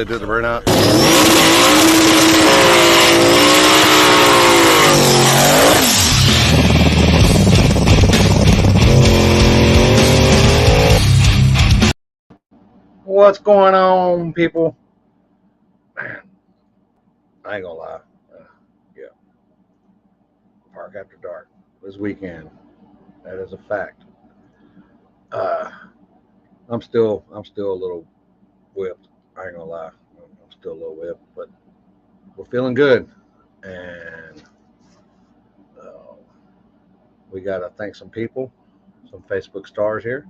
did the burnout? What's going on, people? Man, I ain't gonna lie. Yeah. Park after dark this weekend. That is a fact. I'm still a little whipped. I ain't gonna lie. I'm still a little whipped, but we're feeling good. And we gotta thank some people, some Facebook stars here.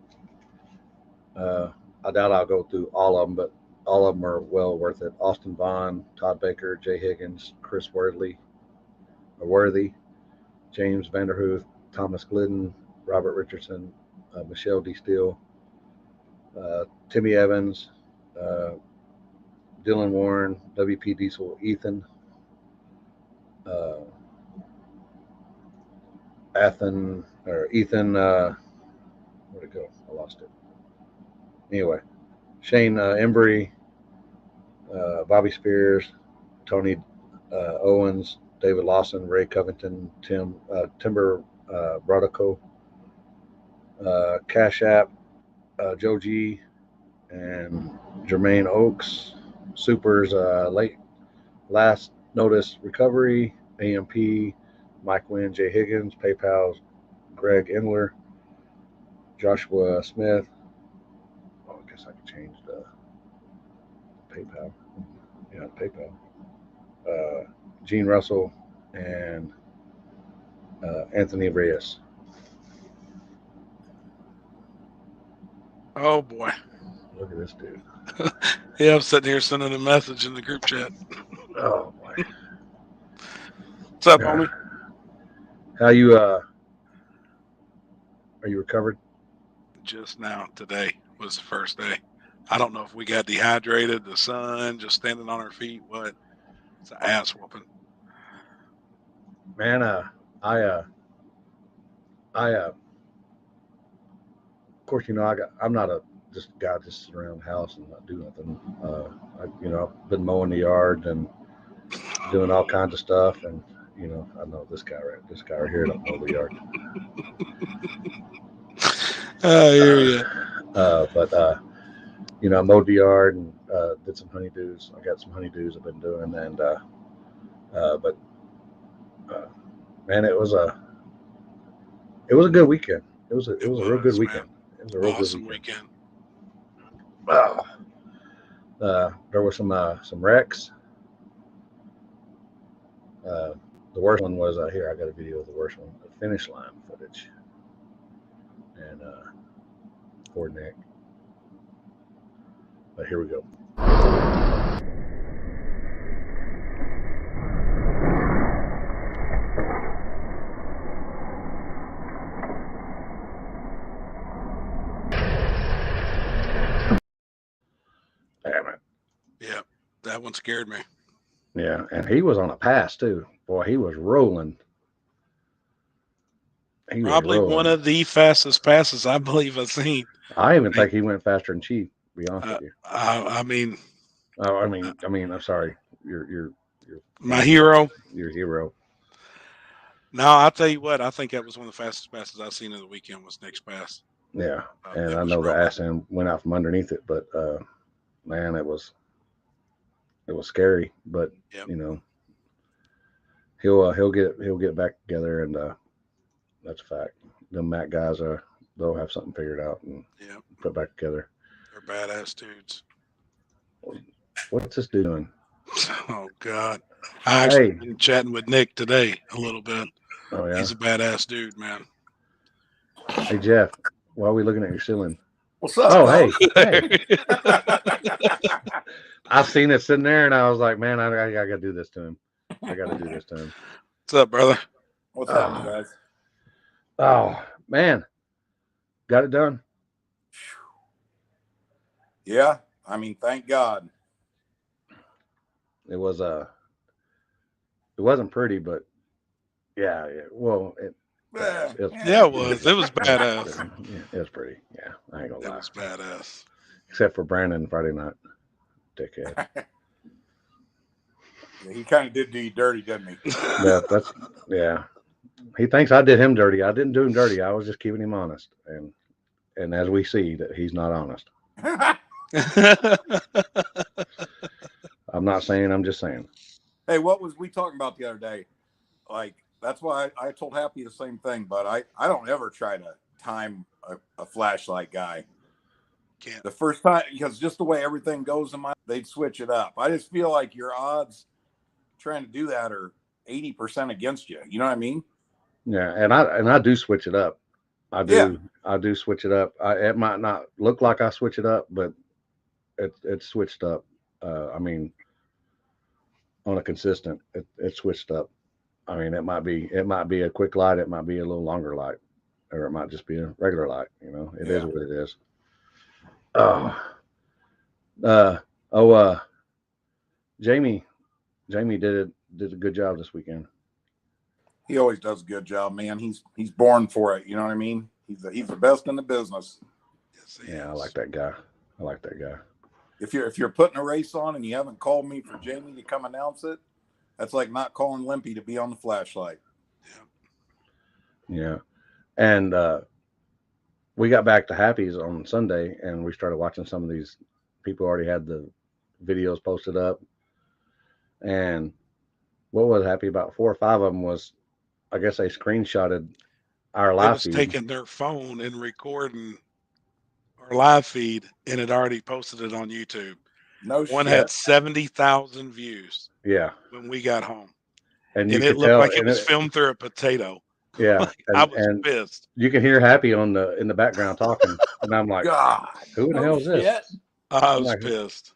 I doubt I'll go through all of them, but all of them are well worth it. Austin Vaughn, Todd Baker, Jay Higgins, Chris Worthy, James Vanderhoof, Thomas Glidden, Robert Richardson, Michelle D. Steele, Timmy Evans, Dylan Warren, WP Diesel, Ethan, Ethan, where'd it go? I lost it. Anyway, Shane Embry, Bobby Spears, Tony Owens, David Lawson, Ray Covington, Timber Brodico, Cash App, Joe G, and Jermaine Oaks, Supers, Last Notice Recovery, AMP, Mike Wynn, Jay Higgins, PayPal, Greg Endler, Joshua Smith. Oh, I guess I could change the PayPal. Yeah, PayPal. Gene Russell and Anthony Reyes. Oh boy. Look at this dude. Yeah, I'm sitting here sending a message in the group chat. Oh boy. What's up, homie? How you are you recovered? Just now, today was the first day. I don't know if we got dehydrated, the sun, just standing on our feet, what? It's an ass whooping. Man, of course, you know, I'm not a just guy just sit around the house and not do nothing. I've been mowing the yard and doing all kinds of stuff, and you know, I know this guy right here don't mow the yard. I hear you. But you know, I mowed the yard and did some honeydews. I got some honeydews I've been doing, and man, it was a good weekend. It was a real good weekend. It was a real awesome good weekend. Wow. There were some wrecks. The worst one was here. I got a video of the worst one. The finish line footage. And poor Nick. But here we go. Damn it. Yeah, that one scared me. Yeah, and he was on a pass too. Boy, he was rolling. Probably one of the fastest passes I believe I've seen. I even think he went faster than Chief. To be honest with you. I mean, I'm sorry. You're my hero. Your hero. No, I'll tell you what. I think that was one of the fastest passes I've seen in the weekend. Was Nick's pass. Yeah, and I know the ass end went out from underneath it, but man, it was scary. But yep. You know, he'll get back together, and that's a fact. The Mac guys they'll have something figured out and put back together. They're badass dudes. What's this dude doing? Oh God! I actually been chatting with Nick today a little bit. Oh yeah, he's a badass dude, man. Hey Jeff, why are we looking at your ceiling? What's up? Oh hey. I've seen it sitting there, and I was like, man, I got to do this to him. I got to do this to him. What's up, brother? What's up, guys? Oh man, got it done. Yeah, I mean, thank God. It wasn't pretty, but yeah. Well, it was. It was badass. It was pretty. Yeah, I ain't gonna lie. It was badass. Except for Brandon Friday night. dickhead. He kind of did do you dirty, didn't he? Yeah. He thinks I did him dirty. I didn't do him dirty. I was just keeping him honest. And as we see that he's not honest. I'm not saying, I'm just saying. Hey, what was we talking about the other day? Like, that's why I told Happy the same thing, but I don't ever try to time a flashlight guy. Can't. The first time, because just the way everything goes in they'd switch it up. I just feel like your odds trying to do that are 80% against you. You know what I mean? Yeah, and I do switch it up. I do switch it up. It might not look like I switch it up, but it's switched up. I mean, on a consistent, it's switched up. I mean, it might be a quick light, it might be a little longer light, or it might just be a regular light. You know, it is what it is. Jamie did a good job this weekend. He always does a good job, man. He's born for it. You know what I mean? He's the best in the business. Yes, I like that guy. If you're putting a race on and you haven't called me for Jamie to come announce it, that's like not calling Limpy to be on the flashlight. Yeah. And we got back to Happy's on Sunday and we started watching some of these people already had the videos posted up. And what was Happy? About 4 or 5 of them was, I guess they screenshotted our live feed. Taking their phone and recording our live feed and had already posted it on YouTube. One had 70,000 views. Yeah. When we got home. And it looked like it was filmed through a potato. Yeah. I was pissed. You can hear Happy in the background talking. And I'm like, God, who in the hell is this? I was pissed.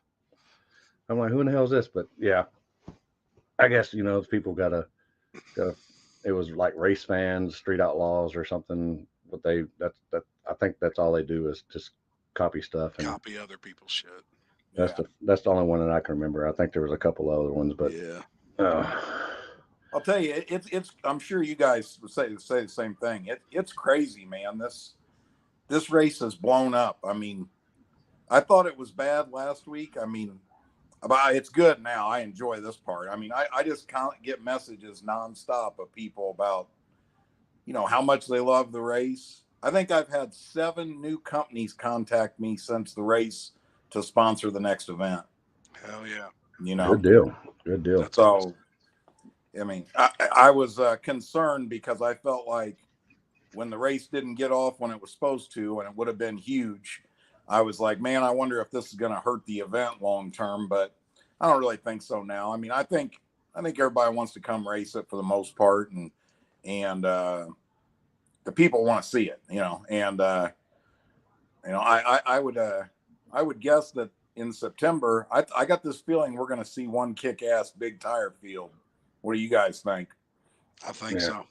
I'm like, who in the hell is this? But yeah, I guess, you know, people gotta it was like race fans, street outlaws or something. But I think that's all they do is just copy stuff and copy other people's shit. That's the only one that I can remember. I think there was a couple other ones, but I'll tell you, it's. I'm sure you guys would say the same thing. It's crazy, man. This race has blown up. I mean, I thought it was bad last week. I mean, it's good now. I enjoy this part. I mean, I just get messages nonstop of people about, you know, how much they love the race. I think I've had 7 new companies contact me since the race to sponsor the next event. Hell yeah. You know, good deal. That's so awesome. I mean, I was concerned because I felt like when the race didn't get off when it was supposed to, and it would have been huge, I was like, man, I wonder if this is going to hurt the event long term. But I don't really think so now. I mean, I think everybody wants to come race it for the most part, and the people want to see it, you know. And you know, I would guess that in September, I got this feeling we're going to see one kick-ass big tire field. What do you guys think? I think so.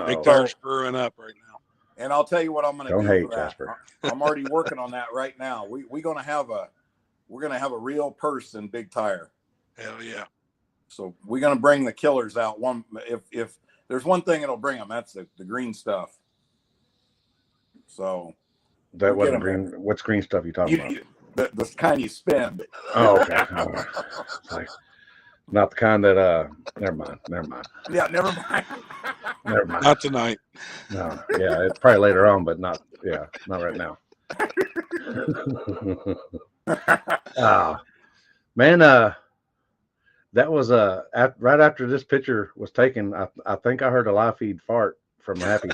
Big tire's screwing up right now. And I'll tell you what I'm going to do. Don't hate, Jasper. I'm already working on that right now. We're going to have a real person big tire. Hell yeah. So we're going to bring the killers out. If there's one thing it'll bring them, that's the green stuff. So that wasn't green. What's green stuff you talking about? The kind you spend. Oh, okay. Like, not the kind that never mind. Yeah, never mind. Not tonight. No, yeah, it's probably later on, but not right now. Man, that was right after this picture was taken. I think I heard a live feed fart from Happy.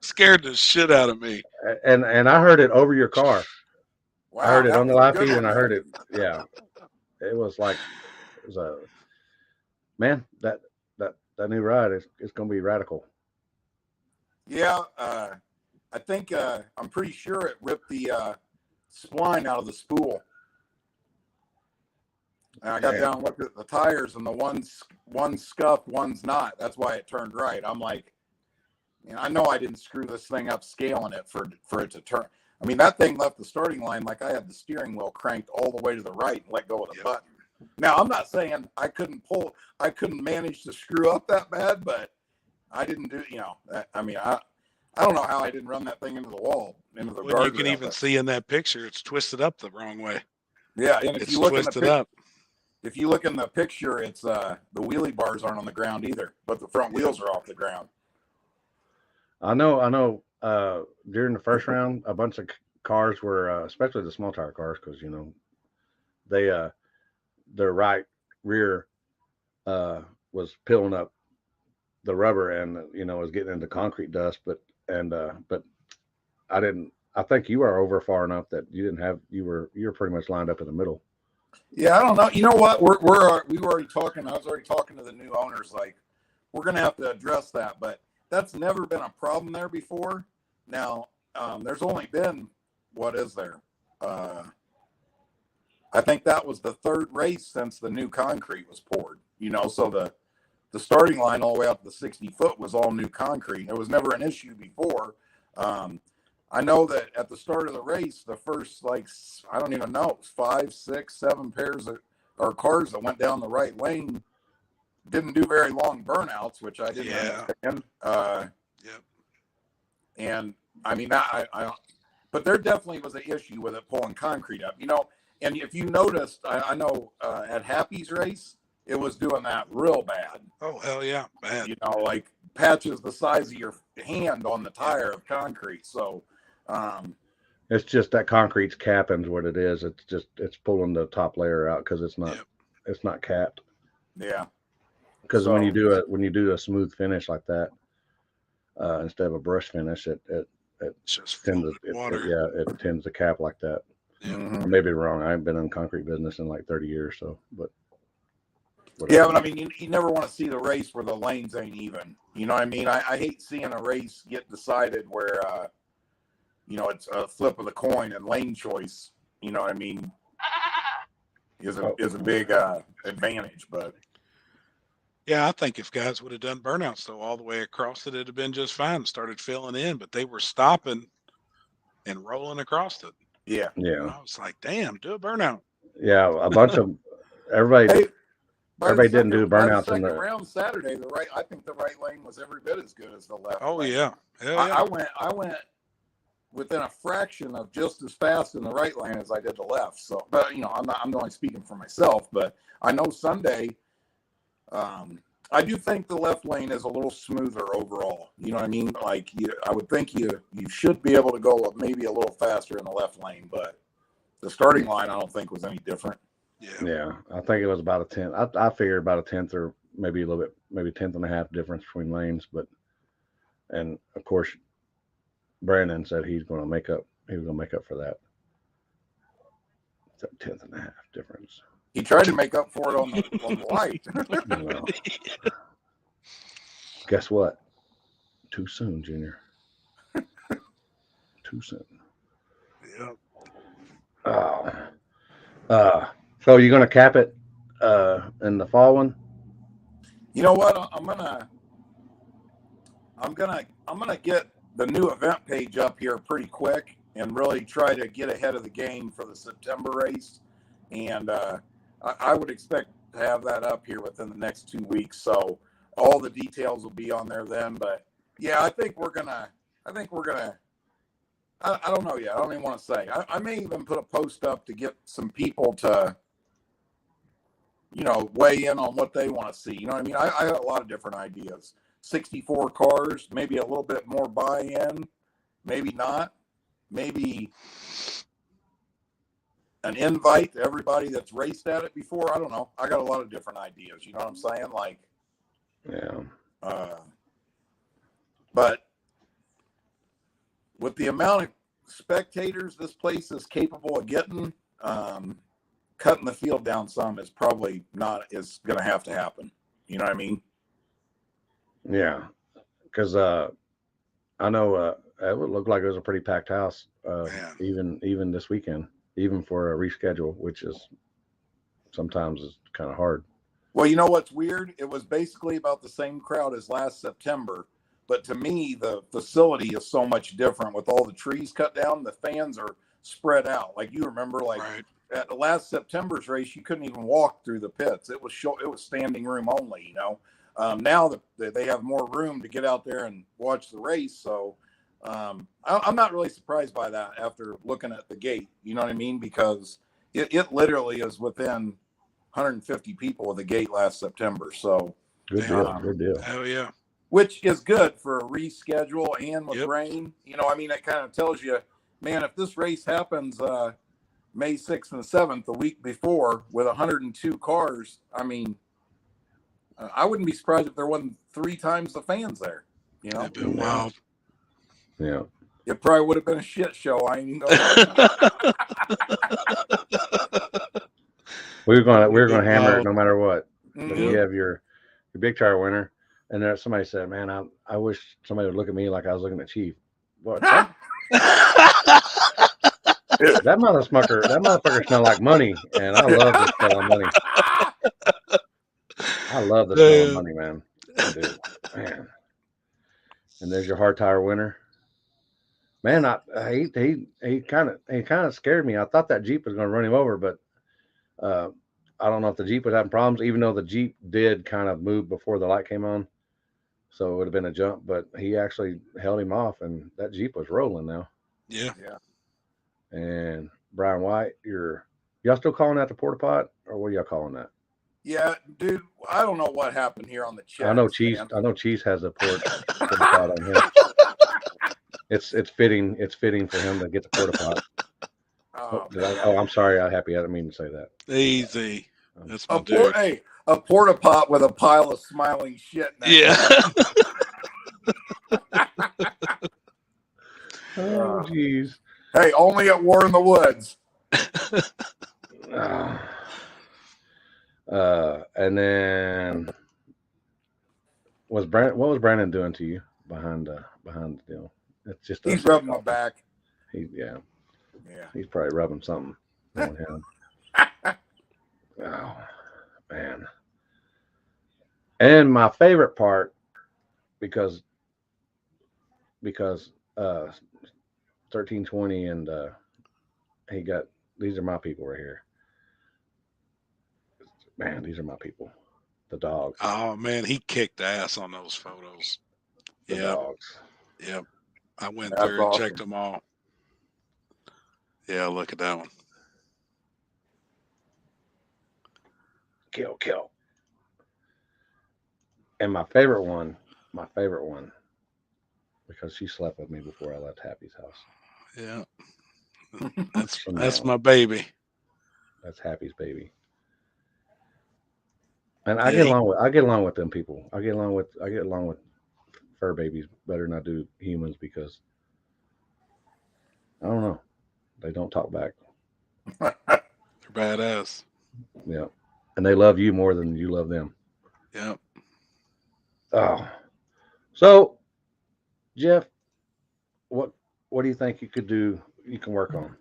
Scared the shit out of me. And I heard it over your car. Wow, I heard it on the live feed, one. and I heard it. Yeah, it was a man. That new ride is going to be radical. Yeah, I think I'm pretty sure it ripped the spline out of the spool. And I got down and looked at the tires, and the one's scuffed, one's not. That's why it turned right. I'm like, you know, I know I didn't screw this thing up scaling it for it to turn. I mean, that thing left the starting line like I had the steering wheel cranked all the way to the right and let go of the button. Now, I'm not saying I couldn't manage to screw up that bad, but I didn't do, you know, I mean, I don't know how I didn't run that thing into the wall, into the Well, you can guardrail, even but- see in that picture, it's twisted up the wrong way. Yeah, and if It's you look in the twisted up. if you look in the picture, it's the wheelie bars aren't on the ground either, but the front wheels are off the ground. I know. During the first round, a bunch of cars were, especially the small tire cars, because you know, they their right rear was peeling up the rubber, and you know, was getting into concrete dust. But I didn't. I think you are over far enough that you didn't have. You were pretty much lined up in the middle. Yeah, I don't know. You know what? we were already talking. I was already talking to the new owners. Like, we're gonna have to address that, but that's never been a problem there before. Now, there's only been, what is there? I think that was the third race since the new concrete was poured. You know, so the starting line all the way up to the 60-foot was all new concrete. It was never an issue before. I know that at the start of the race, the first, like, I don't even know, 5, 6, 7 pairs or cars that went down the right lane didn't do very long burnouts, which I didn't understand. Yep. And I mean, but there definitely was an issue with it pulling concrete up, you know. And if you noticed, I know at Happy's race, it was doing that real bad. Oh, hell yeah. Bad. You know, like patches the size of your hand on the tire of concrete. So, It's just that concrete's capping's what it is. It's pulling the top layer out because it's not capped. yeah. Because when you do a smooth finish like that, instead of a brush finish, it just tends water. it tends to cap like that. Yeah. Mhm. I may be wrong. I haven't been in the concrete business in like 30 years, so but whatever. Yeah, but I mean, you never want to see the race where the lanes ain't even. You know what I mean? I hate seeing a race get decided where, you know, it's a flip of the coin and lane choice. You know what I mean? Is a big advantage, but Yeah, I think if guys would have done burnouts though all the way across it, it'd have been just fine. Started filling in, but they were stopping and rolling across it. yeah. Yeah, I was like, damn, do a burnout. yeah. A bunch of everybody. Hey, Everybody didn't do burnouts in in the the. second round Saturday. I think the right lane was every bit as good as the left. Oh lane. yeah. Hell yeah. I went within a fraction of just as fast in the right lane as I did the left. So, but you know, I'm only speaking for myself, but I know Sunday, I do think the left lane is a little smoother overall. You know what I mean? Like, I would think you should be able to go maybe a little faster in the left lane, but the starting line I don't think was any different. Yeah, I think it was about a 10. I figured about a 10th or maybe a little bit, maybe 10th and a half difference between lanes. But, and of course, Brandon said he was going to make up for that. It's a 10th and a half difference. He tried to make up for it on the light. Well, guess what? Too soon, Junior. Too soon. Yeah. So you're gonna cap it in the fall one? You know what? I'm gonna get the new event page up here pretty quick and really try to get ahead of the game for the September race. And I would expect to have that up here within the next 2 weeks. So all the details will be on there then. But yeah, I think we're gonna. I don't know yet. I don't even want to say. I may even put a post up to get some people to, you know, weigh in on what they want to see. You know what I mean? I got a lot of different ideas. 64 cars, maybe a little bit more buy-in, maybe not. Maybe an invite to everybody that's raced at it before. I don't know. I got a lot of different ideas. You know what I'm saying? Like, yeah. But with the amount of spectators this place is capable of getting, cutting the field down some is probably is going to happen. You know what I mean? Yeah, because I know it would look like it was a pretty packed house, even this weekend, even for a reschedule, which is sometimes is kind of hard. Well, you know what's weird? It was basically about the same crowd as last September, but to me, the facility is so much different with all the trees cut down. The fans are spread out. Like you remember, like at the last September's race, you couldn't even walk through the pits. It was standing room only. You know, now that they have more room to get out there and watch the race, so I'm not really surprised by that after looking at the gate. You know what I mean? Because it literally is within 150 people of the gate last September. So Good deal. Good deal. Hell yeah. which is good for a reschedule and with Yep. rain. You know, I mean, it kind of tells you, man, if this race happens May 6th and 7th, the week before, with 102 cars, I mean, I wouldn't be surprised if there wasn't 3 times the fans there. You know, That'd been wild. Yeah. it probably would have been a shit show. I ain't even gonna We're gonna hammer it no matter what. But Mhm. you have your big tire winner, and there somebody said, "Man, I wish somebody would look at me like I was looking at Chief." What? That motherfucker smell like money, and I love the smell of money. I love the smell of money, man. I do, man. And there's your hard tire winner. Man, he kind of scared me. I thought that Jeep was going to run him over, but I don't know if the Jeep was having problems, even though the Jeep did kind of move before the light came on. So it would have been a jump, but he actually held him off, and that Jeep was rolling now. Yeah. And Brian White, y'all still calling that the porta pot, or what are y'all calling that? Yeah, dude, I don't know what happened here on the chat. I know Cheese has a porta pot on him. It's fitting for him to get the porta pot. I'm sorry, Happy. I didn't mean to say that. Easy. That's my dude. A porta pot with a pile of smiling shit. Yeah. Oh, jeez. Hey, only at War in the Woods. And then what was Brandon doing to you behind the deal? It's just he's rubbing my back. Yeah. He's probably rubbing something on him. Oh man. And my favorite part, because 1320 and these are my people right here. Man, these are my people. The dogs. Oh man, he kicked ass on those photos. The dogs. Yep. I went That's through and awesome. checked them all. Yeah, look at that one. Kill. And my favorite one, because she slept with me before I left Happy's house. Yeah. That's my baby. That's Happy's baby. And I get along with them people. I get along with fur babies better than I do humans, because I don't know. They don't talk back. They're badass. Yeah. And they love you more than you love them. Yep. Oh. So, Jeff, what do you think you can work on?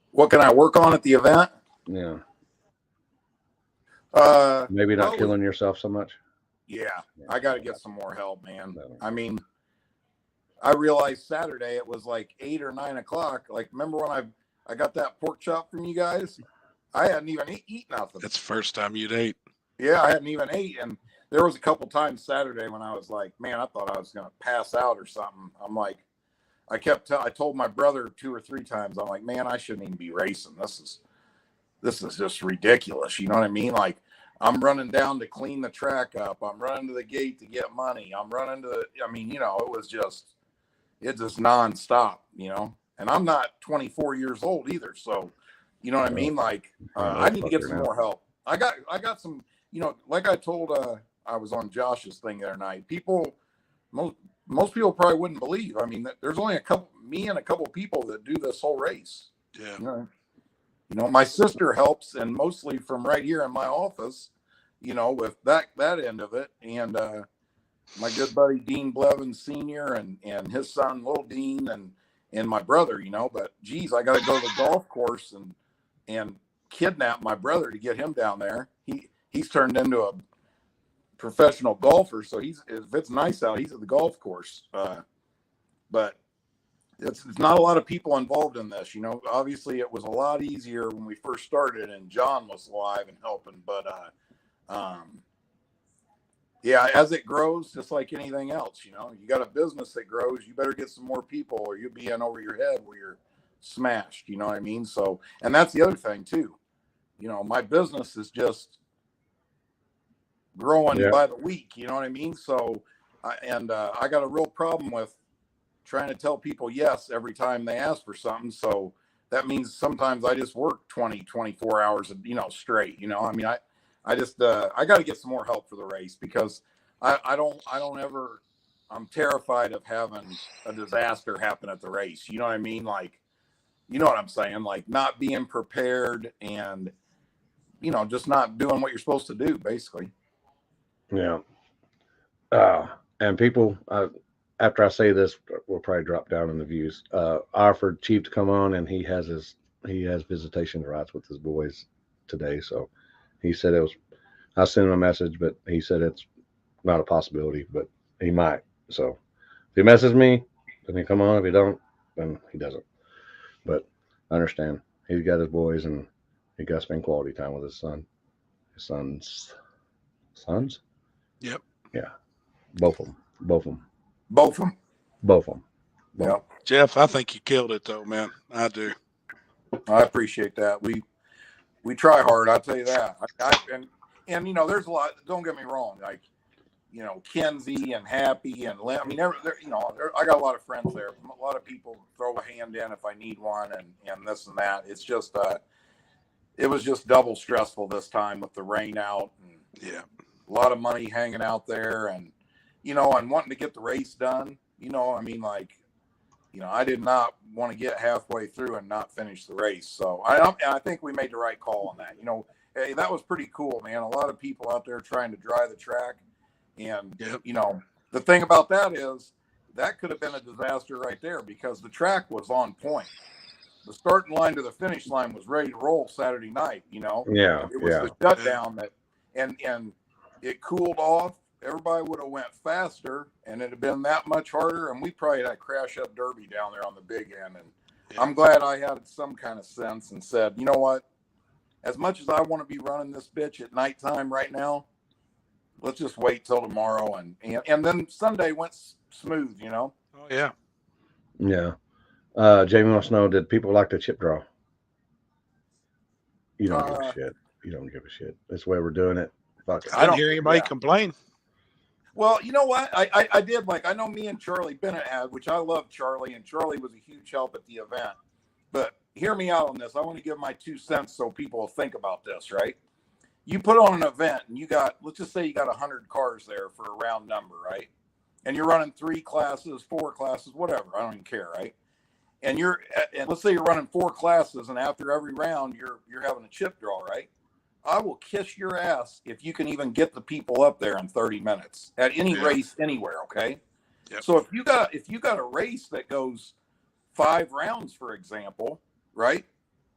What can I work on at the event? Yeah. Maybe not killing yourself so much. Yeah, I got to get some more help, man. I mean, I realized Saturday it was like 8 or 9 o'clock. Like, remember when I got that pork chop from you guys? I hadn't even eaten nothing. That's the first time you'd ate. Yeah, I hadn't even ate. And there was a couple times Saturday when I was like, man, I thought I was going to pass out or something. I'm like, I told my brother 2 or 3 times, I'm like, man, I shouldn't even be racing. This is just ridiculous. You know what I mean? Like, I'm running down to clean the track up. I'm running to the gate to get money. I'm running it's just nonstop, you know, and I'm not 24 years old either. So, you know what I mean? Like, I need to get some more help. I got some, you know, like I told, I was on Josh's thing the other night. Most people probably wouldn't believe. I mean, there's only me and a couple people that do this whole race. Yeah. You know, my sister helps, and mostly from right here in my office, you know, with that end of it. And my good buddy Dean Blevins Sr. and his son Little Dean and my brother, you know. But geez, I got to go to the golf course and kidnap my brother to get him down there. He's turned into a professional golfer, so if it's nice out, he's at the golf course. But it's not a lot of people involved in this, you know. Obviously, it was a lot easier when we first started and John was alive and helping. But Yeah, as it grows, just like anything else, you know, you got a business that grows, you better get some more people or you'll be in over your head where you're smashed, you know what I mean? So, and that's the other thing too. You know, my business is just growing by the week, you know what I mean? So, I got a real problem with trying to tell people yes every time they ask for something. So that means sometimes I just work 20, 24 hours, you know, straight, you know, I mean, I just, I got to get some more help for the race because I don't ever, I'm terrified of having a disaster happen at the race. You know what I mean? Like, you know what I'm saying? Like not being prepared and, you know, just not doing what you're supposed to do, basically. Yeah. And people, after I say this, we'll probably drop down in the views. I offered Chief to come on, and he has visitation rights with his boys today. So he said it was. I sent him a message, but he said it's not a possibility, but he might. So if he messages me, then he come on. If he don't, then he doesn't. But I understand. He's got his boys, and he got to spend quality time with his son. His sons. Yep. Yeah. Both of them. Yeah. Jeff, I think you killed it though, man. I do. I appreciate that. We try hard. I'll tell you that. And you know, there's a lot. Don't get me wrong. Like, you know, Kenzie and Happy and Lynn. I mean, you know, I got a lot of friends there. A lot of people throw a hand in if I need one, and this and that. It's just, it was just double stressful this time with the rain out. And yeah, a lot of money hanging out there, and you know, and wanting to get the race done. You know, I mean, like, you know, I did not want to get halfway through and not finish the race. So I think we made the right call on that. You know, hey, that was pretty cool, man. A lot of people out there trying to dry the track. And, you know, the thing about that is that could have been a disaster right there because the track was on point. The starting line to the finish line was ready to roll Saturday night, you know. Yeah. It was the shutdown that, and it cooled off. Everybody would have went faster and it'd have been that much harder. And we probably had a crash up derby down there on the big end. And I'm glad I had some kind of sense and said, you know what, as much as I want to be running this bitch at nighttime right now, let's just wait till tomorrow. And then Sunday went smooth, you know? Oh yeah. Yeah. Jamie wants to know, did people like the chip draw? You don't give a shit. You don't give a shit. That's the way we're doing it. Fuck it. I didn't hear anybody complain. Well, you know what? I did like, I know me and Charlie Bennett had, which I love Charlie, and Charlie was a huge help at the event. But hear me out on this. I want to give my 2 cents so people will think about this, right? You put on an event and you got, let's just say you got 100 cars there for a round number, right? And you're running 3 classes, 4 classes, whatever. I don't even care, right? And let's say you're running 4 classes, and after every round, you're having a chip draw, right? I will kiss your ass if you can even get the people up there in 30 minutes at any race anywhere. Okay. Yep. So if you got a race that goes 5 rounds, for example, right?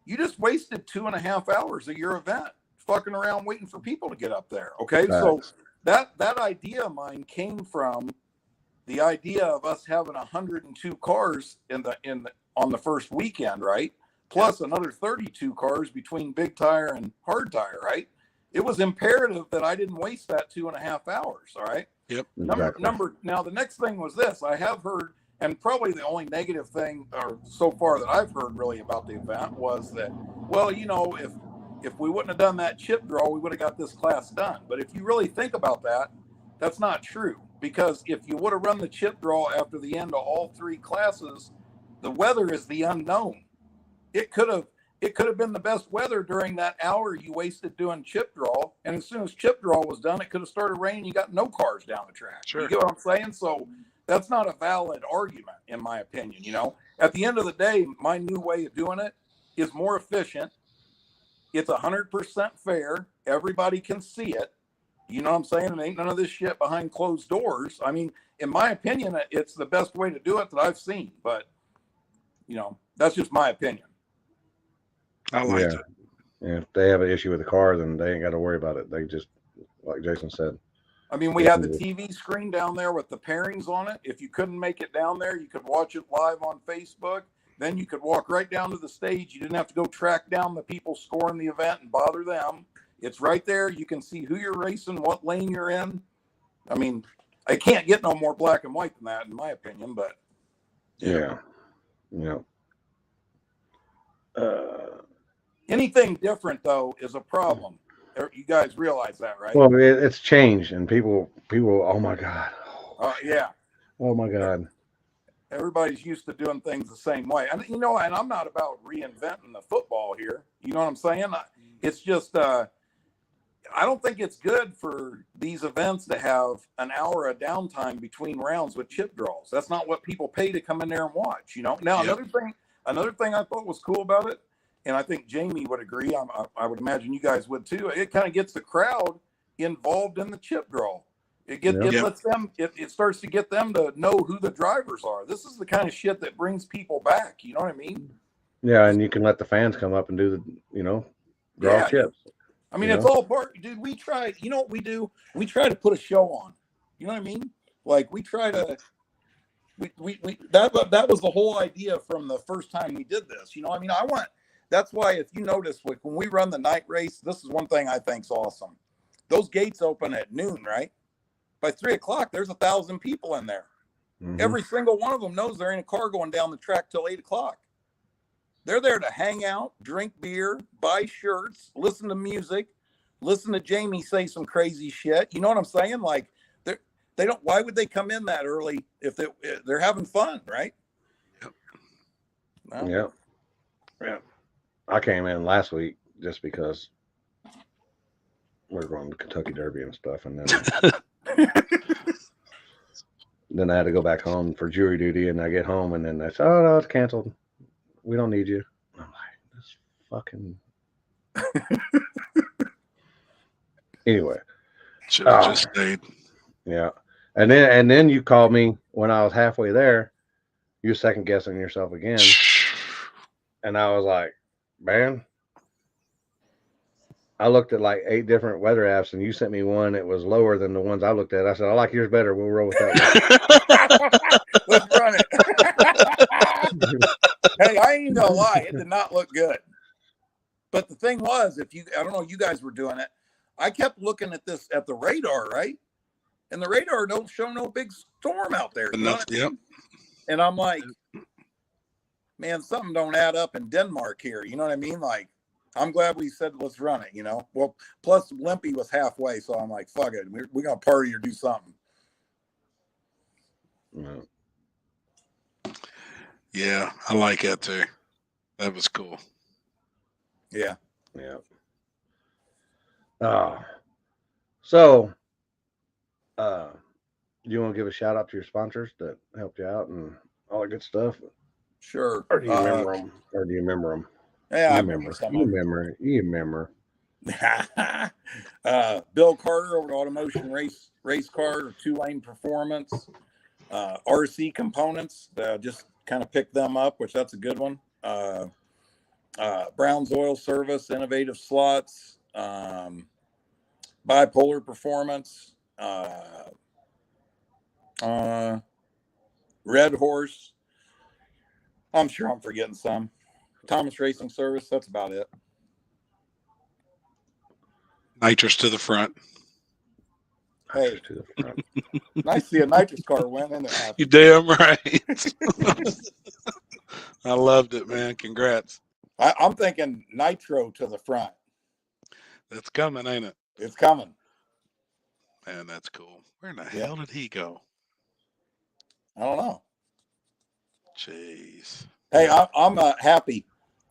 You just wasted 2.5 hours of your event fucking around waiting for people to get up there. Okay. So that idea of mine came from the idea of us having 102 cars on the first weekend, right? Plus another 32 cars between big tire and hard tire, right? It was imperative that I didn't waste that 2.5 hours. All right. Yep. Now the next thing was this. I have heard, and probably the only negative thing or so far that I've heard really about the event was that, well, you know, if we wouldn't have done that chip draw, we would have got this class done. But if you really think about that, that's not true, because if you would have run the chip draw after the end of all 3 classes, the weather is the unknown. It could have been the best weather during that hour you wasted doing chip draw. And as soon as chip draw was done, it could have started raining. You got no cars down the track. Sure. You get what I'm saying? So that's not a valid argument, in my opinion. You know, at the end of the day, my new way of doing it is more efficient. It's 100% fair. Everybody can see it. You know what I'm saying? It ain't none of this shit behind closed doors. I mean, in my opinion, it's the best way to do it that I've seen. But, you know, that's just my opinion. I like it. Yeah, if they have an issue with the car, then they ain't got to worry about it. They just, like Jason said. I mean, we had the TV screen down there with the pairings on it. If you couldn't make it down there, you could watch it live on Facebook. Then you could walk right down to the stage. You didn't have to go track down the people scoring the event and bother them. It's right there. You can see who you're racing, what lane you're in. I mean, I can't get no more black and white than that, in my opinion. But Yeah. anything different though is a problem. You guys realize that, right? Well, it's changed, and people. Oh my God. Yeah. Oh my God. Everybody's used to doing things the same way, and and I'm not about reinventing the football here. You know what I'm saying? It's just I don't think it's good for these events to have an hour of downtime between rounds with chip draws. That's not what people pay to come in there and watch. Now Yep. another thing I thought was cool about it, and I think Jamie would agree. I would imagine you guys would too. It kind of gets the crowd involved in the chip draw. It lets them. It starts to get them to know who the drivers are. This is the kind of shit that brings people back. You know what I mean? Yeah, and you can let the fans come up and do the draw chips. I mean, it's all part, dude. We try. You know what we do? We try to put a show on. You know what I mean? Like we try to. That was the whole idea from the first time we did this. I mean, that's why if you notice, when we run the night race, this is one thing I think's awesome. Those gates open at noon, right? By 3:00, there's 1,000 people in there. Mm-hmm. Every single one of them knows there ain't a car going down the track till 8:00. They're there to hang out, drink beer, buy shirts, listen to music, listen to Jamie say some crazy shit. You know what I'm saying? Like they don't. Why would they come in that early if they're having fun, right? Yep. No. Yeah. I came in last week just because we're going to Kentucky Derby and stuff, and then then I had to go back home for jury duty, and I get home, and then they said, "Oh no, it's canceled. We don't need you." I'm like, "This fucking." Anyway, should have just stayed. Yeah, and then you called me when I was halfway there. You're second guessing yourself again, and I was like, "Man." I looked at like 8 different weather apps, and you sent me one that was lower than the ones I looked at. I said, "I like yours better. We'll roll with that one." Let's run it. Hey, I ain't gonna lie, it did not look good. But the thing was, I don't know, you guys were doing it. I kept looking at the radar, right? And the radar don't show no big storm out there. Yep. And I'm like, man, something don't add up in Denmark here. You know what I mean? Like, I'm glad we said let's run it. Well, plus Limpy was halfway, so I'm like, fuck it, we're gonna party or do something. Yeah, I like that too. That was cool. Yeah. So, you want to give a shout out to your sponsors that helped you out and all that good stuff? Sure. Or do you remember them? Yeah, I remember. You remember. Bill Carter over at Automotion Race Car, 2-Lane Performance, RC Components. Just kind of picked them up, which that's a good one. Brown's Oil Service, Innovative Slots, Bipolar Performance, Red Horse. I'm sure I'm forgetting some. Thomas Racing Service. That's about it. Nitrous to the front. Hey, nice to see a nitrous car win, isn't it? You damn right. I loved it, man. Congrats. I'm thinking nitro to the front. That's coming, ain't it? It's coming. Man, that's cool. Where in the hell did he go? I don't know. Jeez. Hey, I'm happy.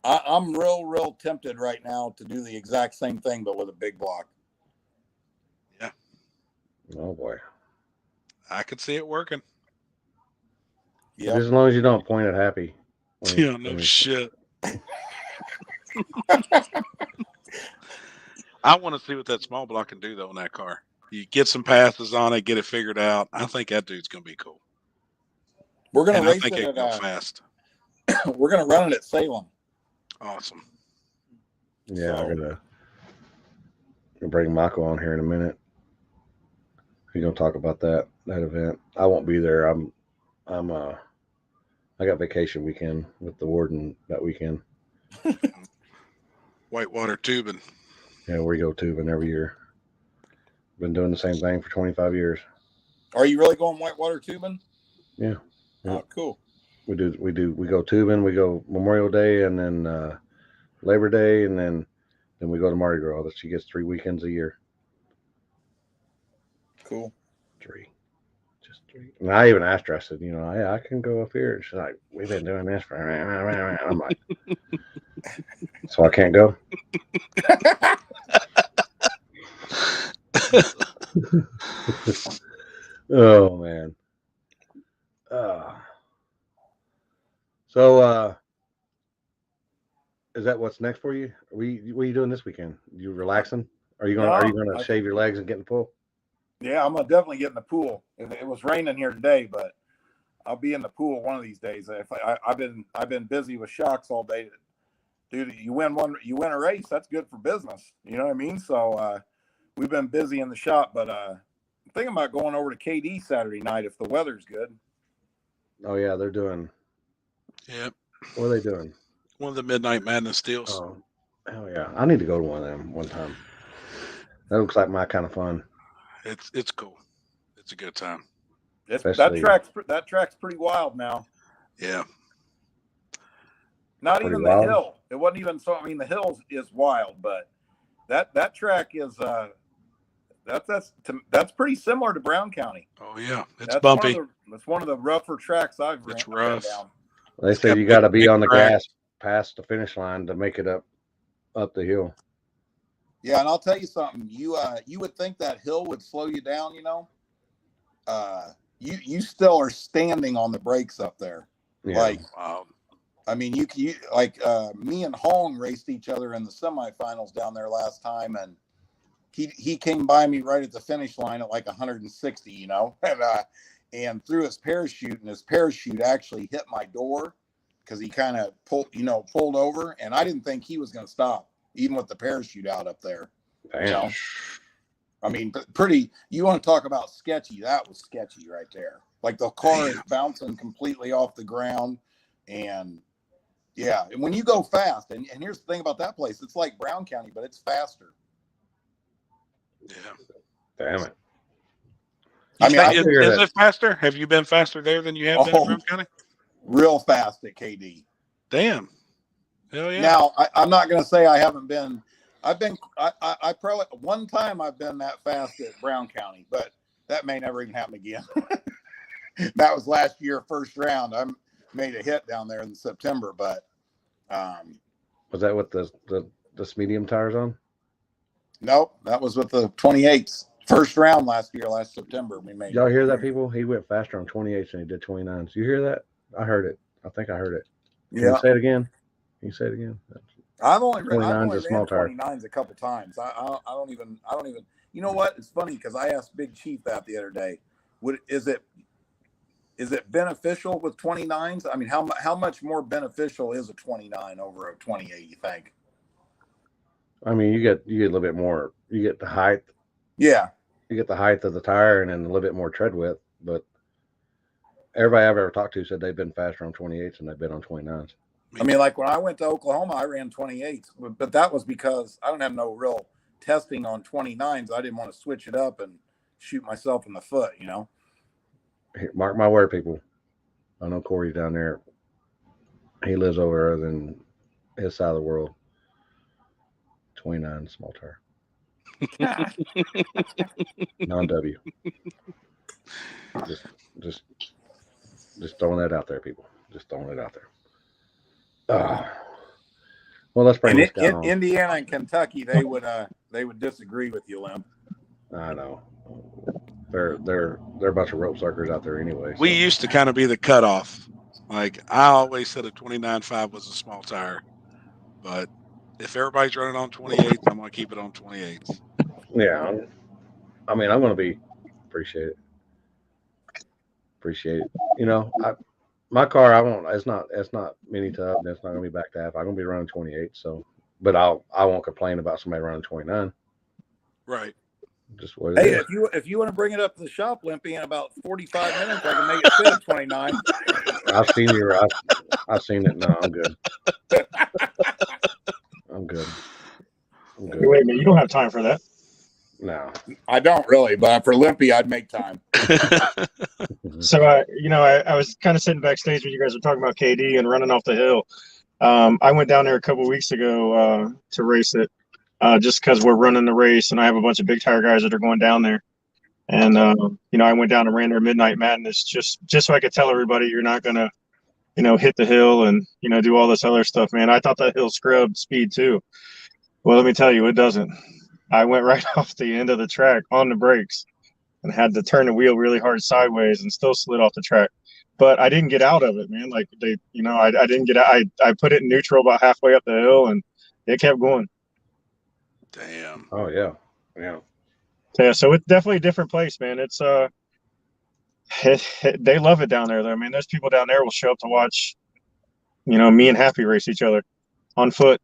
I'm real tempted right now to do the exact same thing, but with a big block. Yeah. Oh boy. I could see it working. Yeah. As long as you don't point at Happy. Yeah, no shit. I want to see what that small block can do though in that car. You get some passes on it, get it figured out. I think that dude's gonna be cool. We're gonna race it at go fast. We're gonna run it at Salem. Awesome. Yeah, I'm gonna bring Mako on here in a minute. He's gonna talk about that event. I won't be there. I got vacation weekend with the warden that weekend. Whitewater tubing. Yeah, we go tubing every year. Been doing the same thing for 25 years. Are you really going whitewater tubing? Yeah. Oh, cool. We go tubing, we go Memorial Day and then Labor Day, and then we go to Mardi Gras. That she gets 3 weekends a year. Cool. 3. Just 3. And I even asked her, I said, I can go up here. And she's like, we've been doing this for I'm like, so I can't go. Oh man. So is that what's next for you? What are you doing this weekend? You relaxing? Are you gonna shave your legs and get in the pool? Yeah, I'm gonna definitely get in the pool. It was raining here today, but I'll be in the pool one of these days. If I've been busy with shocks all day. Dude, you win a race, that's good for business. You know what I mean? So we've been busy in the shop, but I'm thinking about going over to KD Saturday night if the weather's good. Oh yeah, they're doing. Yep. What are they doing? One of the Midnight Madness deals. Oh, hell yeah! I need to go to one of them one time. That looks like my kind of fun. It's cool. It's a good time. That track's pretty wild now. Yeah. Not even the hill. It wasn't even so. I mean, the hills is wild, but that track is that's pretty similar to Brown County. Oh yeah, it's bumpy. It's one of the rougher tracks I've ran. It's rough. Down. They say you got to be on the grass past the finish line to make it up the hill. Yeah, and I'll tell you something. You would think that hill would slow you down. You still are standing on the brakes up there. Yeah. Like, I mean, you like me and Hong raced each other in the semifinals down there last time, and he came by me right at the finish line at like 160, and threw his parachute, and his parachute actually hit my door because he kind of pulled over, and I didn't think he was going to stop, even with the parachute out up there. Damn. I mean, pretty. You want to talk about sketchy? That was sketchy right there. Like the car is bouncing completely off the ground, and yeah, and when you go fast, and here's the thing about that place, it's like Brown County, but it's faster. Yeah. Damn it. I mean, is it faster? Have you been faster there than you have been in Brown County? Real fast at KD. Damn. Hell yeah. Now, I'm not going to say I haven't been. I probably one time I've been that fast at Brown County, but that may never even happen again. That was last year, first round. I made a hit down there in September, but was that with the medium tires on? Nope, that was with the 28s. First round last September. We made. Y'all hear that, people? He went faster on 28s than he did 29s. You hear that? I heard it. I think I heard it. Can you say it again? Can you say it again? I've only ran 29s a couple times. I don't even. You know what? It's funny because I asked Big Chief that the other day. Is it beneficial with 29s? I mean, how much more beneficial is a 29 over a 28? You think? I mean, you get a little bit more. You get the height. Yeah. You get the height of the tire and then a little bit more tread width. But everybody I've ever talked to said they've been faster on 28s than they've been on 29s. I mean, like when I went to Oklahoma, I ran 28s, but that was because I don't have no real testing on 29s. I didn't want to switch it up and shoot myself in the foot, Mark my word, people. I know Corey's down there. He lives over there than his side of the world. 29 small tire. Non-W. Just throwing that out there, people. Just throwing it out there. Well, let's bring this guy on. Indiana and Kentucky, they would disagree with you, Lim. I know. They're a bunch of rope suckers out there anyway. So. We used to kind of be the cutoff. Like I always said, a 29.5 was a small tire, but if everybody's running on 28s, I'm gonna keep it on 28s. Yeah, I mean, I'm gonna be appreciate it. My car, I won't. It's not mini tub. It's not gonna be back to half. I'm gonna be running 28. So, but I won't complain about somebody running 29. Right. Just what it is. If you want to bring it up to the shop, Limpy, in about 45 minutes, I can make it fit at 29. I've seen it. No, I'm good. I'm good. Wait a minute, you don't have time for that. No. I don't really, but for Limpy, I'd make time. So, I was kind of sitting backstage when you guys were talking about KD and running off the hill. I went down there a couple of weeks ago to race it, just because we're running the race, and I have a bunch of big tire guys that are going down there. And I went down and ran their Midnight Madness just so I could tell everybody you're not gonna, hit the hill and do all this other stuff, man. I thought that hill scrubbed speed too. Well, let me tell you, it doesn't. I went right off the end of the track on the brakes and had to turn the wheel really hard sideways and still slid off the track. But I didn't get out of it, man. Like I didn't get out. I put it in neutral about halfway up the hill and it kept going. Damn. Oh yeah. Yeah. Yeah, so it's definitely a different place, man. It's they love it down there though. I mean, there's people down there will show up to watch, me and Happy race each other on foot.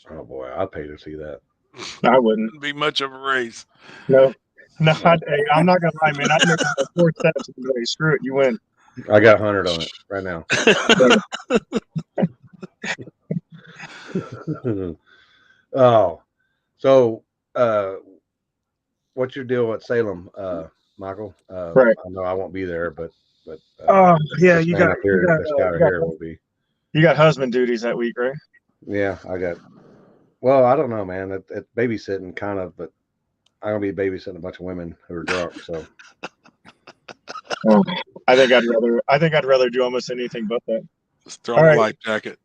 Oh boy, I'd pay to see that. I wouldn't. Wouldn't be much of a race. No, I'm not gonna lie, man. I'd make it 4 steps and say, screw it, you win. I got 100 on it right now. Oh, so what's your deal at Salem, Michael? Right. I know I won't be there, but yeah, this you man got up here, this guy right here will be. You got husband duties that week, right? Yeah, I got. Well, I don't know, man. At babysitting, kind of, but I'm gonna be babysitting a bunch of women who are drunk. So I think I'd rather do almost anything but that. Just throw on a life jacket.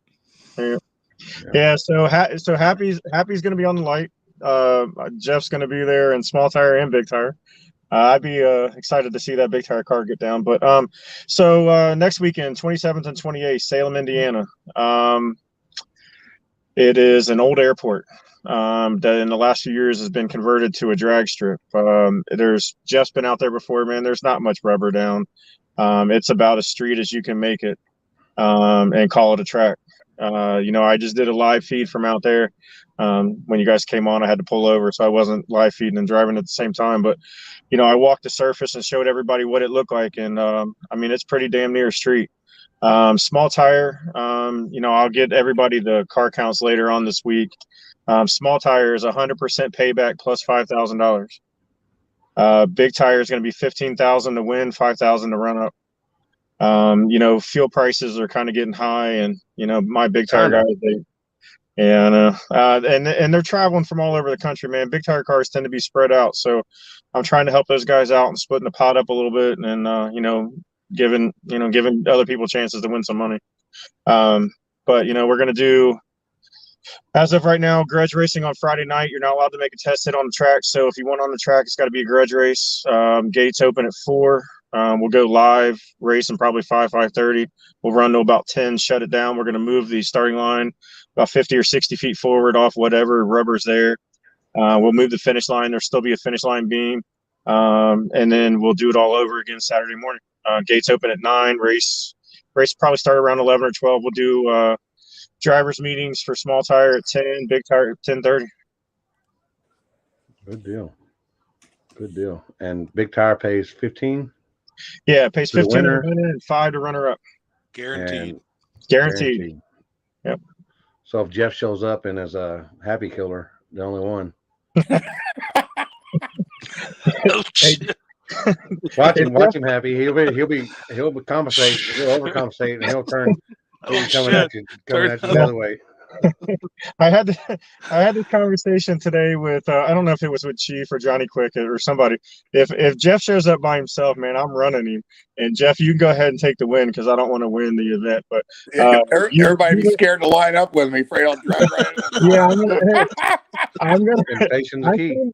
Yeah. So Happy's gonna be on the light. Jeff's gonna be there in small tire and big tire. I'd be excited to see that big tire car get down. But so next weekend, 27th and 28th, Salem, Indiana. It is an old airport that in the last few years has been converted to a drag strip. Jeff's been out there before, man. There's not much rubber down. It's about as street as you can make it, and call it a track. I just did a live feed from out there. When you guys came on, I had to pull over, so I wasn't live feeding and driving at the same time. But, I walked the surface and showed everybody what it looked like. And, it's pretty damn near a street. Small tire, I'll get everybody the car counts later on this week. Small tire is 100% payback plus $5,000. Big tire is going to be $15,000 to win, $5,000 to run up. Fuel prices are kind of getting high, and my big tire guys, and they're traveling from all over the country, man. Big tire cars tend to be spread out, so I'm trying to help those guys out and splitting the pot up a little bit, and giving other people chances to win some money. But we're gonna do, as of right now, grudge racing on Friday night. You're not allowed to make a test hit on the track, so if you want on the track, it's got to be a grudge race. Gates open at 4. We'll go live racing probably 5:30. We'll run to about 10, shut it down. We're going to move the starting line about 50 or 60 feet forward off whatever rubber's there. We'll move the finish line. There'll still be a finish line beam. And then we'll do it all over again Saturday morning. Gates open at 9. Race probably start around 11 or 12. We'll do drivers meetings for small tire at 10, big tire at 10:30. Good deal. And big tire pays 15. Yeah, it pays 15 to winner win and 5 to runner up. Guaranteed. Guaranteed. Yep. So if Jeff shows up and is a happy killer, the only one. Oh, shit. Watch him happy. He'll compensate. He'll overcompensate, and he'll turn. He'll be coming at you the other way. I had this conversation today with I don't know if it was with Chief or Johnny Quick or somebody. If Jeff shows up by himself, man, I'm running him. And Jeff, you can go ahead and take the win because I don't want to win the event. But everybody's scared to line up with me. Afraid I'll drive right in. Yeah, I'm gonna. Temptation's the key.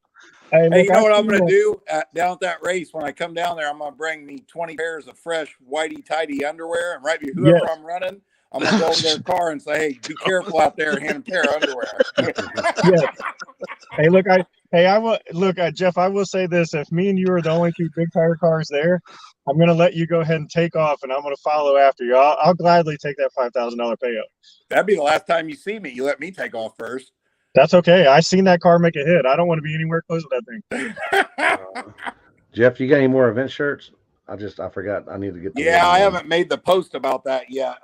Hey, you know what I'm going to do down at that race? When I come down there, I'm going to bring me 20 pairs of fresh whitey-tighty underwear, and right behind whoever I'm running, I'm going to go over their car and say, hey, be careful out there, hand them a pair of underwear. Yeah. Hey, Jeff, I will say this. If me and you are the only 2 big tire cars there, I'm going to let you go ahead and take off, and I'm going to follow after you. I'll gladly take that $5,000 payout. That'd be the last time you see me. You let me take off first. That's okay. I seen that car make a hit. I don't want to be anywhere close to that thing. Jeff, you got any more event shirts? I forgot. I need to get. I haven't made the post about that yet.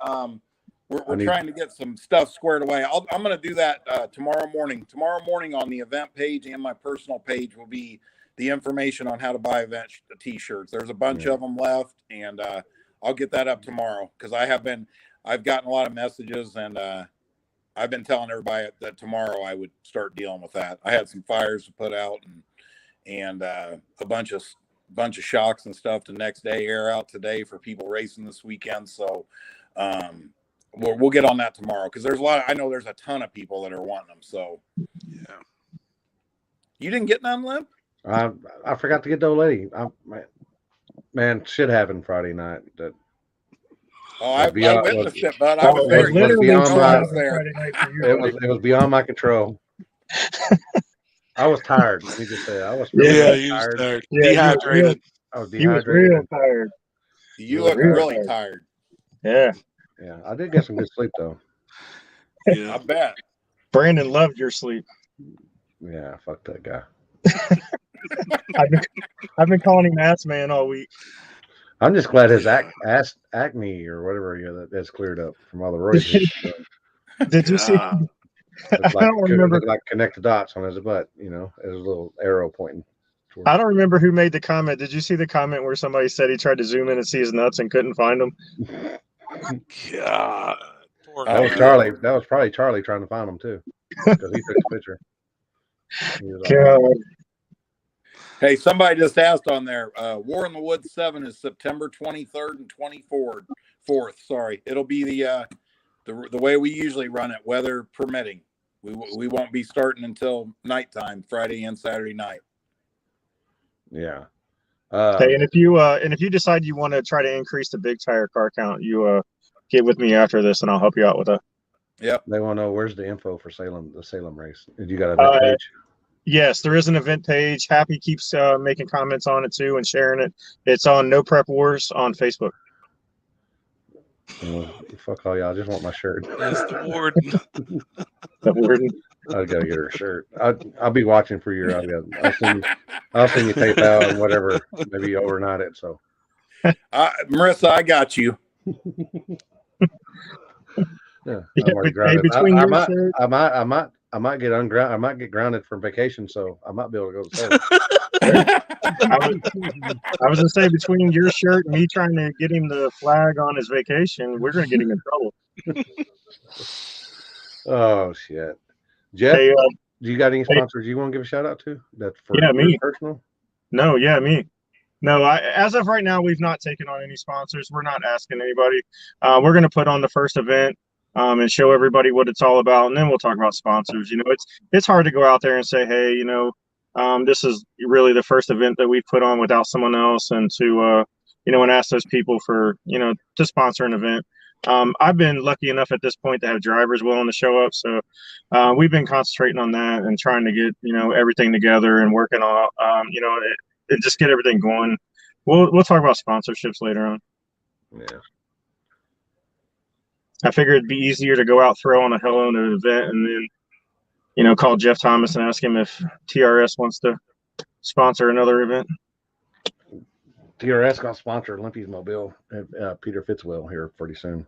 we're trying to get some stuff squared away. I'm going to do that tomorrow morning. Tomorrow morning on the event page and my personal page will be the information on how to buy event t-shirts. There's a bunch of them left, and I'll get that up tomorrow because I've gotten a lot of messages, and I've been telling everybody that tomorrow I would start dealing with that. I had some fires to put out and a bunch of shocks and stuff the next day, air out today for people racing this weekend. So we'll get on that tomorrow because I know there's a ton of people that are wanting them. So Yeah. You didn't get none, Limp? I forgot to get the old lady. Man, shit happened Friday night. That I witnessed it, but I Oh, was it very was beyond I my- was there. Friday night for you, buddy. it was beyond my control. I was tired. Let me just say, I was really Yeah, you was tired. tired. Yeah, you was Dehydrated. I was He was dehydrated. real tired. You look Real really tired. tired. Yeah. Yeah, I did get some good sleep though. I Yeah. bet. Brandon loved your sleep. Yeah, fuck that guy. I've been calling him Ass Man all week. I'm just glad his acne or whatever that's cleared up from all the roids. Did you see? Yeah. It's I don't remember. like connect the dots on his butt, you know, as a little arrow pointing. towards- I don't remember who made the comment. Did you see the comment where somebody said he tried to zoom in and see his nuts and couldn't find them? God. Poor That was guy. Charlie. That was probably Charlie trying to find him too, because he took the picture. He was like, God. Hey, somebody just asked on there. War in the Woods 7 is September 23rd and 24th. Sorry, it'll be the way we usually run it, weather permitting. We won't be starting until nighttime, Friday and Saturday night. yeah. Hey, and if you decide you want to try to increase the big tire car count, you get with me after this, and I'll help you out with that. They want to know where's the info for the Salem race. Did you got a web page? Yes, there is an event page. Happy keeps making comments on it too and sharing it. It's on No Prep Wars on Facebook. Fuck all y'all. I just want my shirt. That's the warden. I gotta get her a shirt. I'll be watching for your. I'll send you PayPal and whatever. Maybe you overnight it. So, Marissa, I got you. yeah, Yeah, I'm already hey, grounded. between I your might, shirt- I might get ungrounded. I might get grounded from vacation, so I might be able to go to Salem. I was gonna say between your shirt and me trying to get him the flag on his vacation, we're gonna get him in trouble. Oh shit, Jeff, Hey, do you got any sponsors you want to give a shout out to? That for Yeah, your me. personal. no, yeah, me. No, as of right now, we've not taken on any sponsors. We're not asking anybody. We're gonna put on the first event. And show everybody what it's all about, and then we'll talk about sponsors. You know, it's hard to go out there and say, hey, you know, this is really the first event that we've put on without someone else, and to you know, and ask those people for, you know, to sponsor an event. I've been lucky enough at this point to have drivers willing to show up, so we've been concentrating on that and trying to get, you know, everything together and working on you know, it just get everything going. We'll talk about sponsorships later on. Yeah. I figured it'd be easier to go out throwing a hello in an event and then, you know, call Jeff Thomas and ask him if TRS wants to sponsor another event. TRS gonna sponsor Olympia Mobile. Peter Fitzwell here pretty soon.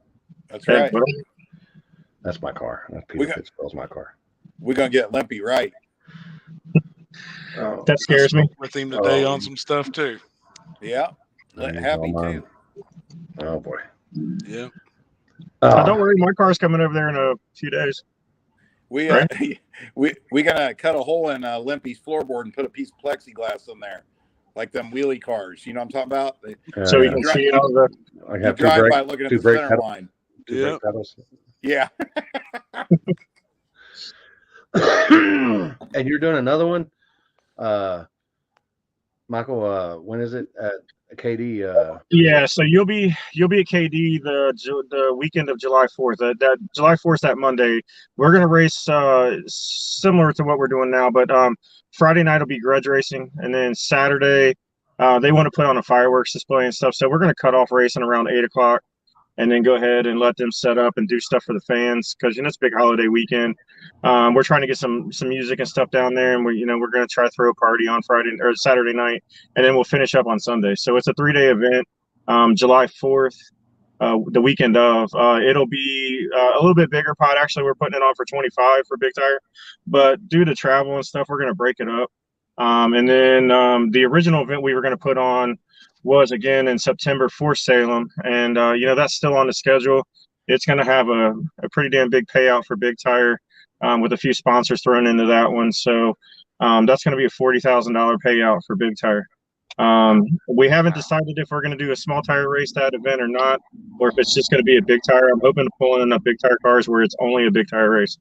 That's Hey, right. well, That's my car. That's We Peter got- Fitzwell's my car. We're gonna get Limpy right. Oh, that scares me. With him today Oh. on some stuff too. Yeah. he's Happy all to. mine. Oh boy. Yeah. Don't worry, my car's coming over there in a few days. We Right. we gonna cut a hole in Limpy's floorboard and put a piece of plexiglass in there, like them wheelie cars. You know what I'm talking about? So we yeah. can see all the. I You have two drive brake, by looking at two the brake center pedals. line. two Yeah. brake pedals. Yeah. And you're doing another one, Michael. When is it at KD? Yeah, so you'll be at KD the weekend of July 4th. That July 4th, that Monday, we're gonna race similar to what we're doing now, but Friday night will be grudge racing, and then Saturday they want to put on a fireworks display and stuff. So we're gonna cut off racing around 8 o'clock, and then go ahead and let them set up and do stuff for the fans because you know it's a big holiday weekend. We're trying to get some music and stuff down there, and we're going to try to throw a party on Friday or Saturday night, and then we'll finish up on Sunday. So it's a 3-day event. July 4th, the weekend of. It'll be a little bit bigger pot. Actually, we're putting it on for 25 for Big Tire, but due to travel and stuff, we're going to break it up. And then the original event we were going to put on was again in September for Salem, and that's still on the schedule. It's going to have a pretty damn big payout for Big Tire, with a few sponsors thrown into that one. So that's going to be a $40,000 payout for Big Tire. We haven't decided if we're going to do a small tire race that event or not, or if it's just going to be a Big Tire. I'm hoping to pull in enough Big Tire cars where it's only a Big Tire race.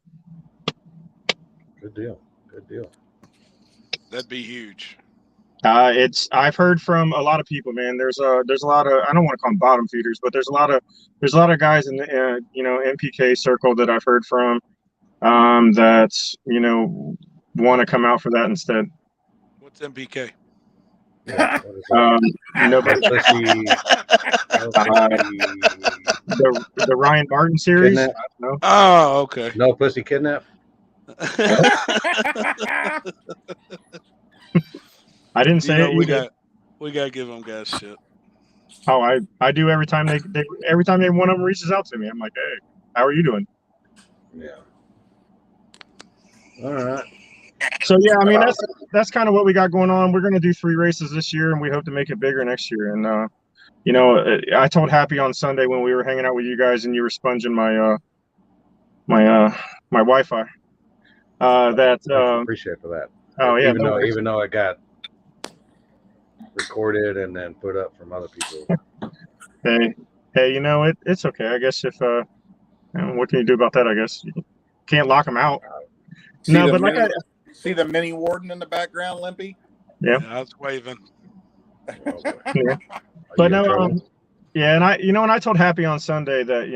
Good deal. Good deal. That'd be huge. I've heard from a lot of people, man. There's a lot of, I don't want to call them bottom feeders, but there's a lot of guys in the NPK circle that I've heard from that want to come out for that instead. What's MPK? Yeah, what is that? Nobody. The Ryan Martin series. Kidnap? No. Oh, okay. No pussy kidnap. I didn't say it. we got to give them guys shit. Oh, I do every time every time one of them reaches out to me. I'm like, hey, how are you doing? Yeah. All right. So yeah, I mean that's kind of what we got going on. We're gonna do 3 races this year, and we hope to make it bigger next year. And I told Happy on Sunday when we were hanging out with you guys, and you were sponging my Wi-Fi. Appreciate for that. Oh yeah. Even though it got recorded and then put up from other people. Hey, it's okay. I guess if what can you do about that? I guess you can't lock them out. See the mini warden in the background, Limpy? Yeah, I was waving. Yeah. But no, and I told Happy on Sunday that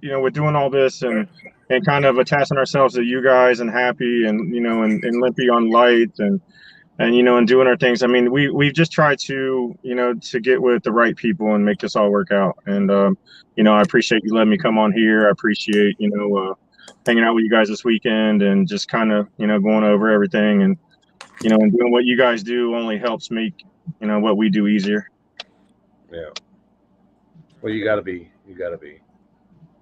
we're doing all this and kind of attaching ourselves to you guys and Happy and and Limpy on light and doing our things. I mean, we've just tried to to get with the right people and make this all work out. And I appreciate you letting me come on here. I appreciate hanging out with you guys this weekend and just kind of going over everything and and doing what you guys do only helps make what we do easier. Yeah. Well, you gotta be.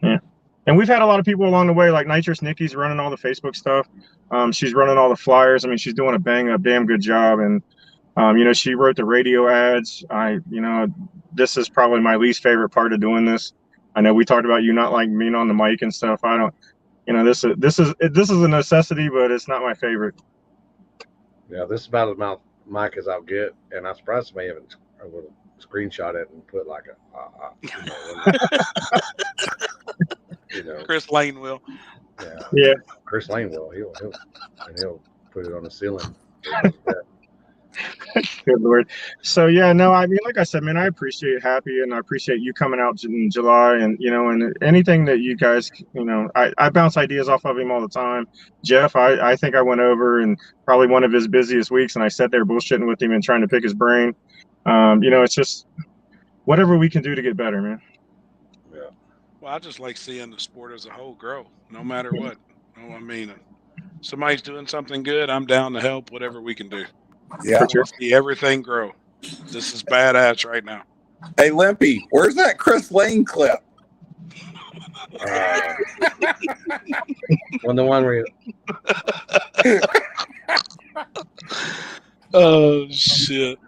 Yeah. And we've had a lot of people along the way, like Nitrous Nikki's running all the Facebook stuff. She's running all the flyers. I mean, she's doing a damn good job. And she wrote the radio ads. This is probably my least favorite part of doing this. I know we talked about you not like being on the mic and stuff. I don't. This is a necessity, but it's not my favorite. Yeah, this is about as much mic as I'll get, and I'm surprised somebody haven't screenshot it and put like Chris Lane will. Yeah. Chris Lane will. He'll put it on the ceiling. Good Lord. So yeah, no, I mean, like I said, man, I appreciate Happy and I appreciate you coming out in July and and anything that you guys, I bounce ideas off of him all the time. Jeff, I think I went over and probably one of his busiest weeks and I sat there bullshitting with him and trying to pick his brain. It's just whatever we can do to get better, man. Yeah. Well, I just like seeing the sport as a whole grow, no matter what. I mean, somebody's doing something good, I'm down to help, whatever we can do. Yeah. Sure. See everything grow. This is badass right now. Hey, Limpy, where's that Chris Lane clip? When the one where Oh shit.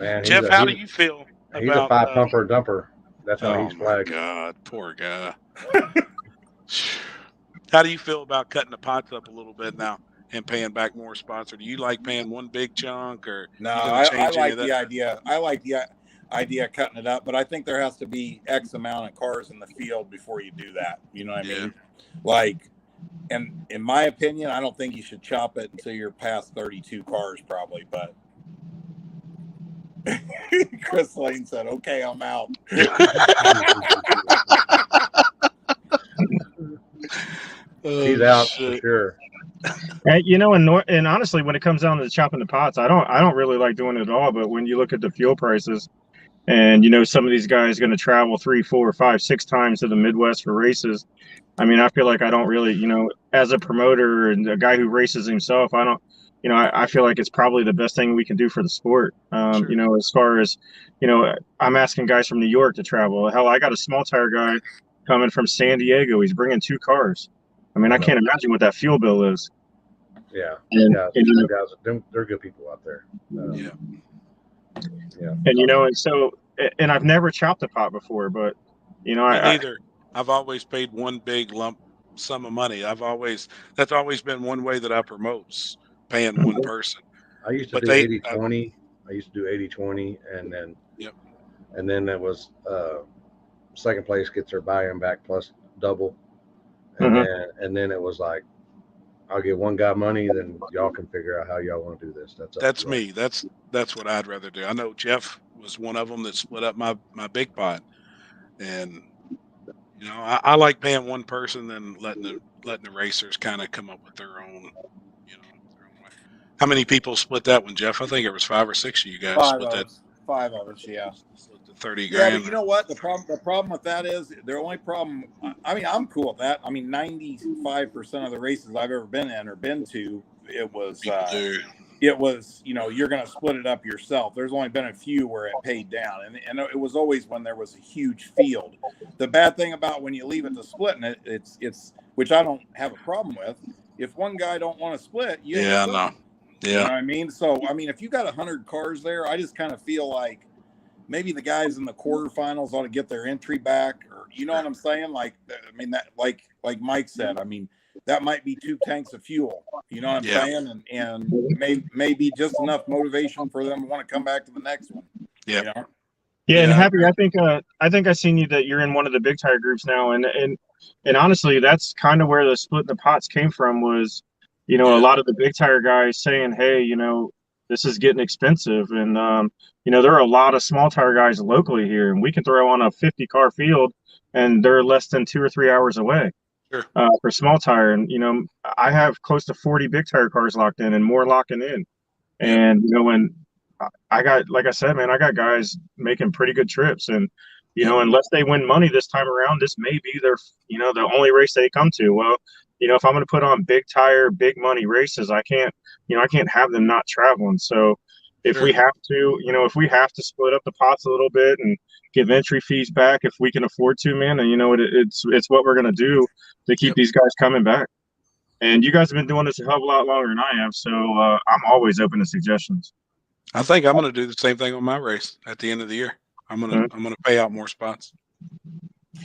man, Jeff, how do you feel he's about a 5-pumper dumper. That's how oh he's my flagged. God, poor guy. How do you feel about cutting the pots up a little bit now and paying back more spots? Or do you like paying one big chunk? Or No, I like the idea. I like the idea of cutting it up, but I think there has to be X amount of cars in the field before you do that. You know what I mean? Like, and in my opinion, I don't think you should chop it until you're past 32 cars, probably. But Chris Lane said, "Okay, I'm out." He's out for sure. And honestly, when it comes down to chopping the pots, I don't really like doing it at all. But when you look at the fuel prices, and some of these guys going to travel 3, 4, 5, 6 times to the Midwest for races. I mean, I feel like I don't really, as a promoter and a guy who races himself, I I feel like it's probably the best thing we can do for the sport. Sure. As far as, I'm asking guys from New York to travel. Hell, I got a small tire guy coming from San Diego. He's bringing 2 cars. I mean, I can't imagine what that fuel bill is. Yeah. And, Yeah. and, Them guys, they're good people out there. Yeah. Yeah. and I've never chopped a pot before, but Me neither. I've always paid one big lump sum of money. That's always been one way that I promote, paying one person. I used to But do they 80-20. I used to do 80-20, and then Yep. and then it was second place gets their buy-in back plus double, and then it was like, I'll give one guy money, then y'all can figure out how y'all want to do this. That's me. That's what I'd rather do. I know Jeff was one of them that split up my big pot, and I like paying one person, then letting the racers kind of come up with their own, their own way. How many people split that one, Jeff? I think it was 5 or 6 of you guys split that. 5 of us, yeah. Split the 30 Yeah, grand. but you know what? The problem with that is the only problem. I mean, I'm cool with that. I mean, 95% of the races I've ever been in or been to, it was you're going to split it up yourself. There's only been a few where it paid down, and it was always when there was a huge field. The bad thing about when you leave it to splitting it, it's which I don't have a problem with. If one guy don't want to split, you ain't splitting. No. Yeah. You know what I mean? So, I mean, if you got 100 cars there, I just kind of feel like maybe the guys in the quarterfinals ought to get their entry back, or you know what I'm saying? Like, I mean, that like Mike said, I mean, that might be 2 tanks of fuel. You know what I'm saying? And maybe just enough motivation for them to want to come back to the next one. Yeah. You know? Yeah, and Happy, I think I seen you that you're in one of the big tire groups now, and honestly, that's kind of where the split the pots came from. Was a lot of the big tire guys saying, hey, this is getting expensive, and there are a lot of small tire guys locally here, and we can throw on a 50-car field, and they're less than 2 or 3 hours away. Sure. For small tire, and I have close to 40 big tire cars locked in, and more locking in, and when I got, like I said, man, I got guys making pretty good trips, and unless they win money this time around, this may be their the only race they come to. Well, if I'm going to put on big tire, big money races, I can't have them not traveling. So if we have to split up the pots a little bit and give entry fees back if we can afford to, man, and it's what we're going to do to keep these guys coming back. And you guys have been doing this a hell of a lot longer than I have, so I'm always open to suggestions. I think I'm going to do the same thing on my race at the end of the year. I'm going to pay out more spots.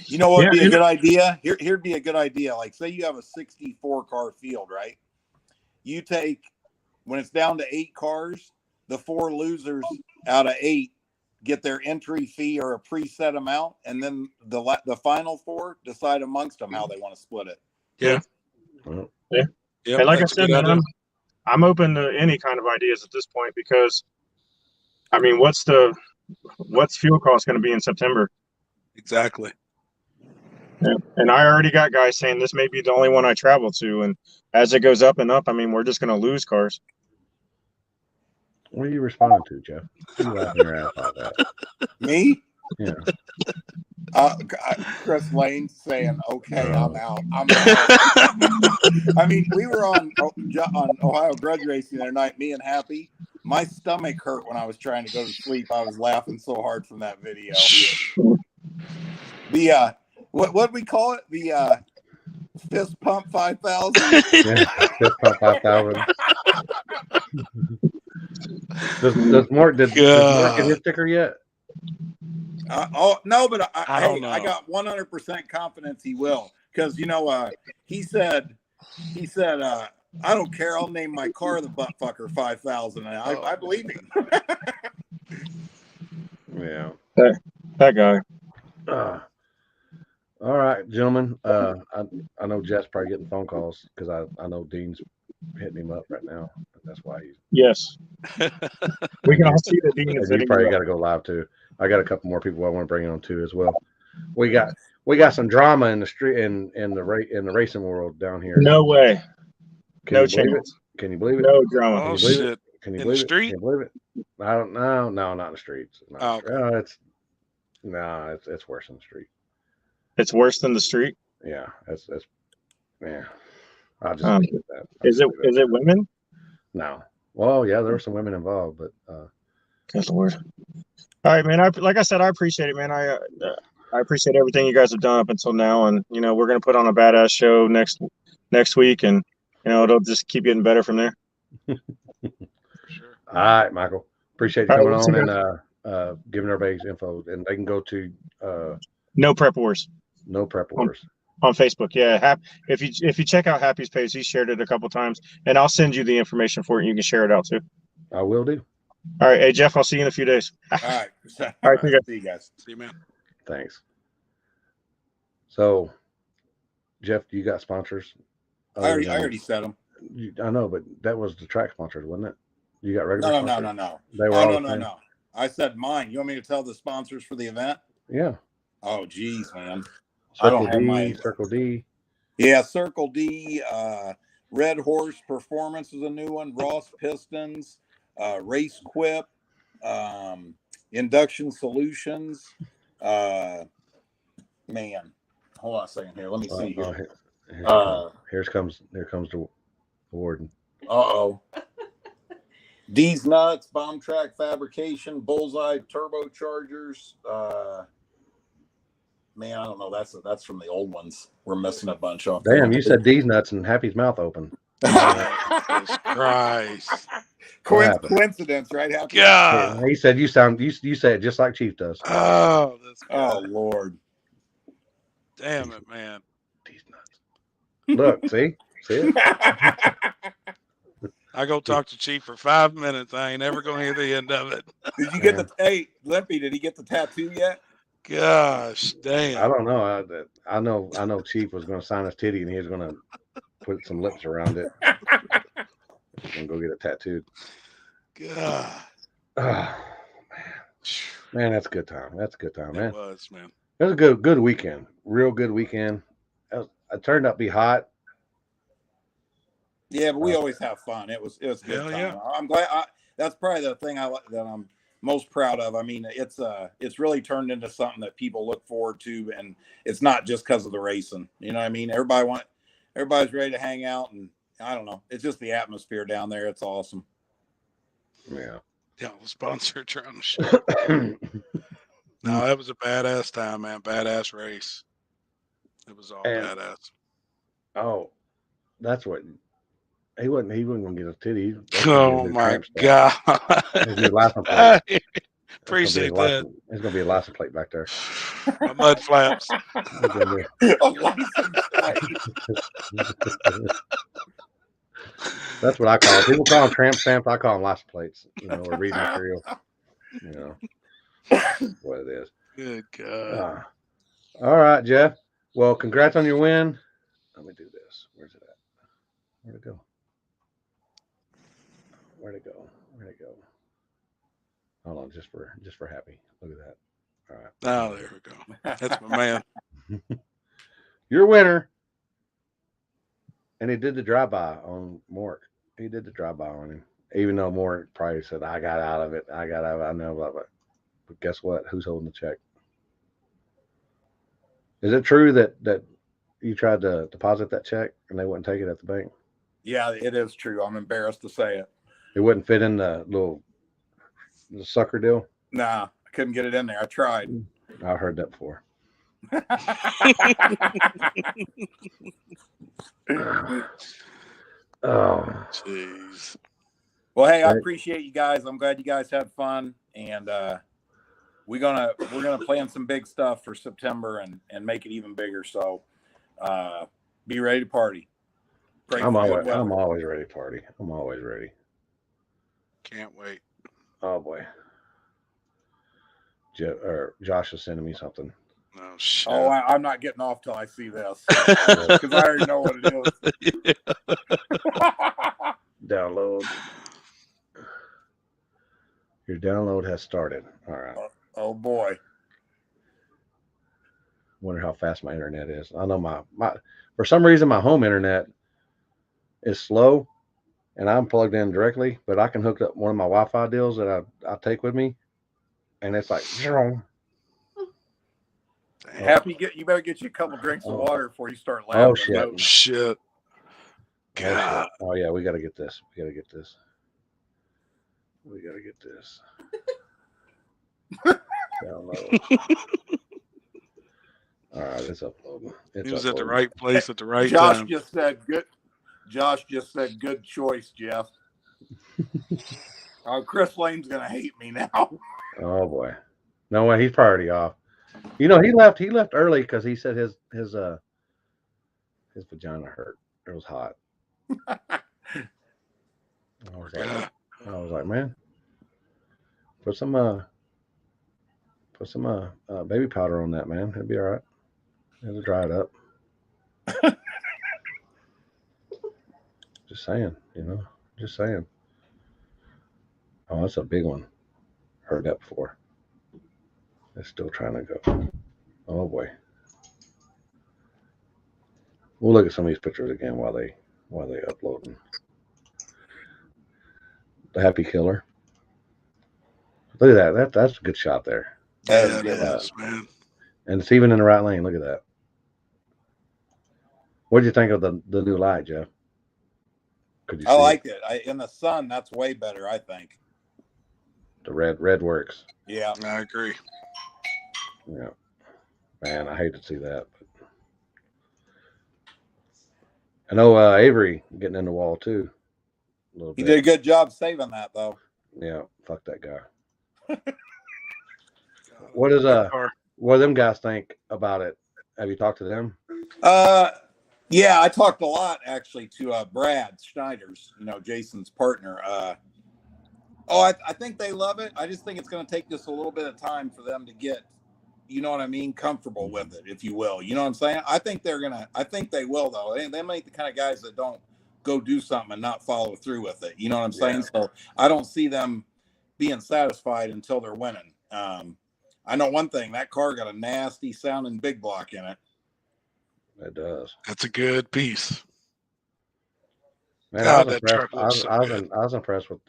You know what would be a good idea? Here'd be a good idea. Like, say you have a 64-car field, right? You take, when it's down to 8 cars, the 4 losers out of 8 get their entry fee or a preset amount, and then the final 4 decide amongst them how they want to split it. Yeah. Yeah. And like I said, man, I'm open to any kind of ideas at this point, because I mean, what's fuel cost going to be in September? Exactly. Yeah. And I already got guys saying this may be the only one I travel to, and as it goes up and up, I mean, we're just going to lose cars. What are you responding to, Jeff? You laughing your ass off at? Me? Yeah. Chris Lane saying, "Okay, I'm out. I'm out." I mean, we were on Ohio Grudge Racing the other night. Me and Happy. My stomach hurt when I was trying to go to sleep. I was laughing so hard from that video. The what we call it? The fist pump 5,000. Yeah, fist pump 5,000. Does Mark get his sticker yet? No, but I don't know. I got 100% confidence he will, because he said I don't care, I'll name my car the Buttfucker 5,000, and I believe him. Yeah, that guy. All right, gentlemen. I know Jeff's probably getting phone calls, because I know Dean's hitting him up right now. That's why he's. Yes. We can all see that Dean is. You probably got to go live too. I got a couple more people I want to bring on too as well. We got some drama in the street in the racing world down here. No way. No chance. Can you believe it? No drama. Oh shit! Can you in believe the it? street? Can you believe it? I don't know. No, not in the streets. Okay. It's worse in the street. It's worse than the street. Yeah, that's yeah. I'll just leave it at that. Is it women? No. Well, yeah, there were some women involved, but Good Lord. All right, man. Like I said, I appreciate it, man. I appreciate everything you guys have done up until now, and we're gonna put on a badass show next week, and it'll just keep getting better from there. Sure. all right, Michael. Appreciate you All right, coming we'll see on you. and giving everybody's info, and they can go to No Prep Wars No Prep Wars. on Facebook. Yeah, if you check out Happy's page, he shared it a couple times, and I'll send you the information for it. And you can share it out too. I will do. All right, hey Jeff, I'll see you in a few days. All right. All right, see you guys. See you guys. See you, man. Thanks. So, Jeff, you got sponsors? I already said them. I know, but that was the track sponsors, wasn't it? You got regular No. sponsors? They were all the same? No. I said mine. You want me to tell the sponsors for the event? Yeah. Oh, geez, man. Circle I don't have D, my Circle D. Yeah, Circle D. Red Horse Performance is a new one. Ross Pistons, Race Quip, Induction Solutions. Man, hold on a second here. Let me see here. Here comes the warden. Uh-oh. D's Nuts, Bomb Track Fabrication, Bullseye Turbochargers. Man, I don't know. That's from the old ones. We're missing a bunch off. Damn, you said D's Nuts and Happy's mouth open. Jesus Christ. Coincidence, right? Happy? God. He said you say it just like Chief does. Oh, that's good. Oh, Lord. Damn it, man. D's Nuts. Look, see it? I go talk to Chief for 5 minutes. I ain't ever gonna hear the end of it. Did you get hey, Limpy, did he get the tattoo yet? Gosh, damn. I don't know. I know Chief was going to sign his titty and he was going to put some lips around it. He's going to go get it tattooed. God. Oh, man, that's a good time. That's a good time, man. It was, man. It was a good weekend. Real good weekend. It turned out to be hot. Yeah, but we always have fun. It was a good time. Yeah. I'm glad. That's probably the thing that I'm most proud of. I mean, it's really turned into something that people look forward to, and it's not just because of the racing. You know what I mean? Everybody's ready to hang out, and I don't know. It's just the atmosphere down there. It's awesome. Yeah. Yeah, the sponsor trying to shit. No, that was a badass time, man. Badass race. It was all badass. Oh, that's what he wasn't gonna get a titty. Oh my God. Appreciate that. There's gonna be a license plate back there. My mud flaps. That's what I call it. People call them tramp stamps. I call them license plates. Or reading material. What it is. Good God. All right, Jeff. Well, congrats on your win. Let me do this. Where's it at? Where'd it go? Where'd it go? Hold on, just for Happy. Look at that. All right. Oh, there we go. That's my man. Your winner. And he did the drive-by on Mork. He did the drive-by on him. Even though Mork probably said, I got out of it. I know about it. But guess what? Who's holding the check? Is it true that you tried to deposit that check and they wouldn't take it at the bank? Yeah, it is true. I'm embarrassed to say it. It wouldn't fit in the sucker deal? Nah, I couldn't get it in there. I tried. I heard that before. Oh, jeez. Well, hey, I appreciate you guys. I'm glad you guys had fun, and we're gonna plan some big stuff for September and make it even bigger. So be ready to party. I'm always ready to party. I'm always ready. Can't wait. Oh boy. Josh is sending me something. Oh shit. Oh, I'm not getting off till I see this because I already know what it is. Download. Your download has started. All right. Oh boy. Wonder how fast my internet is. I know my for some reason my home internet is slow, and I'm plugged in directly, but I can hook up one of my Wi-Fi deals that I take with me, and it's like. Happy, you better get you a couple drinks of water before you start laughing. Oh shit! Shit. God. Oh yeah, we got to get this. We got to get this. We got to get this. Download. All right, it's uploading. He was at the right place at the right Josh time. just said good. Josh just said good choice, Jeff. Oh, Chris Lane's gonna hate me now. Oh boy, no way, he's priority off. You know, he left early because he said his vagina hurt. It was hot. I was like, man, put some baby powder on that, man. It'll be all right. It'll dry it up. Just saying, you know. Just saying. Oh, that's a big one. Heard that before. It's still trying to go. Oh boy. We'll look at some of these pictures again while they uploading. The Happy Killer. Look at that. That's a good shot there. Yeah, it is, man. And it's even in the right lane. Look at that. What did you think of the new light, Jeff? Could you I see like it. In the sun, that's way better, I think. the red works? Yeah. I agree. Yeah. Man, I hate to see that. But I know Avery getting in the wall too. A little He bit. did a good job saving that, though. Yeah, fuck that guy. What do them guys think about it? Have you talked to them? Yeah, I talked a lot actually to Brad Schneiders, Jason's partner. I think they love it. I just think it's going to take just a little bit of time for them to get, comfortable with it, if you will. You know what I'm saying? I think they will, though. They ain't the kind of guys that don't go do something and not follow through with it. You know what I'm saying? So I don't see them being satisfied until they're winning. I know one thing, that car got a nasty sounding big block in it. It does. That's a good piece. Man, God, I was that truck impressed. looks so good. I was impressed with.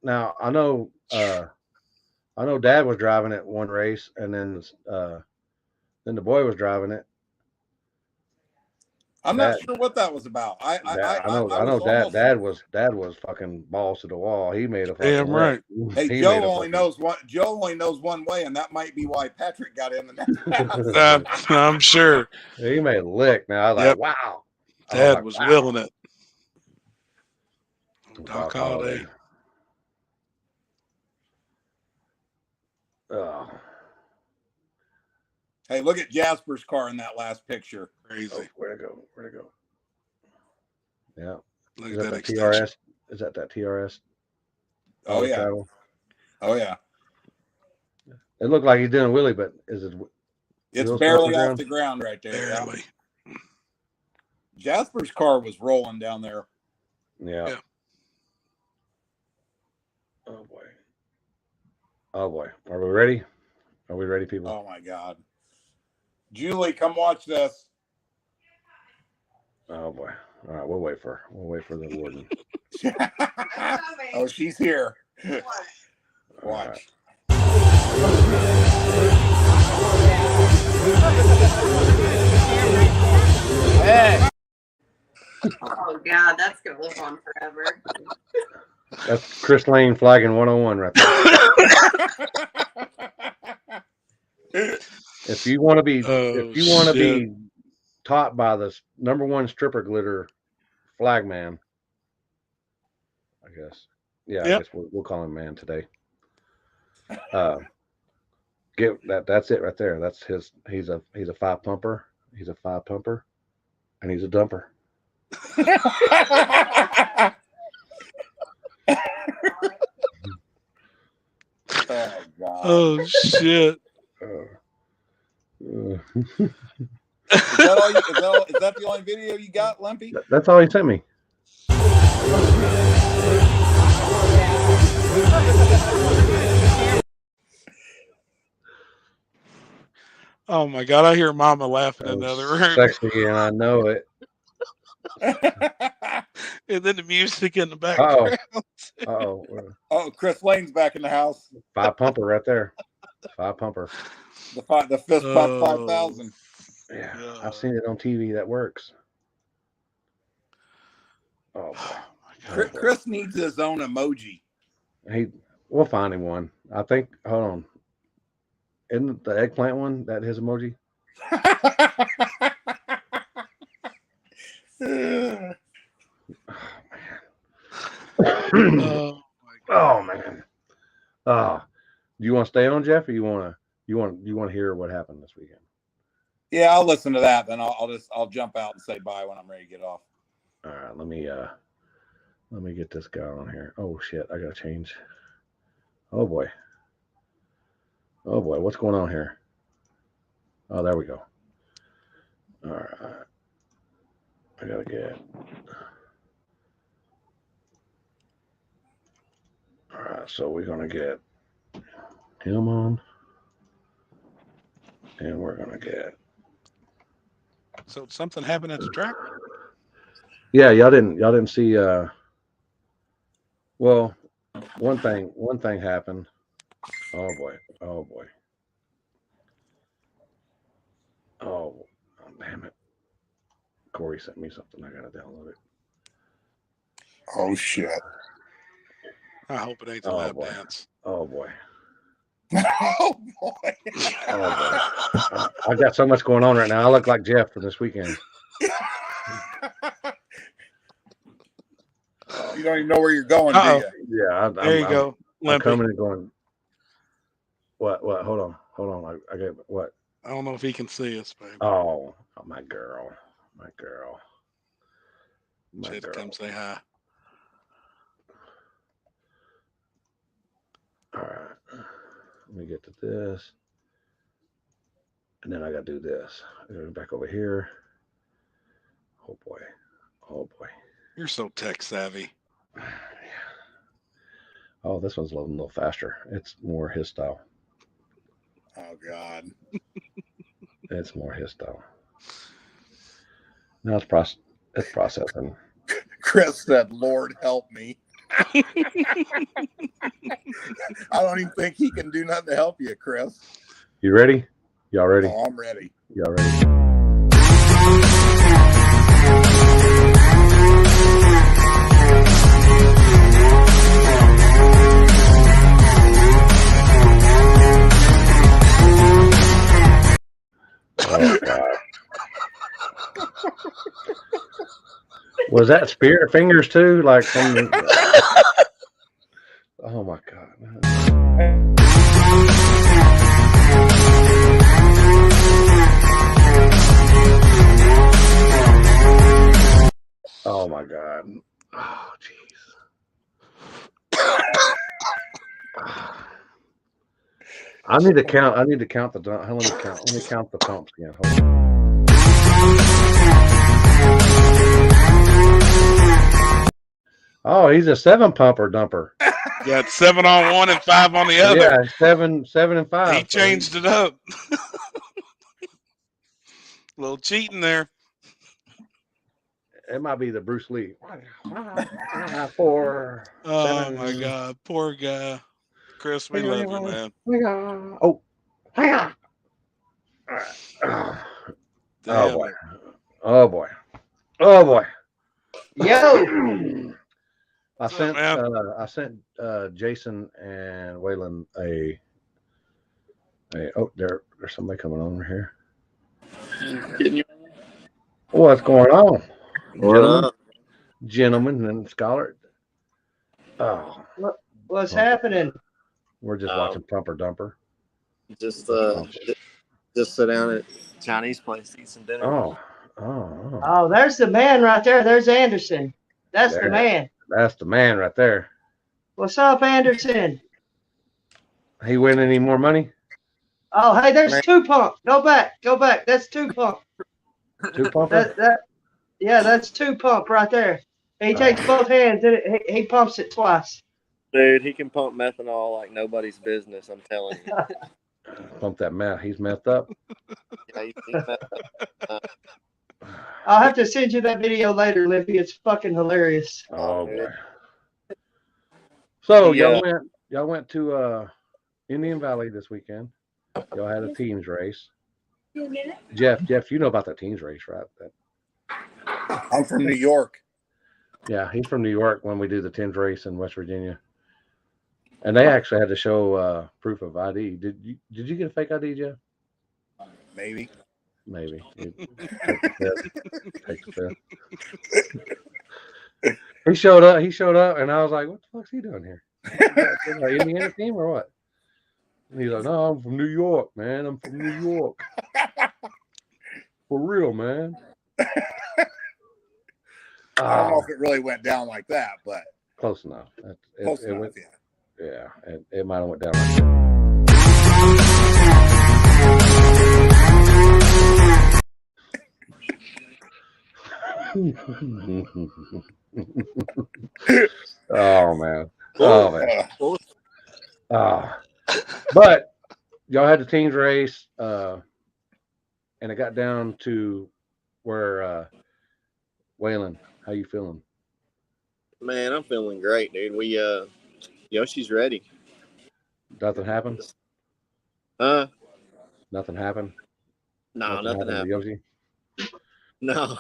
Now I know Dad was driving it one race, and then the boy was driving it. I'm not sure what that was about. I know. Dad was fucking balls to the wall. He made a fucking Damn right. Hey, Joe only knows one way, and that might be why Patrick got in the next. I'm sure. He made a lick. Now I was like, wow. Dad was willing it. Doc Holliday. Oh. Hey, look at Jasper's car in that last picture. Crazy. Oh, where'd it go? Yeah. Look Is at that that TRS? Is that TRS? Oh, yeah. Travel? Oh, yeah. It looked like he's doing a wheelie, but is it? It's barely off the ground right there. Barely. Yeah. Jasper's car was rolling down there. Yeah. Oh boy. Are we ready? Are we ready, people? Oh my God. Julie, come watch this. Oh boy. All right, we'll wait for the warden. Oh, she's here. Watch. Hey. Oh God, that's gonna live on forever. That's Chris Lane flagging 101 right there. If you want to be be taught by the #1 stripper glitter flag man, I guess. Yeah, I guess we'll call him man today. Get that. That's it right there. That's his. He's a 5-pumper. He's a 5-pumper, and he's a dumper. Oh God. Oh shit. Is that the only video you got, Lumpy? That's all he sent me. Oh my God, I hear Mama laughing in the other room. Sexy, and I know it. And then the music in the background. Oh, Chris Lane's back in the house. 5-pumper right there. 5-pumper. The fist pump 5,000. Yeah, I've seen it on TV. That works. Oh boy. Oh, my God. Chris needs his own emoji. We'll find him one. I think. Hold on. Isn't the eggplant one that his emoji? Oh, my God. Oh man. Do you want to stay on, Jeff, or you want to hear what happened this weekend? Yeah, I'll listen to that. Then I'll jump out and say bye when I'm ready to get off. All right, let me get this guy on here. Oh shit, I gotta change. Oh boy, what's going on here? Oh, there we go. All right, I gotta get. All right, so we're gonna get him on, and we're gonna get. So something happened at the track? Yeah, y'all didn't see. Well, one thing happened. Oh boy. Oh, damn it. Corey sent me something. I gotta download it. Oh shit. I hope it ain't the Oh, lap boy. dance. Oh boy. Oh boy. I got so much going on right now. I look like Jeff for this weekend. You don't even know where you're going, do you? Yeah, There you go. I'm Limpy. coming and going. What? Hold on. I get what? I don't know if he can see us, babe. Oh, my girl. She had to come say hi. All right. Let me get to this. And then I got to do this. Go back over here. Oh, boy. You're so tech savvy. Yeah. Oh, this one's a little faster. It's more his style. Oh God. It's more his style. Now it's processing. Chris said, "Lord help me." I don't even think he can do nothing to help you, Chris. You ready? Y'all ready? Oh, I'm ready. Y'all ready? Oh God. Was that spirit fingers too? Like from oh my God. Oh my God. Oh jeez. I need to count the let me count the pumps again. Hold on. Oh, he's a 7 pumper dumper. Got 7 on one and 5 on the other. Yeah, 7 and 5. He changed it up. A little cheating there. It might be the Bruce Lee. 4. Oh 7. my God, poor guy. Chris, we love you, man. Oh, hang on. Damn boy. it. Oh boy. Oh boy. Yo. I What's up, man? sent Jason and Waylon a oh, there's somebody coming over here. What's going on? Gentlemen and scholar. Oh, What's happening? we're just watching Pumper Dumper. Just sit down at Chinese place, eat some dinner. Oh. There's the man right there. There's Anderson. That's the man. That's the man right there. What's up, Anderson? He win any more money? Oh, hey, there's 2 pump. Go back. That's 2 pump. 2 pumper? Yeah, that's 2 pump right there. He takes both hands and he pumps it twice. Dude, he can pump methanol like nobody's business, I'm telling you. Pump that meth. He's methed up. Yeah, he's methed up. I'll have to send you that video later, Lippy. It's fucking hilarious. Oh boy. So y'all went to Indian Valley this weekend. Y'all had a teams race. Jeff, you know about the teams race, right? I'm from New York. Yeah, he's from New York when we do the Tens race in West Virginia. And they actually had to show proof of ID. Did you get a fake ID, Jeff? Maybe. Maybe. Take the fifth. He showed up, and I was like, "What the fuck's he doing here? Indiana team or what?" And he's like, "No, I'm from New York, man. I'm from New York. For real, man." I don't know if it really went down like that, but Close enough. close enough. Went, Yeah. yeah, it might have went down like that. Oh man. Oh man. But y'all had the teams race, and it got down to where Waylon, how you feeling? Man, I'm feeling great, dude. We Yoshi's ready. Nothing happened? Nothing happened? No, nothing to happened. Yoshi? No.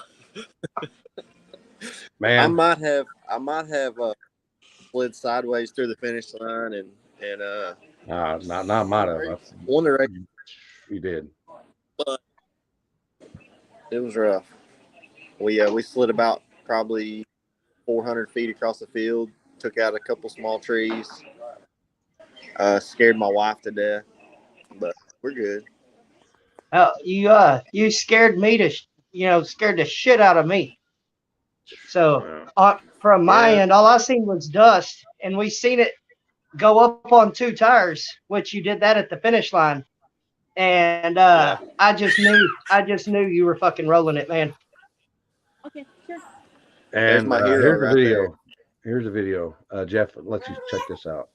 Man. I might have slid sideways through the finish line and not might have. won the race. You did. But it was rough. We slid about probably 400 feet across the field, took out a couple small trees, scared my wife to death, but we're good. You scared me scared the shit out of me. So from my end, all I seen was dust, and we seen it go up on 2 tires, which you did that at the finish line. And I just knew you were fucking rolling it, man. Okay, sure. And my hero here's the right video. there. Here's the video. Jeff, let you check this out.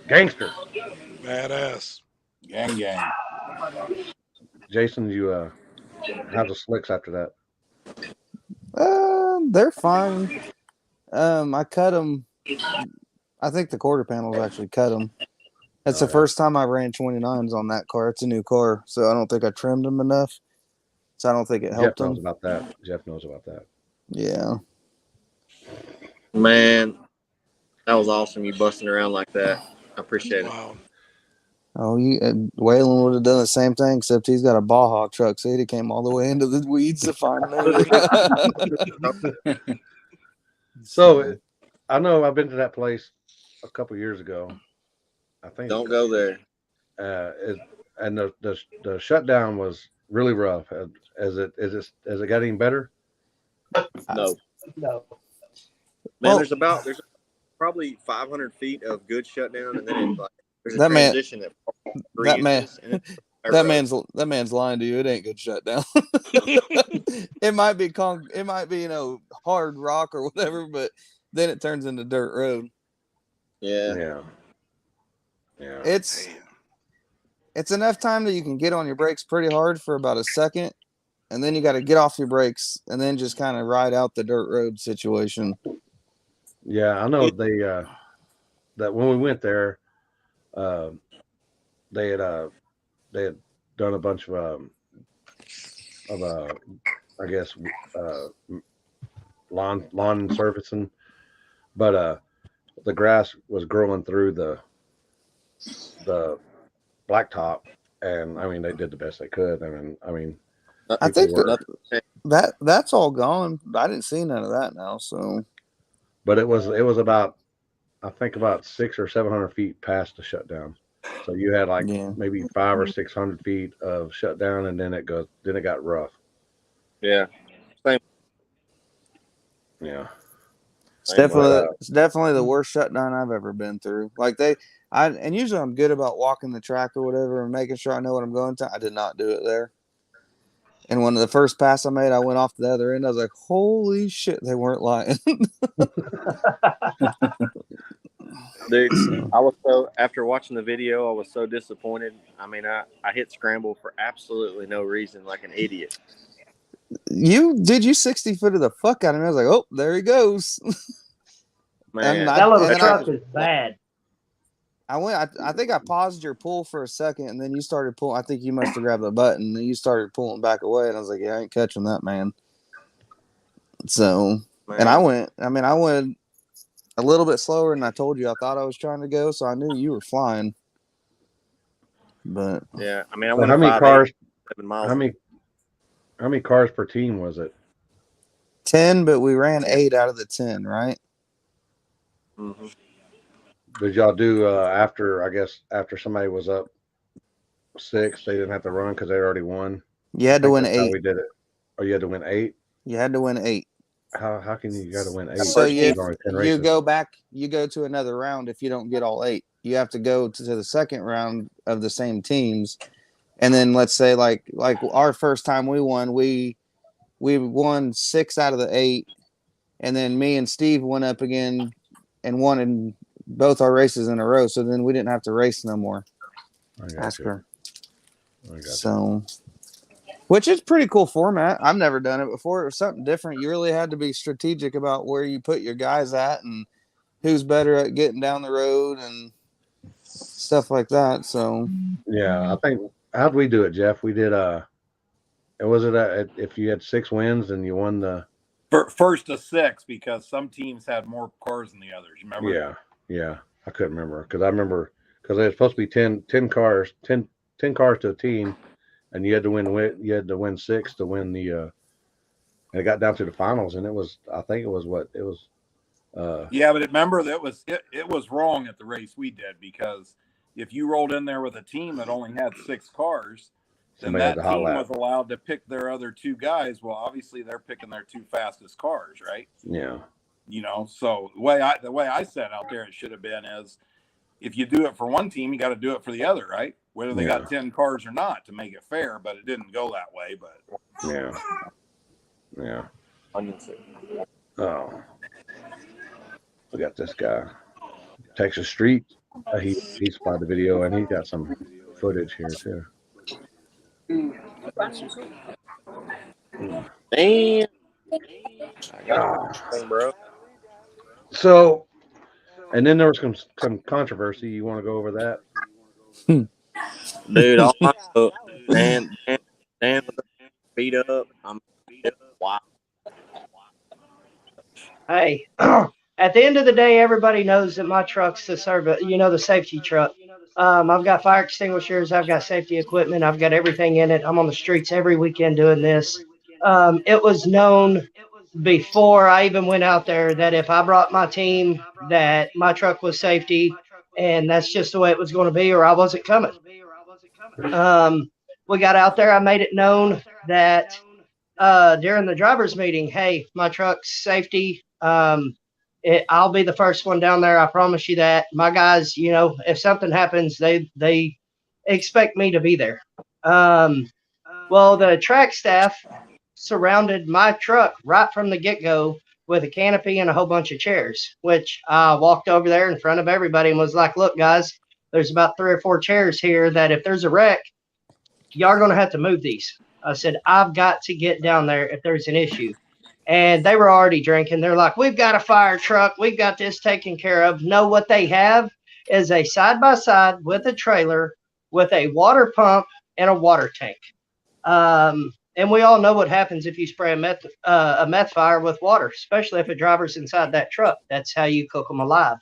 Gangster. Badass. Gang. Jason, you how's the slicks after that? They're fine. I cut them. I think the quarter panels actually cut them. That's the first time I ran 29s on that car. It's a new car, so I don't think I trimmed them enough. So I don't think it helped Jeff knows them. about that. Jeff knows about that. Yeah. Man, that was awesome. You busting around like that. I appreciate it. Wow. Oh, Waylon would have done the same thing, except he's got a Baja truck, so he came all the way into the weeds to find me. So I know I've been to that place a couple years ago. I think Don't go there. And the shutdown was really rough. As it got any better? No. No. Man, Well- there's probably 500 feet of good shutdown, and then there's a That man- transition that That man's lying to you. It ain't good shutdown. It might be hard rock or whatever, but then it turns into dirt road. Yeah. It's enough time that you can get on your brakes pretty hard for about a second, and then you got to get off your brakes and then just kind of ride out the dirt road situation. Yeah, I know that when we went there, they had done a bunch of I guess lawn servicing, but the grass was growing through the blacktop, and I mean they did the best they could. I mean I think were- that's all gone. I didn't see none of that now. So, but it was about, I think, about 600 or 700 feet past the shutdown. So you had maybe 500 or 600 feet of shutdown, and then it got rough. Yeah. Yeah. It's definitely the worst shutdown I've ever been through. Like and usually I'm good about walking the track or whatever and making sure I know what I'm going to. I did not do it there. And one of the first pass I made, I went off to the other end. I was like, holy shit, they weren't lying. Dude, I was after watching the video, I was so disappointed. I mean, I hit scramble for absolutely no reason, like an idiot. You 60-footed the fuck out of me. I was like, oh, there he goes. Man, that little truck is bad. I think I paused your pull for a second, and then you started pulling. I think you must have grabbed the button, and you started pulling back away. And I was like, yeah, I ain't catching that, man. So, man. And I went a little bit slower than I told you I thought I was trying to go, so I knew you were flying. But yeah, I mean, I went how many 5, cars? 7 miles. How many cars per team was it? 10, but we ran 8 out of the 10, right? Mm-hmm. Did y'all do after somebody was up 6, they didn't have to run because they already won? You had to win 8. We did it. Oh, you had to win 8? You had to win 8. How can you got to win 8? So you go back, you go to another round if you don't get all 8. You have to go to the second round of the same teams. And then let's say like our first time we won, we won 6 out of the 8. And then me and Steve went up again and won in both our races in a row. So then we didn't have to race no more. So, which is pretty cool format. I've never done it before. It was something different. You really had to be strategic about where you put your guys at and who's better at getting down the road and stuff like that. So, yeah, I think, how'd we do it, Jeff? We did, if you had 6 wins and you won the first to 6, because some teams had more cars than the others. Remember? Yeah. I couldn't remember because it was supposed to be 10 cars to a team, and you had to win 6 to win the. And it got down to the finals, and yeah, but remember that it was wrong at the race we did, because if you rolled in there with a team that only had 6 cars, then that team was allowed to pick their other 2 guys. Well, obviously they're picking their 2 fastest cars, right? Yeah. So the way I said out there, it should have been is, if you do it for one team, you got to do it for the other, right? Whether they got 10 cars or not, to make it fair. But it didn't go that way. But yeah. Oh, we got this guy, Texas Street. He spotted the video, and he got some footage here too. Damn. Bro. So, and then there was some controversy. You want to go over that? Dude, all I know, Dan beat up. I'm wow. Hey, at the end of the day, everybody knows that my truck's the safety truck. I've got fire extinguishers. I've got safety equipment. I've got everything in it. I'm on the streets every weekend doing this. It was known before I even went out there that if I brought my team, that my truck was safety, and that's just the way it was going to be, or I wasn't coming. We got out there. I made it known that during the driver's meeting, hey, my truck's safety. I'll be the first one down there. I promise you that. My guys, if something happens, they expect me to be there. Well, the track staff surrounded my truck right from the get-go with a canopy and a whole bunch of chairs, which I walked over there in front of everybody and was like, look, guys, there's about 3 or 4 chairs here that if there's a wreck, y'all are going to have to move these. I said, I've got to get down there if there's an issue. And they were already drinking. They're like, we've got a fire truck. We've got this taken care of. No, what they have is a side-by-side with a trailer with a water pump and a water tank. And we all know what happens if you spray a meth fire with water, especially if a driver's inside that truck. That's how you cook them alive.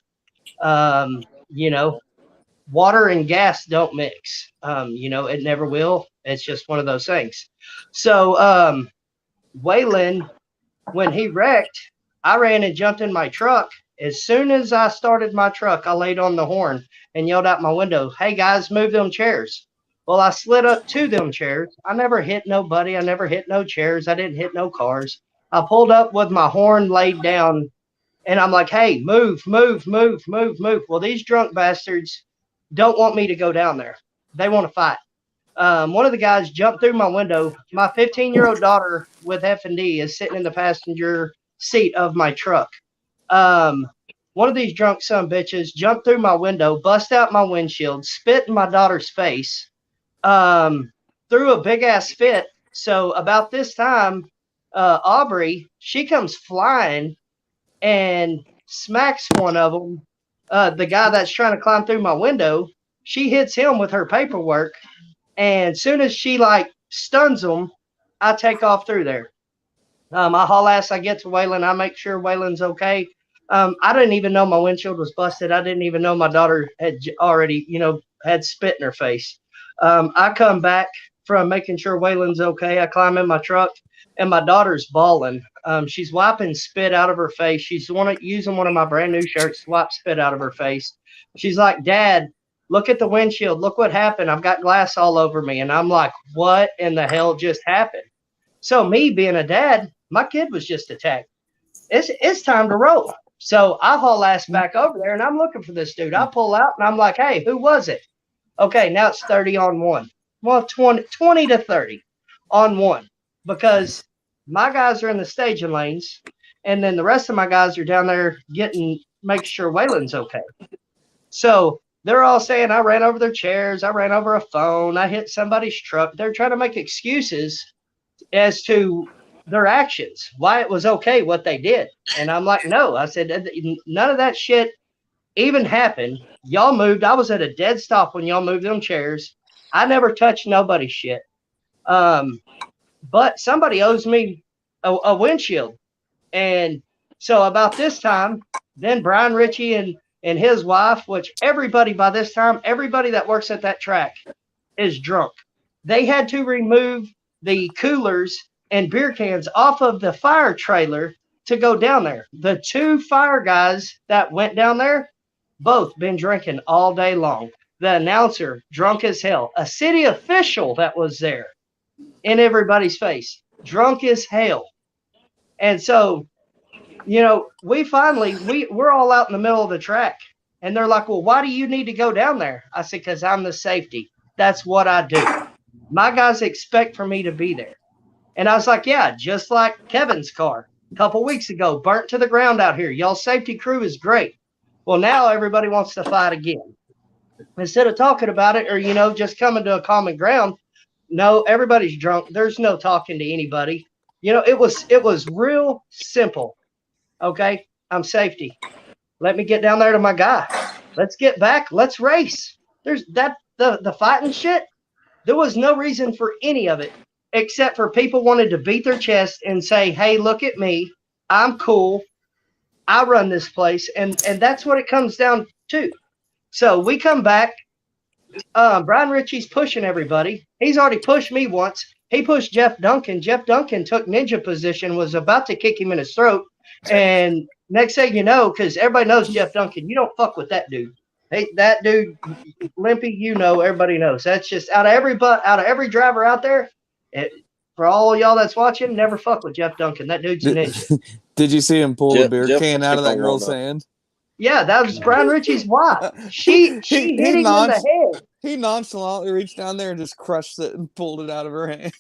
Water and gas don't mix. It never will. It's just one of those things. So Waylon, when he wrecked, I ran and jumped in my truck. As soon as I started my truck, I laid on the horn and yelled out my window, hey, guys, move them chairs. Well, I slid up to them chairs. I never hit nobody. I never hit no chairs. I didn't hit no cars. I pulled up with my horn laid down And I'm like, hey, move, move, move, move, move. Well, these drunk bastards don't want me to go down there. They want to fight. One of the guys jumped through my window. My 15-year-old daughter with F&D is sitting in the passenger seat of my truck. One of these drunk son bitches jumped through my window, bust out my windshield, spit in my daughter's face, threw a big ass fit. So about this time, Aubrey, she comes flying and smacks one of them. The guy that's trying to climb through my window, she hits him with her paperwork. And soon as she like stuns him, I take off through there. I haul ass. I get to Waylon. I make sure Waylon's okay. I didn't even know my windshield was busted. I didn't even know my daughter had already, had spit in her face. I come back from making sure Waylon's okay. I climb in my truck, and my daughter's bawling. She's wiping spit out of her face. She's using one of my brand new shirts to wipe spit out of her face. She's like, Dad, look at the windshield. Look what happened. I've got glass all over me. And I'm like, what in the hell just happened? So me being a dad, my kid was just attacked. It's time to roll. So I haul ass back over there, and I'm looking for this dude. I pull out, and I'm like, hey, who was it? Okay, now it's 30 on 1. Well, 20 to 30 on 1, because my guys are in the staging lanes, and then the rest of my guys are down there making sure Waylon's okay. So they're all saying I ran over their chairs, I ran over a phone, I hit somebody's truck. They're trying to make excuses as to their actions, why it was okay what they did. And I'm like, no. I said, none of that shit even happened. Y'all moved. I was at a dead stop when y'all moved them chairs. I never touched nobody's shit. But somebody owes me a windshield. And so about this time, then Brian Ritchie and his wife, which everybody by this time, everybody that works at that track is drunk. They had to remove the coolers and beer cans off of the fire trailer to go down there. The 2 fire guys that went down there, both been drinking all day long. The announcer, drunk as hell. A city official that was there in everybody's face, drunk as hell. And so, we're all out in the middle of the track. And they're like, well, why do you need to go down there? I said, because I'm the safety. That's what I do. My guys expect for me to be there. And I was like, yeah, just like Kevin's car a couple weeks ago, burnt to the ground out here. Y'all's safety crew is great. Well, now everybody wants to fight again. Instead of talking about it or, just coming to a common ground, no, everybody's drunk. There's no talking to anybody. It was real simple. Okay, I'm safety. Let me get down there to my guy. Let's get back. Let's race. There's the fighting shit. There was no reason for any of it, except for people wanted to beat their chest and say, hey, look at me. I'm cool. I run this place. And that's what it comes down to. So we come back. Brian Ritchie's pushing everybody. He's already pushed me once. He pushed Jeff Duncan. Jeff Duncan took ninja position, was about to kick him in his throat. And next thing you know, because everybody knows Jeff Duncan, you don't fuck with that dude. Hey, that dude, Limpy, everybody knows. That's just out of every driver out there. For all y'all that's watching, never fuck with Jeff Duncan. That dude's a ninja. Did you see him pull a beer can out of that girl's hand? Yeah, that was Brian Ritchie's wife. She hit him in the head. He nonchalantly reached down there and just crushed it and pulled it out of her hand.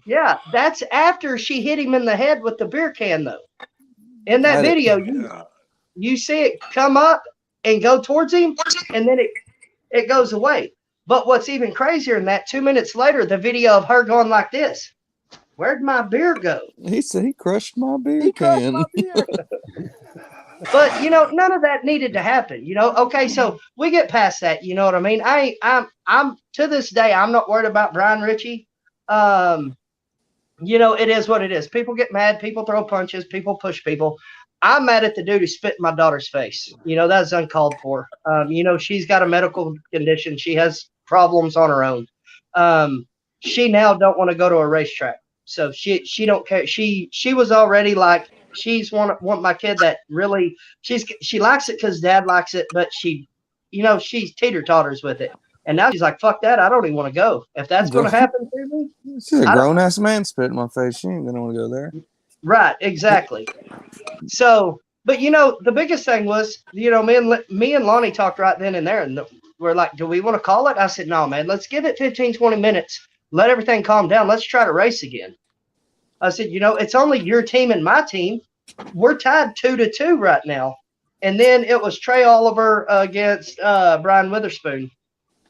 Yeah, that's after she hit him in the head with the beer can, though. In that video, you see it come up and go towards him, and then it goes away. But what's even crazier than that, 2 minutes later, the video of her going like this. Where'd my beer go? He said he crushed my beer can. But none of that needed to happen. Okay, so we get past that. You know what I mean? I'm to this day, I'm not worried about Brian Ritchie. It is what it is. People get mad, people throw punches, people push people. I'm mad at the dude who spit in my daughter's face. That's uncalled for. She's got a medical condition. She has problems on her own. She now don't want to go to a racetrack. So she don't care. She was already like, she's want my kid that really, she likes it because dad likes it, but she's teeter-totters with it. And now she's like, fuck that. I don't even want to go. If that's going to happen to me. She's a grown-ass man spit in my face. She ain't going to want to go there. Right, exactly. So But the biggest thing was, me and Lonnie talked right then and there, and we're like, do we want to call it? I said, no, man, let's give it 15, 20 minutes. Let everything calm down. Let's try to race again. I said, it's only your team and my team. We're tied 2-2 right now. And then it was Trey Oliver against Brian Witherspoon.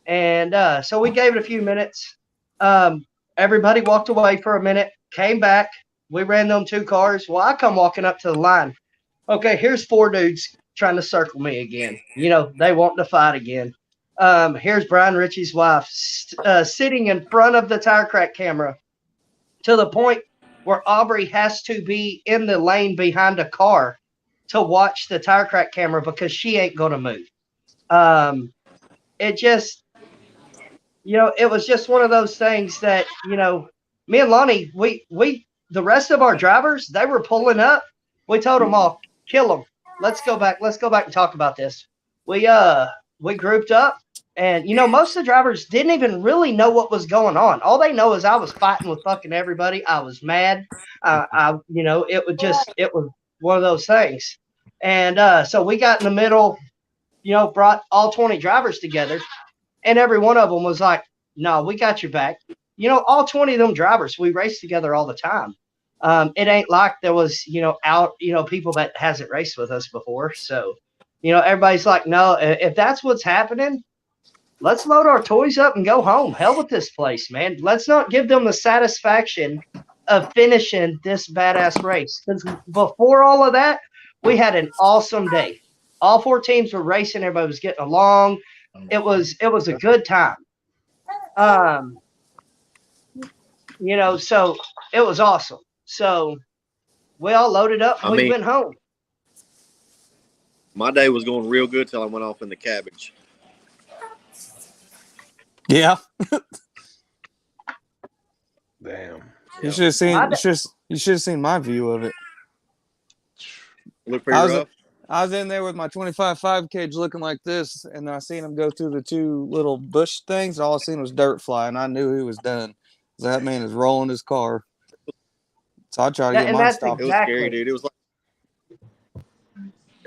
And so we gave it a few minutes. Everybody walked away for a minute, came back. We ran them 2 cars. Well, I come walking up to the line. Okay, here's 4 dudes trying to circle me again. They want to fight again. Here's Brian Ritchie's wife sitting in front of the tire crack camera to the point where Aubrey has to be in the lane behind a car to watch the tire crack camera because she ain't going to move. It just, it was just one of those things that, me and Lonnie, we the rest of our drivers, they were pulling up. We told them all, kill them. Let's go back and talk about this. We grouped up, and most of the drivers didn't even really know what was going on. All they know is I was fighting with fucking everybody. I was mad. It was one of those things. And so we got in the middle, brought all 20 drivers together, and every one of them was like, no, we got your back. All 20 of them drivers, we race together all the time. It ain't like there was, people that hasn't raced with us before. So, everybody's like, no, if that's what's happening, let's load our toys up and go home. Hell with this place, man. Let's not give them the satisfaction of finishing this badass race. Because before all of that, we had an awesome day. All 4 teams were racing. Everybody was getting along. It was a good time. So it was awesome. So we all loaded up and we went home. My day was going real good till I went off in the cabbage. Yeah. Damn. You should have seen. You should have seen my view of it. Look pretty rough. I was in there with my 25.5 cage looking like this, and I seen him go through the 2 little bush things. All I seen was dirt fly, and I knew he was done. That man is rolling his car. So I tried to get mine stopped. It was scary, dude. It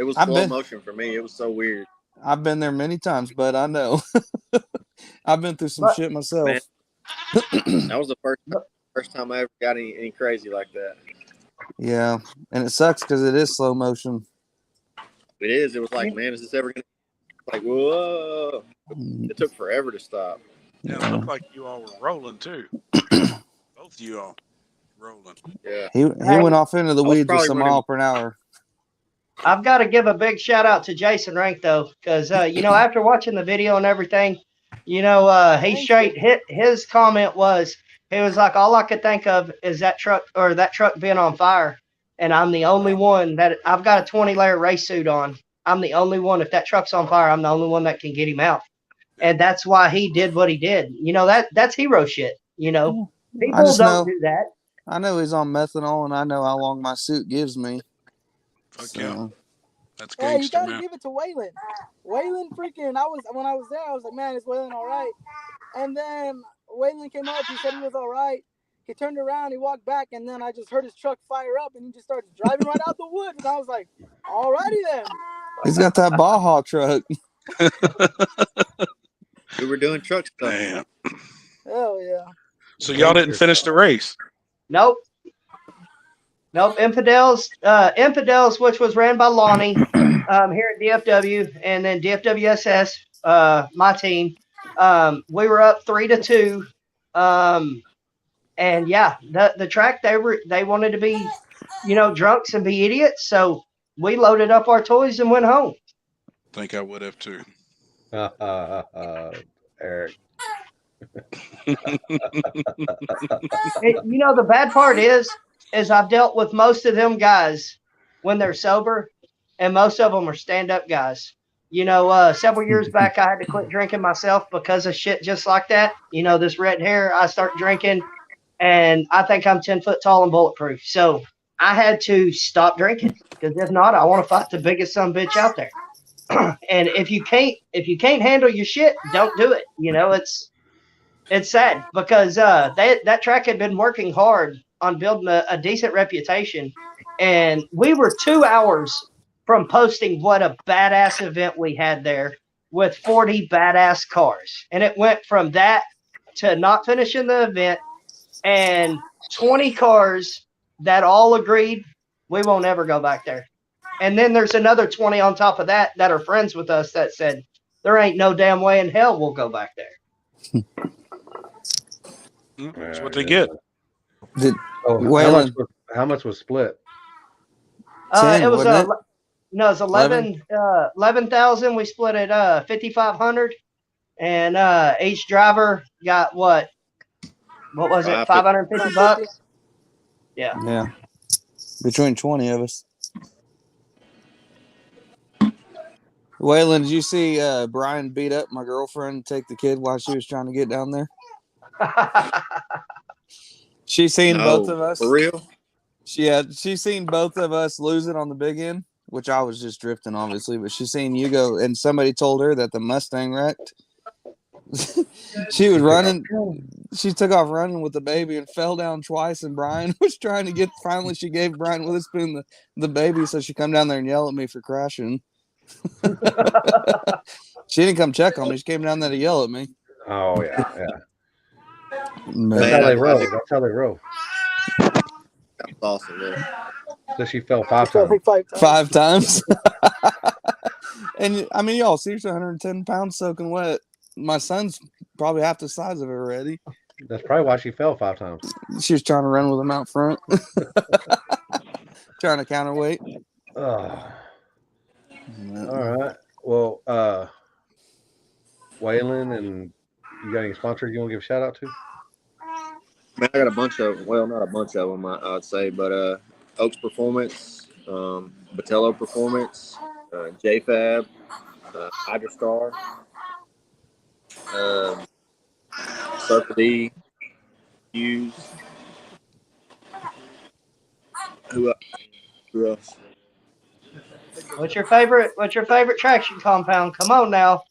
was slow motion for me. It was so weird. I've been there many times, but I know. I've been through some shit myself. Man, that was the first time I ever got any crazy like that. Yeah, and it sucks because it is slow motion. It is. It was like, man, is this ever going to... Like, whoa. It took forever to stop. Yeah, it looked like you all were rolling, too. Both of you all rolling. Yeah. He went off into the weeds with some mile per hour. I've got to give a big shout out to Jason Rank, though, because, after watching the video and everything, his comment was, he was like, all I could think of is that truck being on fire. And I'm the only one that I've got a 20-layer race suit on. I'm the only one. If that truck's on fire, I'm the only one that can get him out. And that's why he did what he did. That's hero shit. People don't do that. I know he's on methanol, and I know how long my suit gives me. Fuck yeah. That's Hey, you gangster, gotta man. give it to Waylon. Waylon freaking, when I was there, I was like, man, is Waylon all right? And then Waylon came up, he said he was all right. He turned around, he walked back, and then I just heard his truck fire up, and he just started driving right out the woods. And I was like, all righty then. He's got that Baja truck. We were doing truck stuff. Damn. Hell yeah. So y'all didn't finish the race? Nope. Infidels, which was ran by Lonnie here at DFW, and then DFWSS, my team. We were up 3-2. And yeah, the track they wanted to be, drunks and be idiots. So we loaded up our toys and went home. I think I would have too. Eric. The bad part is I've dealt with most of them guys when they're sober, and most of them are stand-up guys. Several years back, I had to quit drinking myself because of shit just like that. This red hair, I start drinking, and I think I'm 10 foot tall and bulletproof. So I had to stop drinking, because if not, I want to fight the biggest son of a bitch out there. And if you can't handle your shit, don't do it. It's sad, because that track had been working hard on building a decent reputation, and we were 2 hours from posting what a badass event we had there with 40 badass cars. And it went from that to not finishing the event and 20 cars that all agreed we won't ever go back there. And then there's another 20 on top of that are friends with us that said, there ain't no damn way in hell we'll go back there. That's what they get. How much was split? 10, it was wasn't it? No, it was 11,000. We split it 5,500, and each driver got what was it? 550 bucks. Yeah. Yeah. Between 20 of us. Waylon, did you see Brian beat up my girlfriend and take the kid while she was trying to get down there? She seen both of us. For real? She seen both of us lose it on the big end, which I was just drifting, obviously, but she seen you go, and somebody told her that the Mustang wrecked. She was running. She took off running with the baby and fell down twice, and Brian was trying to get, finally she gave Brian Witherspoon the baby, so she come down there and yell at me for crashing. She didn't come check on me. She came down there to yell at me. Oh, yeah. Man. That's how they roll. That's how they roll. That's awesome, man. So she fell 5 times. 5 times. And I mean, y'all, seriously, 110 pounds soaking wet. My son's probably half the size of her already. That's probably why she fell 5 times. She was trying to run with him out front. Trying to counterweight. All right. Well, Waylon, and you got any sponsors you want to give a shout out to? Man, I got a bunch of, well, not a bunch of them, I would say, but Oaks Performance, Botello Performance, JFab, Hydrostar, Surfer D, Hughes. Who else? What's your favorite traction compound? Come on now.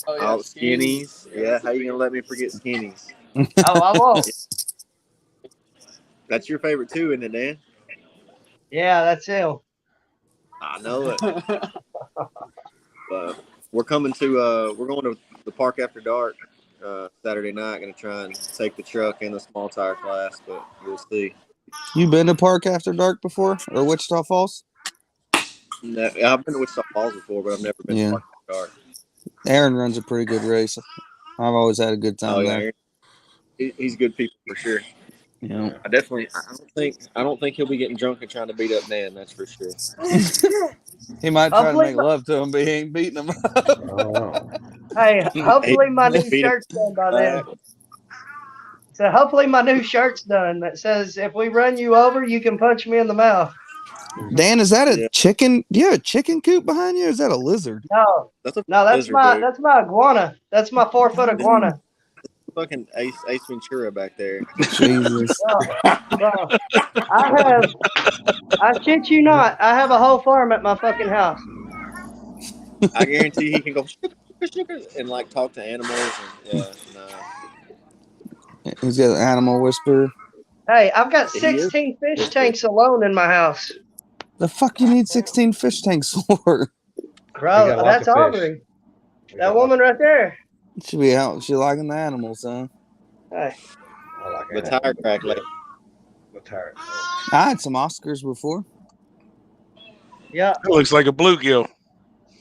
Oh, Skinnies. Yeah, how you gonna let me forget Skinnies? Oh, I won't. That's your favorite too, isn't it, Dan? Yeah, that's it. I know it. We're coming to we're going to the park after dark Saturday night. Going to try and take the truck in the small tire class, but we'll see. You been to Park After Dark before, or Wichita Falls? No, I've been to Wichita Falls before, but I've never been to Park After Dark. Aaron runs a pretty good race. I've always had a good time there. He's good people for sure. Yeah. I don't think he'll be getting drunk and trying to beat up Dan. That's for sure. He might try to make love to him, but he ain't beating him up. Oh. Hey, hopefully my new shirt's done by then. So hopefully my new shirt's done that says, if we run you over, you can punch me in the mouth. Dan, is that a chicken? Do you have a chicken coop behind you, or is that a lizard? No, that's my iguana. That's my 4-foot iguana. Fucking Ace Ventura back there. Jesus. I kid you not, I have a whole farm at my fucking house. I guarantee he can go and like talk to animals. And, He's got an animal whisperer. Hey, I've got 16 fish tanks alone in my house. The fuck you need 16 fish tanks for? Bro, that's Aubrey. That woman right there. She be out. She liking the animals, huh? Hey. I like the tire crack lady. The tire. I had some Oscars before. Yeah. It looks like a bluegill.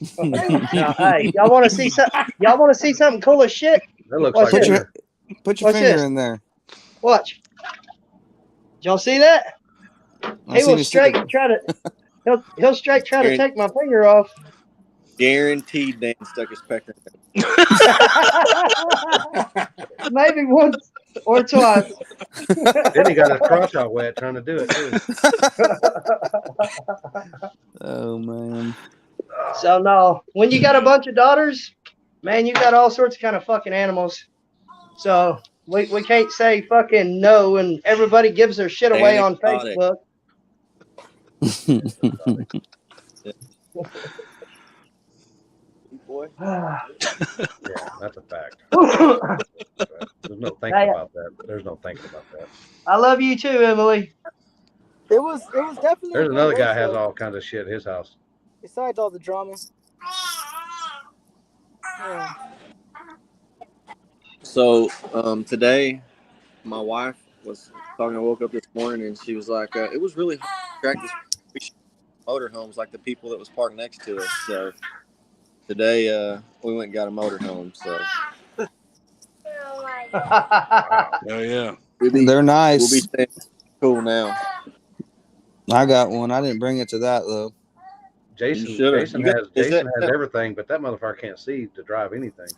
Hey, y'all want to see something? Y'all want to see something cool as shit? That looks like put your finger in there. Watch. Did y'all see that? He will straight try to. He'll straight try to take my finger off. Guaranteed, Dan stuck his pecker. Maybe once or twice. Then he got his crotch out wet trying to do it too. Oh man. So no, when you got a bunch of daughters, man, you got all sorts of kind of fucking animals. So we can't say fucking no, and everybody gives their shit away on Facebook. Boy. Yeah, that's a fact. There's no thinking about that. There's no thinking about that. I love you too, Emily. It was definitely. There's another guy has all kinds of shit at his house. Besides all the drama. Yeah. So today, my wife was talking. I woke up this morning and she was like, "It was really hard to track this motorhomes like the people that was parked next to us." So today, we went and got a motorhome. So Oh yeah. They're nice. We'll be staying cool now. I got one. I didn't bring it to that though. Jason should've. Jason You got- has is Jason that- has everything, but that motherfucker can't see to drive anything.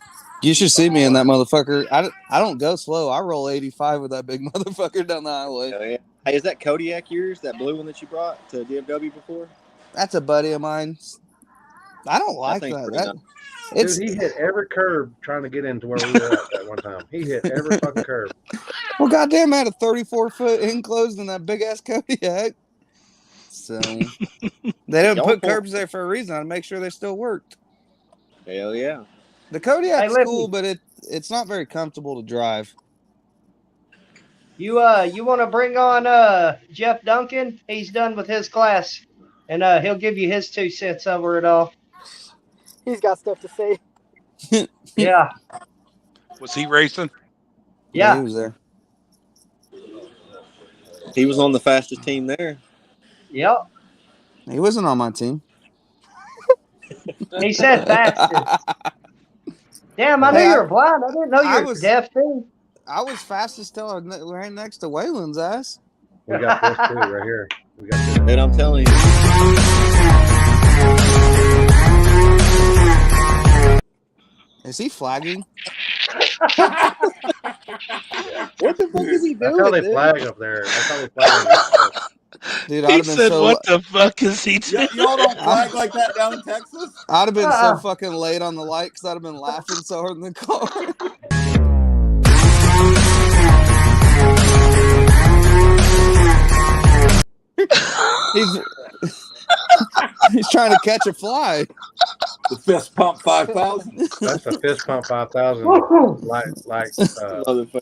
You should see me in that motherfucker. I don't go slow. I roll 85 with that big motherfucker down the highway. Oh, yeah. Hey, is that Kodiak yours? That blue one that you brought to DFW before? That's a buddy of mine. I don't like thing's that. pretty That nice. it's Dude, he hit every curb trying to get into where we were at that one time. He hit every fucking curb. well, goddamn, I had a 34-foot enclosed in that big ass Kodiak. So they didn't put curbs there for a reason. I'd make sure they still worked. Hell yeah. The Kodiak's Hey, cool, but it's not very comfortable to drive. You want to bring on Jeff Duncan? He's done with his class, and he'll give you his 2 cents over it all. He's got stuff to say. Yeah, Was he racing? Yeah, yeah. he was there. He was on the fastest team there. Yep. He wasn't on my team. He said fastest. Damn, I knew Hey, you were blind. I didn't know I you were was- deaf too. I was fastest till I ran next to Waylon's ass. We got this too right here. We got this. And I'm telling you, Is he flagging? what the fuck is he That's how doing? they flag up there. That's how they flag. Dude, I'd have been so the fuck is he doing? Y'all don't flag like that down in Texas? I'd have been so Uh-uh. fucking late on the light because I'd have been laughing so hard in the car. He's trying to catch a fly. The fist pump 5,000. That's a fist pump 5,000, Woo-hoo. like Motherfucker.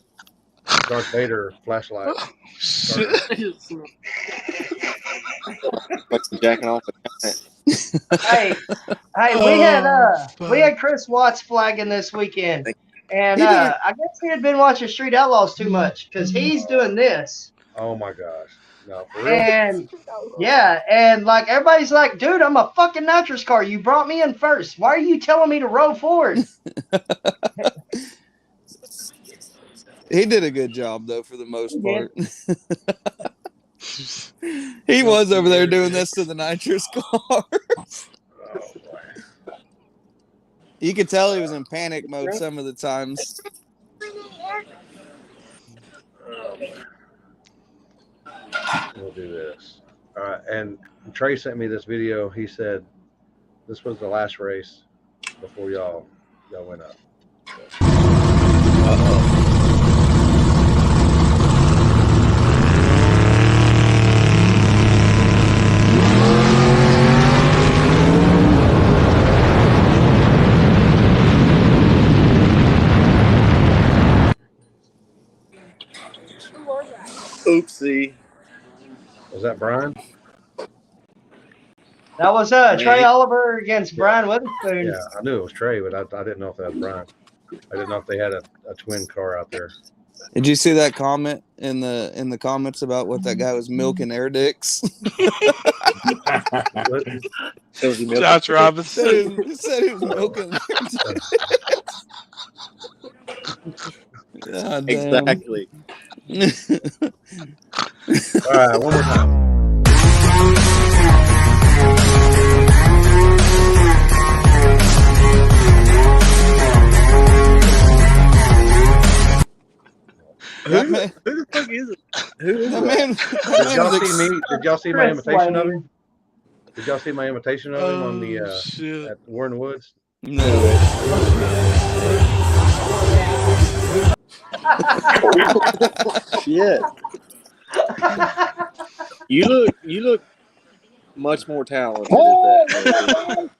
Darth Vader flashlight. Shit. Fucking jacking off. Hey, we had Chris Watts flagging this weekend, and He did. I guess he had been watching Street Outlaws too much because he's doing this, Oh my gosh. No, for real. and yeah, and like everybody's like, dude, I'm a fucking nitrous car. You brought me in first. Why are you telling me to roll forward? He did a good job though, for the most He part. He was over there doing this to the nitrous car. Oh, boy. You could tell he was in panic mode some of the times. We'll do this. All right. And Trey sent me this video. He said this was the last race before y'all went up. Oopsie. Was that Brian? That was Trey Oliver against Brian Witherspoon. Yeah, I knew it was Trey, but I didn't know if that was Brian. I didn't know if they had a twin car out there. Did you see that comment in the comments about what that guy was milking air dicks? Josh Robinson. He said he was milking air dicks. God damn. Exactly. All right, one more time. That man, Who the fuck is it? Who is that it? man, Did y'all see me? Did y'all see my Chris imitation of Wayne. him? Did y'all see my imitation of him on the shit. at War in the Woods? No. Shit. You look much more talented at that.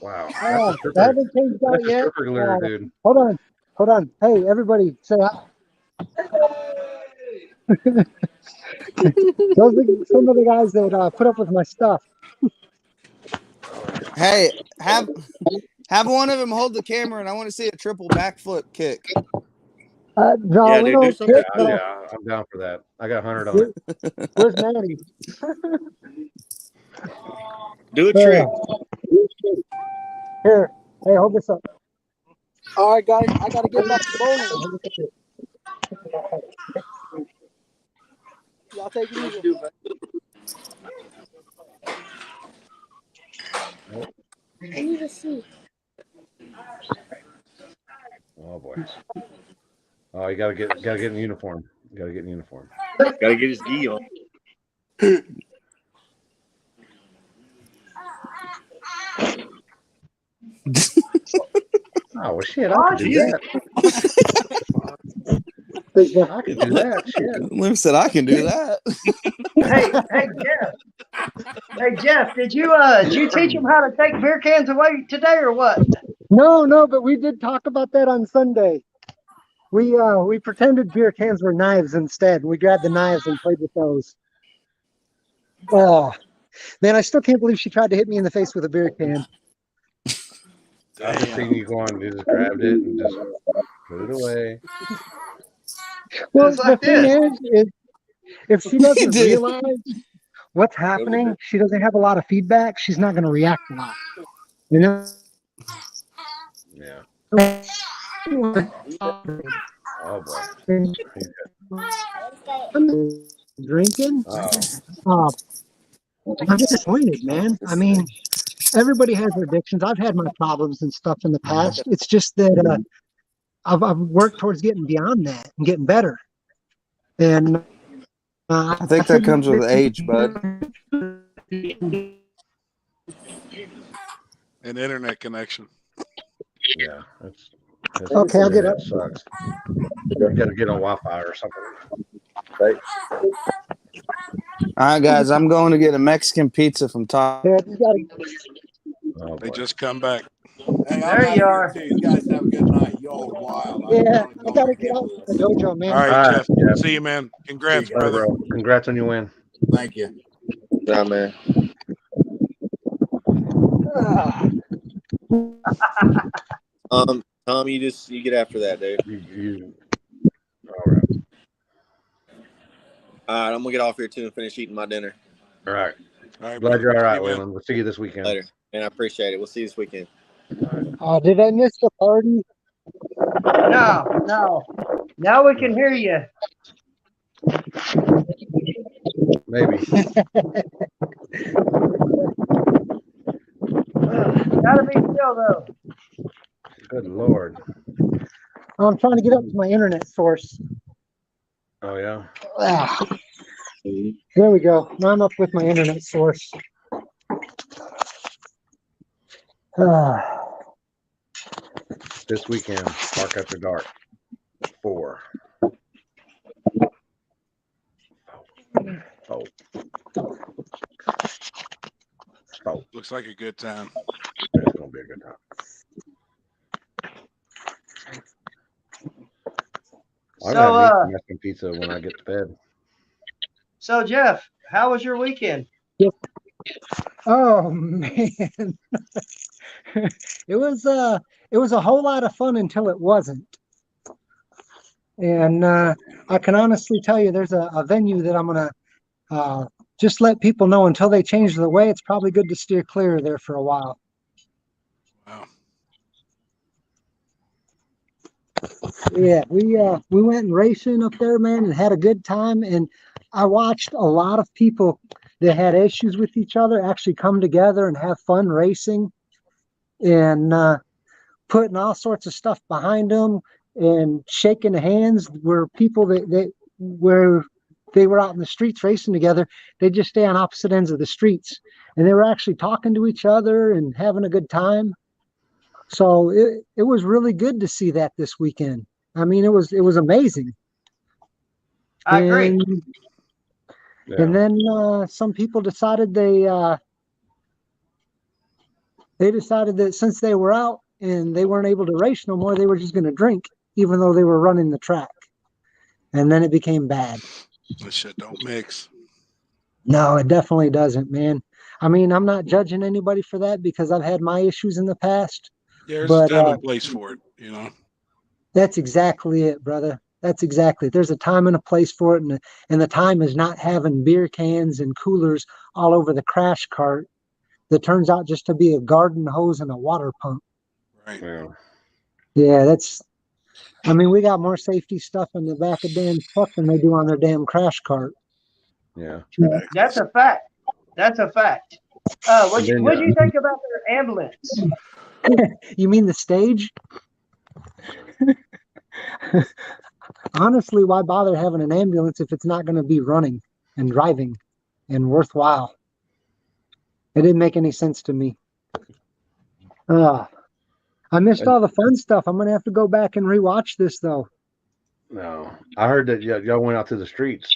Wow. Oh, That's a that haven't changed out That's a yet. stripper glitter, dude. Hold on. Hey, everybody, say hi. Those are some of the guys that put up with my stuff. Hey, have one of them hold the camera, and I want to see a triple backflip kick. No, Yeah, we dude, do don't something. kick, but Yeah, I'm down for that. I got 100 on where- it. where's Manny? Do a trick. Here, hey, hold this up. All right, guys, I gotta get back to bowling. Y'all take it easy. I need to see. Oh boy. Oh, you gotta get in uniform. You gotta get in uniform. Gotta get his gi on. Oh well, shit! I can do that. I can do that. Shit. Lim said I can do that. Hey Jeff, did you teach him how to take beer cans away today or what? No, but we did talk about that on Sunday. We pretended beer cans were knives instead. We grabbed the knives and played with those. Oh, man, I still can't believe she tried to hit me in the face with a beer can. I just seen you going. You just grabbed it and just put it away. Well, Just like the thing is if she doesn't did. realize what's happening, she doesn't have a lot of feedback, she's not going to react a lot. You know? Yeah. Oh boy. I'm drinking. Oh. I'm disappointed, man. I mean, everybody has their addictions. I've had my problems and stuff in the past. It's just that I've worked towards getting beyond that and getting better. And I think that comes with age, bud. An internet connection. Yeah. That's Okay, I'll get that up. sucks. You gotta get on Wi-Fi or something. Right. All right, guys, I'm going to get a Mexican pizza from Top. Yeah, you gotta, Oh They boy. just come back. Hey, There I'm out of you here are. too. You guys have a good night. Y'all are wild. yeah, I'm I going gotta to get hell out with to the this. dojo, man. All right, All right, Jeff. Jeff. See you, man. Congrats, See you All right, brother. bro. Congrats on your win. Thank you. Nah, man. Tom, you get after that, dude. You. All right. All right, I'm gonna get off here too and finish eating my dinner All right. All right, Glad brother. you're all See right, you, man. Waylon. We'll see you this weekend. later, and I appreciate it. We'll see you this weekend. Did I miss the party? No. Now we can hear you. Maybe. Gotta be still though. Good Lord. I'm trying to get up to my internet source. Oh yeah. There we go. Now I'm up with my internet source. This weekend, Park After Dark. 4. Oh. Looks like a good time. It's gonna be a good time. I'm gonna have Mexican pizza when I get to bed. So Jeff, how was your weekend? Oh man. It was a whole lot of fun until it wasn't. And I can honestly tell you there's a venue that I'm gonna just let people know until they change the way, it's probably good to steer clear of there for a while. Wow. Yeah, we went racing up there, man, and had a good time. And I watched a lot of people that had issues with each other actually come together and have fun racing and putting all sorts of stuff behind them and shaking hands. Where people where they were out in the streets racing together, they just stay on opposite ends of the streets, and they were actually talking to each other and having a good time. So it was really good to see that this weekend. I mean, it was amazing. I agree. And then some people decided they decided that since they were out and they weren't able to race no more, they were just going to drink, even though they were running the track. And then it became bad. This shit don't mix. No, it definitely doesn't, man. I mean, I'm not judging anybody for that because I've had my issues in the past. Yeah, there's a But time and place for it, you know. that's exactly it, brother. That's exactly it. There's a time and a place for it, and the time is not having beer cans and coolers all over the crash cart that turns out just to be a garden hose and a water pump. Right. Yeah. Yeah, I mean, we got more safety stuff in the back of damn truck than they do on their damn crash cart. Yeah. That's a fact. That's a fact. What do you think about their ambulance? You mean the stage? Honestly, why bother having an ambulance if it's not going to be running and driving and worthwhile? It didn't make any sense to me. I missed all the fun stuff. I'm going to have to go back and rewatch this, though. No, I heard that y'all went out to the streets.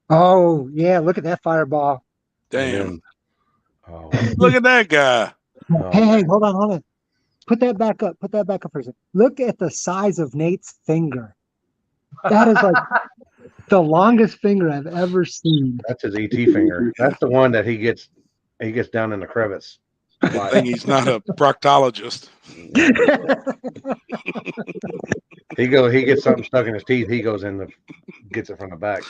Oh, yeah. Look at that fireball. Damn. Oh, Look at that guy. Hey, hold on. Put that back up. Put that back up for a second. Look at the size of Nate's finger. That is like the longest finger I've ever seen. that's his ET finger. That's the one that he gets down in the crevice. I think he's not a proctologist. He gets something stuck in his teeth. He goes in gets it from the back.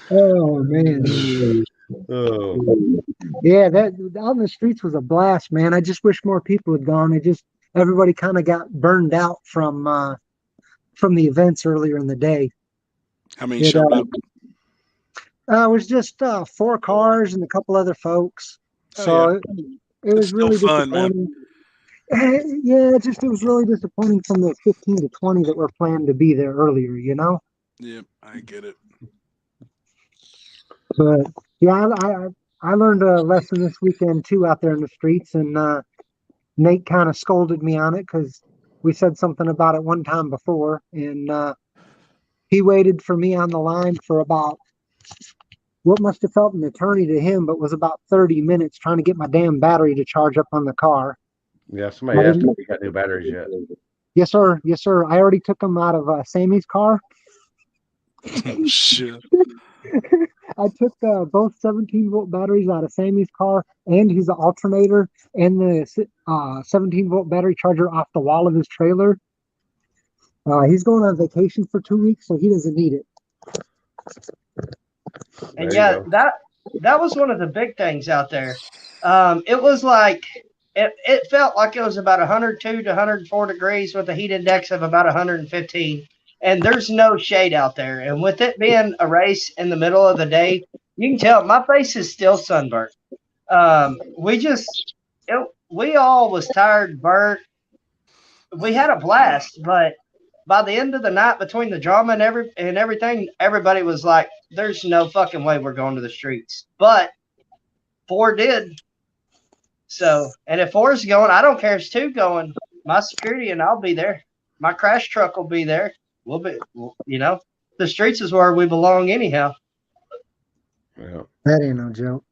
Oh man. Oh. Yeah, that out in the streets was a blast, man. I just wish more people had gone. Everybody kind of got burned out from the events earlier in the day. How many showed up? It was just 4 cars and a couple other folks. Oh, So yeah. it was It's really still fun, man. disappointing. Yeah, it was really disappointing from the 15 to 20 that were planned to be there earlier, you know? Yep, I get it. But yeah, I learned a lesson this weekend too out there in the streets, and Nate kind of scolded me on it because we said something about it one time before, and he waited for me on the line for about what must have felt an eternity to him, but was about 30 minutes trying to get my damn battery to charge up on the car. Yeah, somebody asked if you got new batteries yet. Yes, sir. Yes, sir. I already took them out of Sammy's car. Oh, shit. I took both 17-volt batteries out of Sammy's car and his alternator and the 17-volt battery charger off the wall of his trailer. He's going on vacation for 2 weeks, so he doesn't need it. And yeah, that was one of the big things out there. It was like it felt like it was about 102 to 104 degrees with a heat index of about 115. And there's no shade out there. And with it being a race in the middle of the day, you can tell my face is still sunburnt. We all was tired, burnt. We had a blast, but by the end of the night, between the drama and everything, everybody was like, "There's no fucking way we're going to the streets." But 4 did. So, and if 4 is going, I don't care if 2 going. My security and I'll be there. My crash truck will be there. We'll be, the streets is where we belong anyhow. Yeah. That ain't no joke.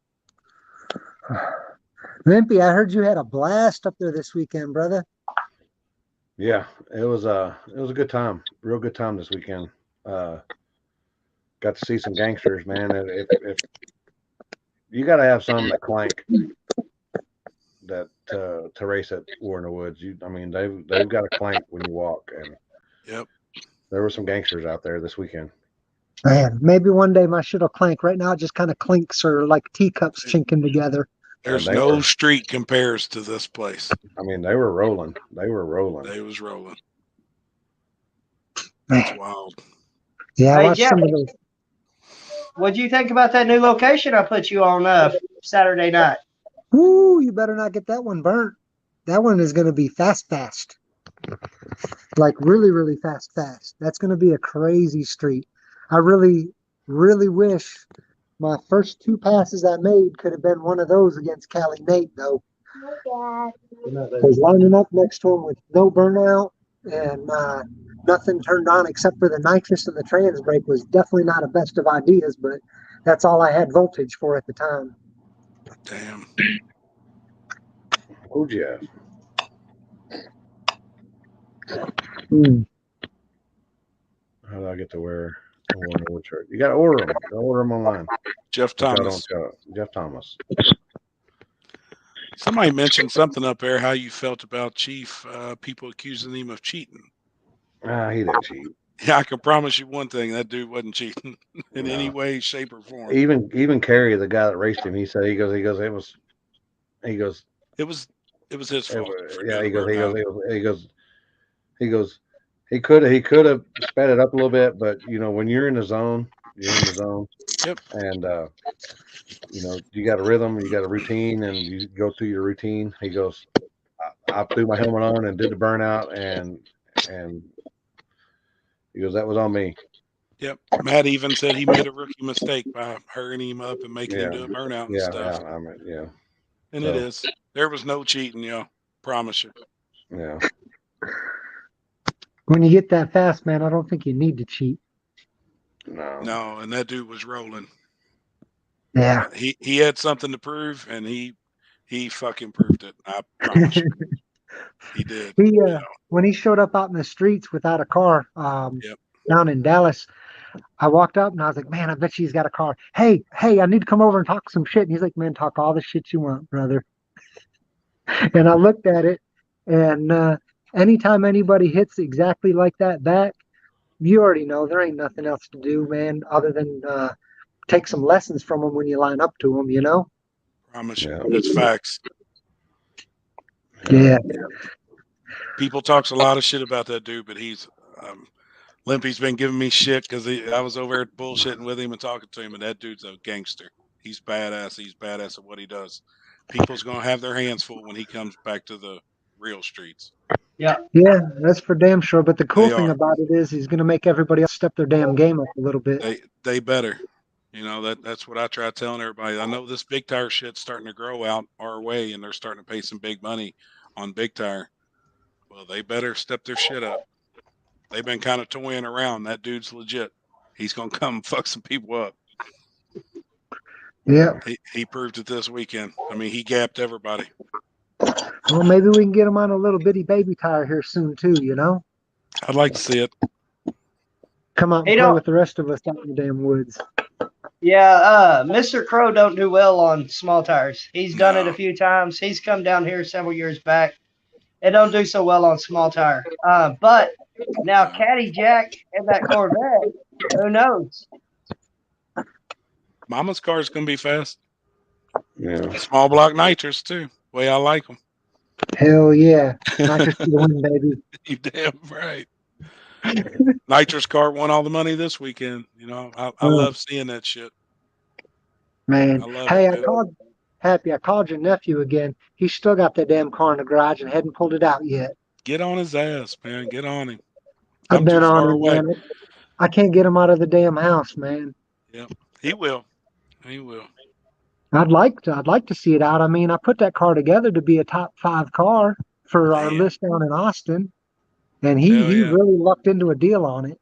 Limpy, I heard you had a blast up there this weekend, brother. Yeah, it was a good time, real good time this weekend. Got to see some gangsters, man. If you got to have some that clank that to race at War in the Woods. They've got a clank when you walk, and yep, there were some gangsters out there this weekend. Man, maybe one day my shit'll clank. Right now, it just kind of clinks or like teacups chinking together. There's no street compares to this place. I mean, they were rolling. They was rolling. That's wild. Yeah, Hey, I watched Jeff, some of those. what'd you think about that new location I put you on Saturday night? Woo, you better not get that one burnt. That one is going to be fast. Like really, really fast. That's going to be a crazy street. I really, really wish my first 2 passes I made could have been one of those against Cali Nate, though. Because lining up next to him with no burnout and nothing turned on except for the nitrous and the trans brake was definitely not a best of ideas, but that's all I had voltage for at the time. Damn. Who'd you have? Hmm. How did I get to where? I want to know which shirt. You got to order them. You gotta order them online. Jeff Which I Thomas. don't got. Jeff Thomas. Somebody mentioned something up there, how you felt about Chief, people accusing him of cheating. He didn't cheat. Yeah, I can promise you one thing: that dude wasn't cheating in No. any way, shape, or form. Even Kerry, the guy that raced him, he said it was It was his fault. for yeah. getting burned out. He could have sped it up a little bit, but when you're in the zone, you're in the zone. Yep. And you got a rhythm, you got a routine, and you go through your routine. He goes, I threw my helmet on and did the burnout, and he goes, that was on me. Yep. Matt even said he made a rookie mistake by hurrying him up and making him do a burnout and stuff. And it is. There was no cheating, promise you. Yeah. When you get that fast, man, I don't think you need to cheat. No, and that dude was rolling. Yeah. He had something to prove, and he fucking proved it. I promise you. He did. When he showed up out in the streets without a car, down in Dallas, I walked up and I was like, man, I bet you he's got a car. Hey, I need to come over and talk some shit. And he's like, man, talk all the shit you want, brother. And I looked at it, and anytime anybody hits exactly like that back, you already know there ain't nothing else to do, man, other than take some lessons from them when you line up to them, Promise you. It's facts. Yeah. People talks a lot of shit about that dude, but he's Limpy's been giving me shit because I was over there bullshitting with him and talking to him, and that dude's a gangster. He's badass. He's badass at what he does. People's gonna have their hands full when he comes back to the real streets. Yeah, that's for damn sure. But the cool thing about it is he's gonna make everybody else step their damn game up a little bit. They better. That's what I try telling everybody. I know this big tire shit's starting to grow out our way, and they're starting to pay some big money on big tire. Well, they better step their shit up. They've been kind of toying around. That dude's legit. He's gonna come and fuck some people up. Yeah. He proved it this weekend. I mean, he gapped everybody. Well, maybe we can get him on a little bitty baby tire here soon too. I'd like to see it. Come out and play with the rest of us out in the damn woods. Yeah, Mr. Crow don't do well on small tires. He's done it a few times. He's come down here several years back. It don't do so well on small tire. But now Caddy Jack and that Corvette, who knows? Mama's car is going to be fast. Yeah. Small block nitrous too. Way I like them. Hell yeah. Nitrous to the win, baby. You damn right. Nitrous car won all the money this weekend. I love seeing that shit. Man. Hey, I called your nephew again. He's still got that damn car in the garage and hadn't pulled it out yet. Get on his ass, man. Get on him. I've been on him, man. I can't get him out of the damn house, man. Yep. He will. He will. I'd like to see it out. I mean, I put that car together to be a top 5 car for our list down in Austin, and he really lucked into a deal on it.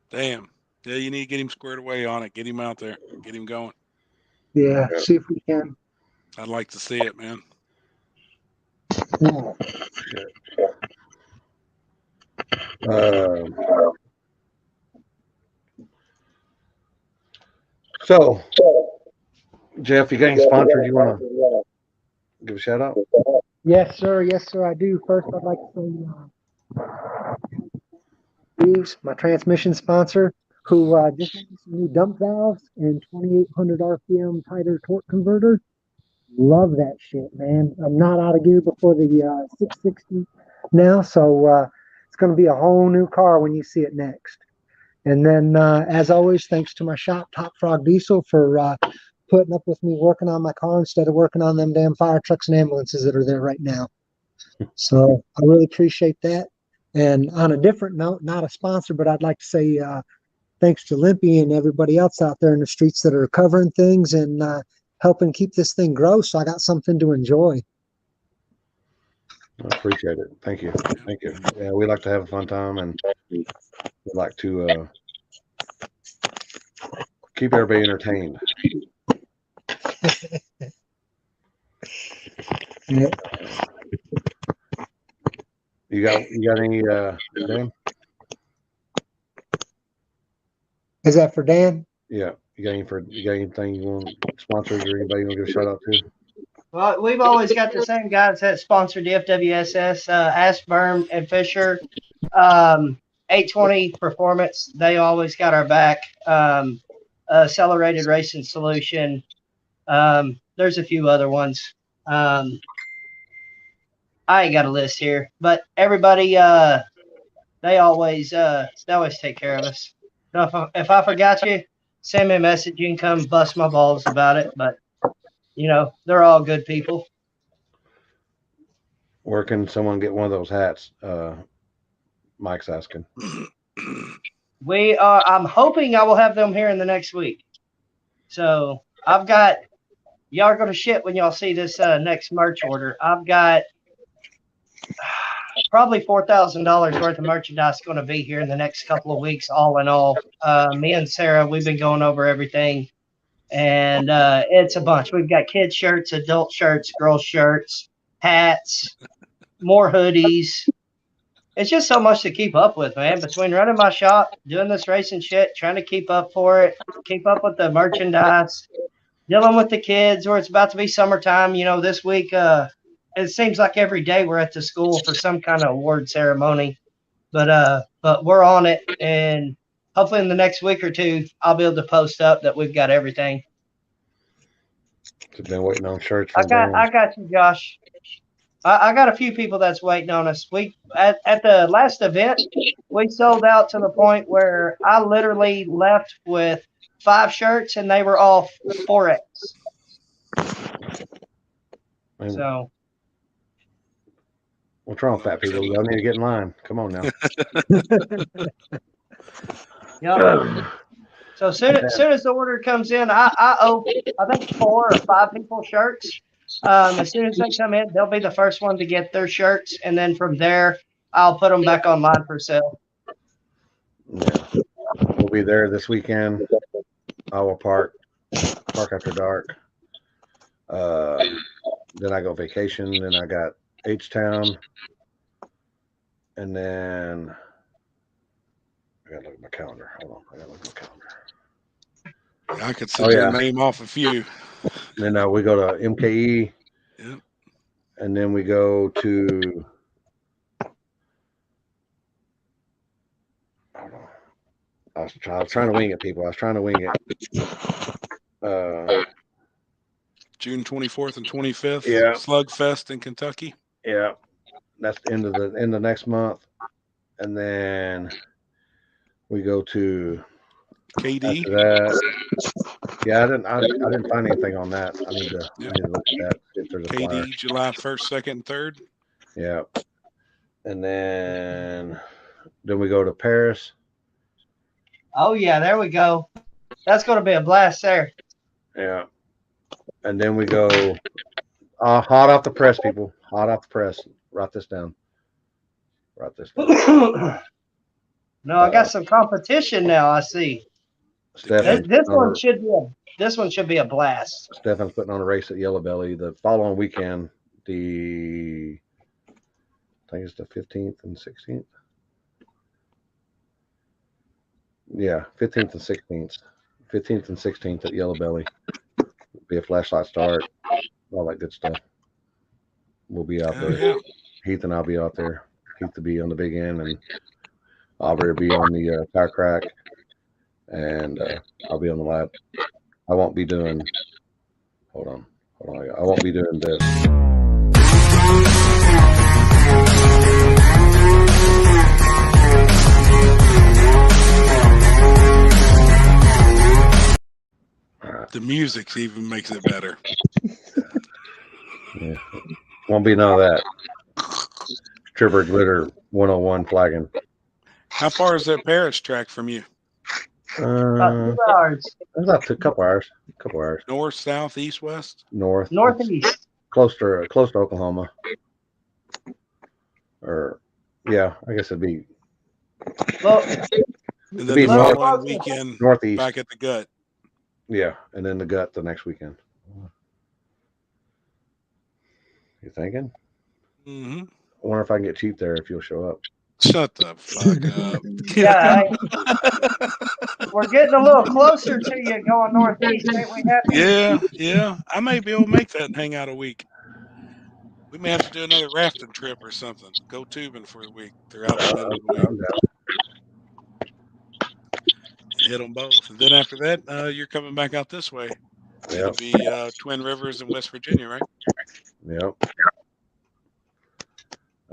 Damn. Yeah, you need to get him squared away on it. Get him out there. Get him going. Yeah, see if we can. I'd like to see it, man. So, Jeff, you got any sponsors you want to give a shout out? Yes, sir. Yes, sir. I do. First, I'd like to say my transmission sponsor, who just made some new dump valves and 2,800 RPM tighter torque converter. Love that shit, man. I'm not out of gear before the 660 now, so it's going to be a whole new car when you see it next. And then, as always, thanks to my shop, Top Frog Diesel, for putting up with me working on my car instead of working on them damn fire trucks and ambulances that are there right now. So I really appreciate that. And on a different note, not a sponsor, but I'd like to say thanks to Limpy and everybody else out there in the streets that are covering things and helping keep this thing grow, so I got something to enjoy. I appreciate it. Thank you. Thank you. Yeah, we like to have a fun time, and we like to keep everybody entertained. Yeah. You got any Dan? Is that for Dan? Yeah. You got anything you want sponsors or anybody you want to give a shout out to? Well, we've always got the same guys that sponsor the FWSS, Ashburn and Fisher, 820 Performance. They always got our back. Accelerated Racing Solution. There's a few other ones. I ain't got a list here, but everybody, they always take care of us. So if I forgot you, send me a message. You can come bust my balls about it, but they're all good people. Where can someone get one of those hats? Mike's asking. I'm hoping I will have them here in the next week. So y'all are going to shit when y'all see this next merch order. I've got probably $4,000 worth of merchandise going to be here in the next couple of weeks, all in all. Me and Sarah, we've been going over everything, and it's a bunch. We've got kids shirts, adult shirts, girls shirts, hats, more hoodies. It's just so much to keep up with, man. Between running my shop, doing this racing shit, trying to keep up for it, keep up with the merchandise, dealing with the kids, or it's about to be summertime. This week, it seems like every day we're at the school for some kind of award ceremony. But we're on it, and hopefully in the next week or two, I'll be able to post up that we've got everything. I've been waiting on shirts. I got you, Josh. I got a few people that's waiting on us. We at the last event, we sold out to the point where I literally left with 5 shirts, and they were all 4X. So what's wrong, fat people? Y'all need to get in line. Come on now. Yeah. So soon as the order comes in, I owe I think 4 or 5 people shirts. As soon as they come in, they'll be the first one to get their shirts, and then from there, I'll put them back online for sale. Yeah. We'll be there this weekend. Iowa Park after dark. Then I go vacation. Then I got H-Town, and then I gotta look at my calendar. Hold on, I gotta look at my calendar. I could sit there and name off a few. And then we go to MKE. Yep. And then we go to. Hold on. I was trying to wing it, people. I was trying to wing it. June 24th and 25th. Yeah. Slugfest in Kentucky. Yeah. That's the end of next month. And then we go to KD. After that. Yeah, I didn't find anything on that. I need to look at that. If there's a KD flyer. July 1st, 2nd, and 3rd. Yeah. And then we go to Paris. Oh yeah, there we go. That's going to be a blast there. Yeah. And then we go hot off the press, people. Hot off the press. Write this down. No, I got some competition now. I see. Stephan, this one should be a blast. Stephan's putting on a race at Yellow Belly the following weekend. I think it's the 15th and 16th. Yeah, 15th and 16th. 15th and 16th at Yellow Belly. Be a flashlight start, all that good stuff. We'll be out there. Yeah. Heath and I'll be out there. Heath will be on the big end, and Aubrey will be on the tire crack, and I'll be on the lap. I won't be doing. Hold on. I won't be doing this. The music even makes it better. Yeah. Won't be none of that. Tripper Glitter 101 flagging. How far is that Paris track from you? About 2 hours. About a couple hours. North, south, east, west? Northeast. Close to Oklahoma. Or yeah, I guess it'd be. Well, and then be the north, following weekend, northeast. back at the gut. Yeah, and then the gut the next weekend. You thinking? Mm-hmm. I wonder if I can get cheap there if you'll show up. Shut the fuck up. Yeah, we're getting a little closer to you going northeast, ain't we, Happy? Yeah. I may be able to make that and hang out a week. We may have to do another rafting trip or something. Go tubing for a week throughout the middle of the week. I'm down. Hit them both. And then after that, you're coming back out this way. It'll Yep. be Twin Rivers in West Virginia, right? Yep.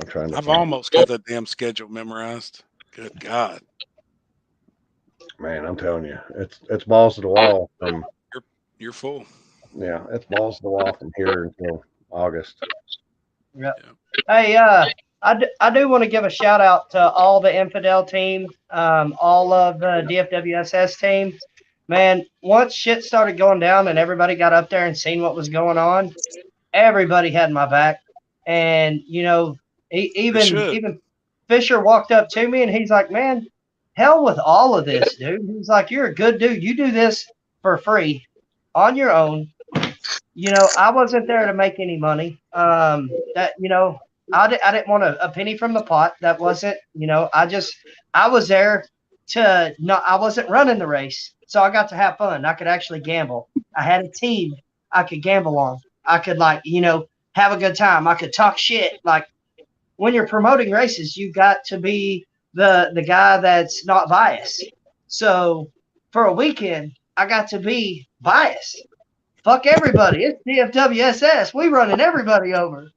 I'm trying to I've find- almost got that damn schedule memorized. Good God. Man, I'm telling you, it's balls to the wall from You're full. yeah, it's balls to the wall from here until August. Yeah. Hey, I do want to give a shout out to all the Infidel team, all of the DFWSS team. Man, once shit started going down and everybody got up there and seen what was going on, everybody had my back. And you know, even Fisher walked up to me and he's like, "Man, hell with all of this, dude." He's like, "You're a good dude. You do this for free, on your own." You know, I wasn't there to make any money. That you know, I didn't want a penny from the pot. That wasn't, you know, I was there to not. I wasn't running the race, so I got to have fun. I could actually gamble. I had a team I could gamble on. I could have a good time. I could talk shit. Like when you're promoting races, you got to be the guy that's not biased. So for a weekend, I got to be biased. Fuck everybody. It's DFWSS. We running everybody over.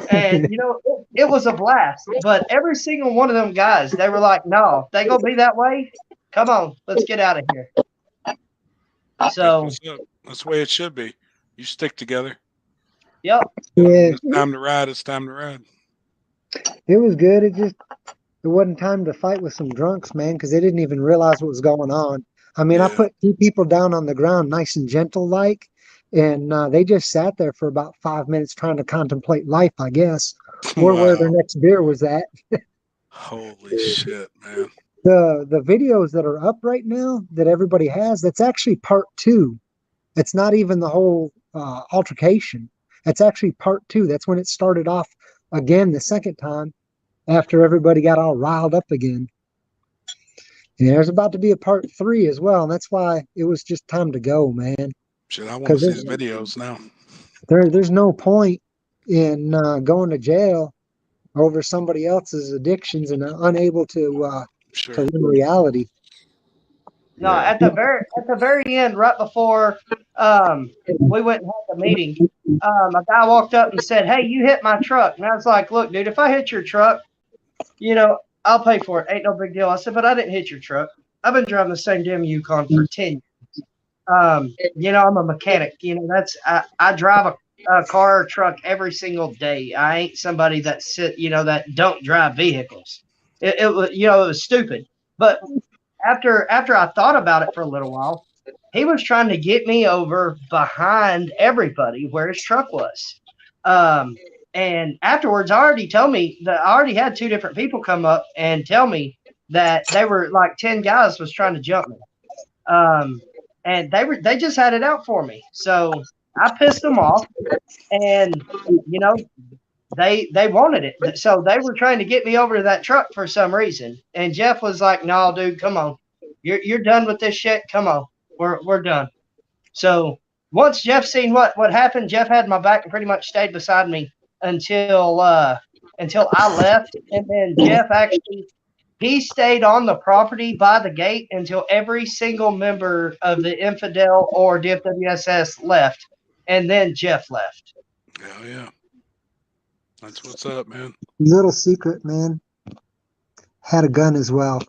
And, you know, it was a blast. But every single one of them guys, they were like, no, they going to be that way? Come on, let's get out of here. So that's the way it should be. You stick together. Yep. Yeah. It's time to ride. It's time to ride. It was good. It wasn't time to fight with some drunks, man, because they didn't even realize what was going on. I mean, I put 2 people down on the ground, nice and gentle like, and they just sat there for about 5 minutes trying to contemplate life, I guess, or where their next beer was at. Holy shit, man. The videos that are up right now that everybody has, that's actually part 2. It's not even the whole altercation. That's actually part 2. That's when it started off again the second time after everybody got all riled up again. And there's about to be a part 3 as well. And that's why it was just time to go, man. Shit, I want to see the videos now. There's no point in going to jail over somebody else's addictions and unable to live in reality. No, at the very end, right before we went and had the meeting, a guy walked up and said, "Hey, you hit my truck." And I was like, "Look, dude, if I hit your truck, you know, I'll pay for it. Ain't no big deal." I said, "But I didn't hit your truck. I've been driving the same damn Yukon for 10 years. You know, I'm a mechanic. You know, I drive a car or truck every single day. I ain't somebody that that don't drive vehicles. It was, you know, it was stupid. But after I thought about it for a little while, he was trying to get me over behind everybody where his truck was. And afterwards, I already had 2 different people come up and tell me that they were like 10 guys was trying to jump me. And they just had it out for me. So I pissed them off, and you know, they wanted it. So they were trying to get me over to that truck for some reason. And Jeff was like, "No, dude, come on. You're done with this shit. Come on. We're done." So once Jeff seen what happened, Jeff had my back and pretty much stayed beside me until I left. And then Jeff he stayed on the property by the gate until every single member of the Infidel or DFWSS left. And then Jeff left. Hell yeah. That's what's up, man. Little secret, man. Had a gun as well.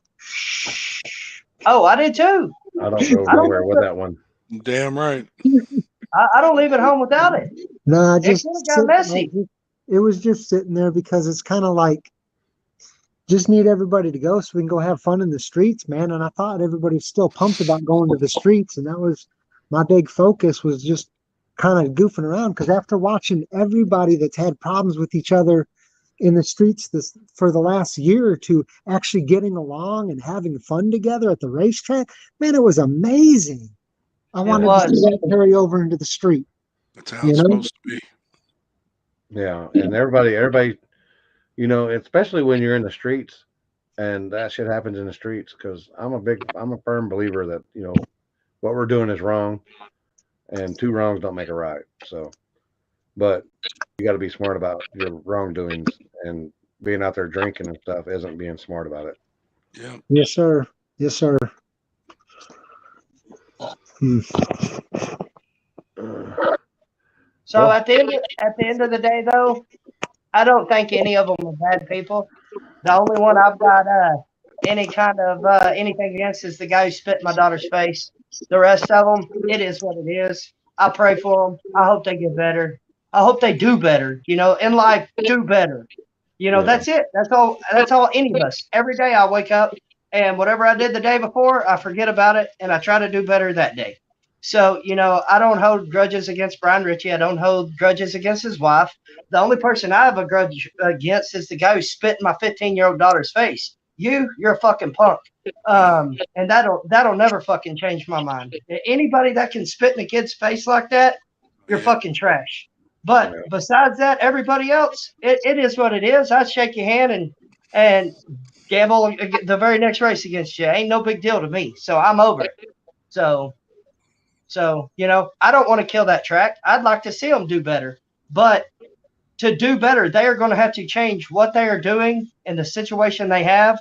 Oh, I did too. I don't go nowhere with that one. Damn right. I don't leave it home without it. No, It got messy. It was just sitting there because it's kind of like, just need everybody to go so we can go have fun in the streets, man. And I thought everybody was still pumped about going to the streets. And that was my big focus, was just kind of goofing around. Because after watching everybody that's had problems with each other in the streets for the last year or 2 actually getting along and having fun together at the racetrack, man, it was amazing. I wanted to see that carry over into the street. That's how it's supposed to be. Yeah, and everybody, you know, especially when you're in the streets, and that shit happens in the streets. Because I'm a firm believer that what we're doing is wrong, and two wrongs don't make a right. So, but you got to be smart about your wrongdoings, and being out there drinking and stuff isn't being smart about it. Yeah. Yes, sir. Yes, sir. So Well- at the end of the day, though, I don't think any of them are bad people. The only one I've got any kind of anything against is the guy who spit in my daughter's face. The rest of them, it is what it is. I pray for them. I hope they get better. I hope they do better. In life, do better. Yeah. That's it. That's all. That's all. Any of us. Every day I wake up, and whatever I did the day before, I forget about it, and I try to do better that day. So, I don't hold grudges against Brian Ritchie. I don't hold grudges against his wife. The only person I have a grudge against is the guy who spit in my 15-year-old daughter's face. You're a fucking punk. And that'll never fucking change my mind. Anybody that can spit in a kid's face like that, you're fucking trash. But besides that, everybody else, it is what it is. I'd shake your hand and gamble the very next race against you. Ain't no big deal to me. So I'm over it. So, I don't want to kill that track. I'd like to see them do better. But to do better, they are going to have to change what they are doing and the situation they have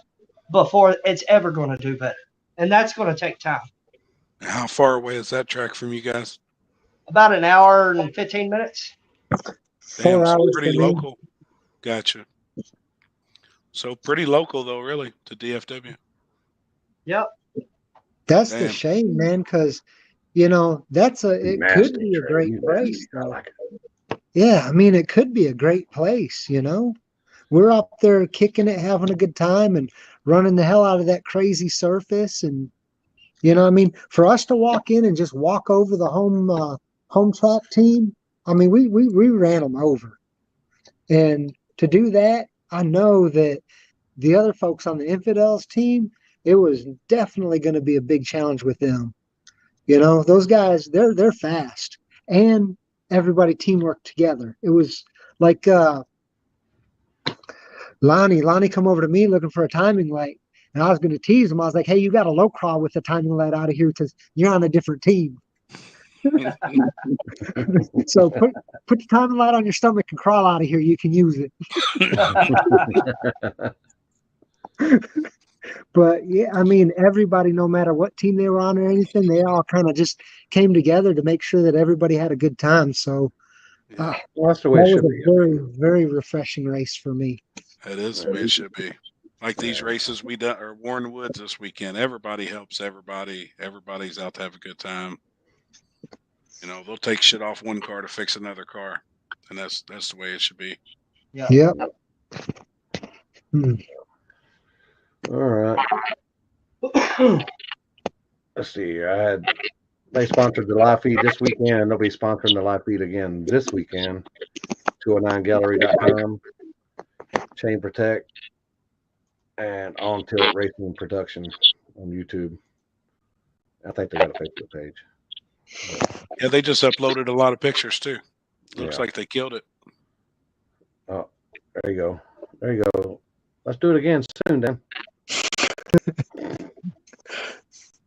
before it's ever going to do better. And that's going to take time. How far away is that track from you guys? About an hour and 15 minutes. Damn, 4 so hours pretty for me. local. Gotcha. So pretty local though, really, to DFW. Yep. That's the Damn. shame, man, because it could be a great race. I like it. Yeah, I mean, it could be a great place, We're up there kicking it, having a good time, and running the hell out of that crazy surface. And, for us to walk in and just walk over the home track team, I mean, we ran them over. And to do that, I know that the other folks on the Infidels team, it was definitely going to be a big challenge with them. Those guys, they're fast, and everybody teamwork together. It was like Lonnie come over to me looking for a timing light, and I was going to tease him. I was like, "Hey, you got a low crawl with the timing light out of here because you're on a different team." So put the timing light on your stomach and crawl out of here. You can use it. But yeah, I mean, everybody, no matter what team they were on or anything, they all kind of just came together to make sure that everybody had a good time. So Well, that's the way it that should was be. a very, very refreshing race for me. That is the way it should be. Like these races we done or Warren Woods this weekend. Everybody helps everybody. Everybody's out to have a good time. They'll take shit off one car to fix another car, and that's the way it should be. Yeah. Yep. All right. Let's see. They sponsored the live feed this weekend, and they'll be sponsoring the live feed again this weekend. 209gallery.com, Chain Protect, and On Tilt Racing Production on YouTube. I think they got a Facebook page. Yeah, they just uploaded a lot of pictures too. Looks Yeah. like they killed it. Oh, there you go. There you go. Let's do it again soon, Dan.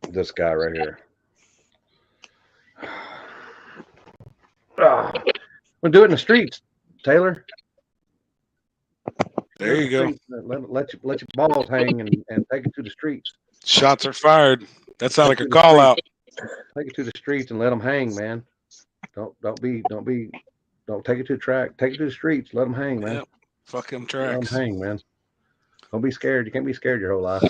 This guy right here. We'll do it in the streets, Taylor. There you go. Let your balls hang and take it to the streets. Shots are fired. That sounds like a call out. Take it to the streets and let them hang, man. Don't take it to the track. Take it to the streets. Let them hang, man. Yep. Fuck them Let them tracks. hang, man. Don't be scared. You can't be scared your whole life.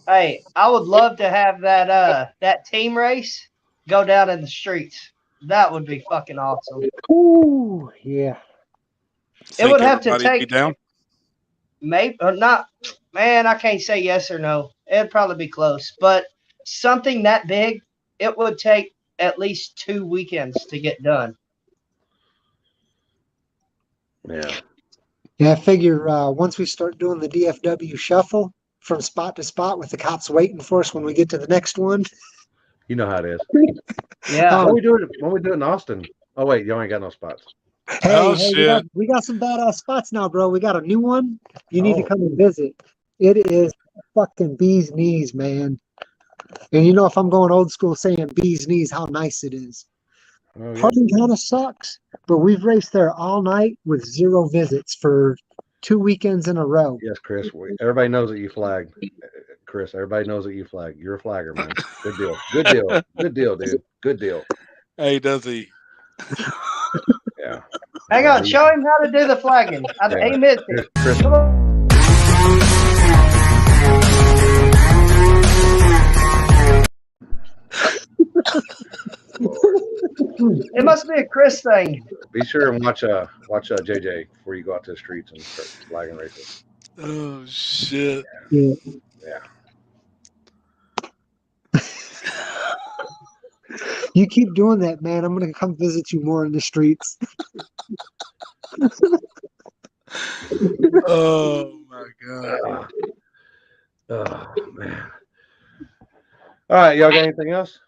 Hey, I would love to have that team race go down in the streets. That would be fucking awesome. Ooh, yeah. It would have to everybody'd be take down. maybe or not. Man, I can't say yes or no. It'd probably be close, but something that big, it would take at least 2 weekends to get done. Yeah. Yeah, I figure once we start doing the DFW shuffle from spot to spot with the cops waiting for us when we get to the next one. You know how it is. Yeah. When we do it in Austin. Oh wait, you ain't got no spots. Hey, Oh, hey, shit. we got some badass spots now, bro. We got a new one. You need to Oh. come and visit. It is fucking bee's knees, man. And you know, if I'm going old school saying bee's knees, how nice it is. Oh, yeah. Parking kind of sucks, but we've raced there all night with 0 visits for 2 weekends in a row. Yes, Chris. Everybody knows that you flag. Chris, everybody knows that you flag. You're a flagger, man. Good deal. Good deal. Good deal, dude. Good deal. Hey, does he? Yeah. Hang on, show him how to do the flagging. Yeah. He missed it. Chris, Come on. It must be a Chris thing. be sure and watch JJ before you go out to the streets and start flagging races. Oh shit. Yeah. Yeah. You keep doing that, man. I'm gonna come visit you more in the streets. Oh my god. Oh man. All right, y'all got anything else?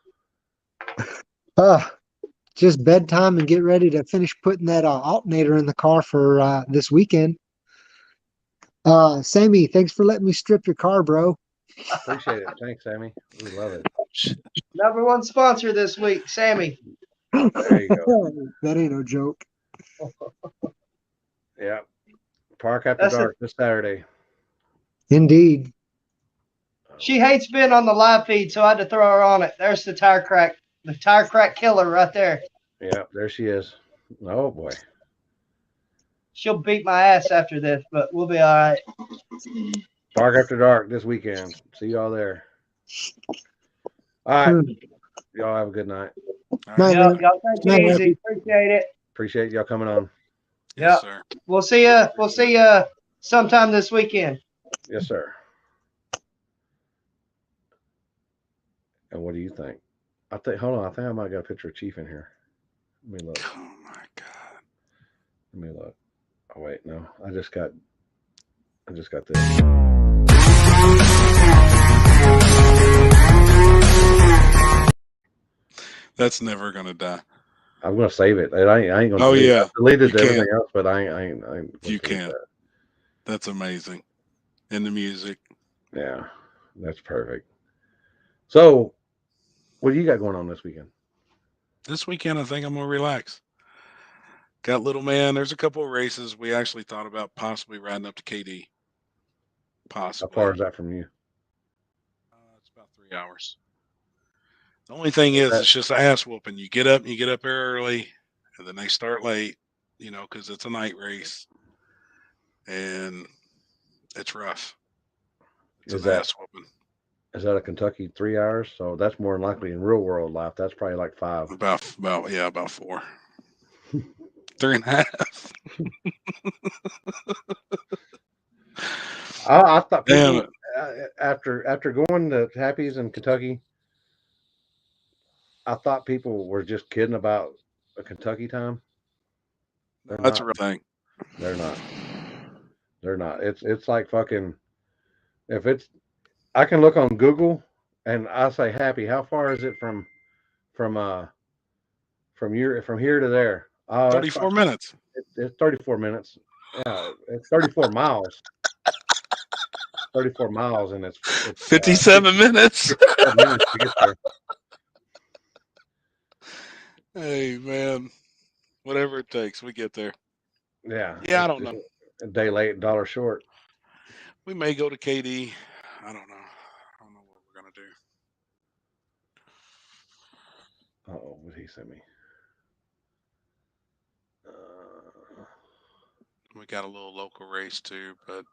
Just bedtime and get ready to finish putting that alternator in the car for this weekend. Sammy, thanks for letting me strip your car, bro. Appreciate it. Thanks, Sammy. We love it. #1 sponsor this week, Sammy. There you go. That ain't no joke. Yeah. Park After That's Dark this Saturday. Indeed. She hates being on the live feed, so I had to throw her on it. There's the tire crack killer right there. Yeah, there she is. Oh boy. She'll beat my ass after this, but we'll be all right. Park After Dark this weekend. See y'all there. All right. Y'all have a good night. Y'all take it easy. Appreciate it. Appreciate y'all coming on. Yeah. Sir. We'll see you sometime this weekend. Yes, sir. And what do you think? Hold on. I think I might got a picture of Chief in here. Let me look. Oh my god. Let me look. Oh wait, no. I just got this. That's never gonna die. I'm gonna save it. I ain't gonna. Oh, delete it. yeah. I deleted You everything can't. else, but I ain't. You can. That's amazing. And the music. Yeah, that's perfect. So, what do you got going on this weekend? This weekend, I think I'm gonna relax. Got Little Man. There's a couple of races. We actually thought about possibly riding up to KD. Possibly. How far is that from you? It's about 3 hours. The only thing is, it's just ass whooping. You get up early, and then they start late, because it's a night race, and it's rough. It's an ass whooping. Is that a Kentucky 3 hours? So that's more than likely in real world life. That's probably like 5. About 4. 3.5. I thought Damn people, after going to Happy's in Kentucky, I thought people were just kidding about a Kentucky time. That's a real thing. They're not. They're not. It's like fucking. I can look on Google and I say Happy. How far is it from here to there? 34 minutes. It's 34 minutes. Yeah, it's 34 miles. 34 miles, and it's 57 minutes. 57 minutes to get there. Hey man, whatever it takes, we get there. Yeah. Yeah, I don't know. A day late, $1 short. We may go to KD. I don't know. I don't know what we're gonna do. Oh, what did he send me? We got a little local race too, but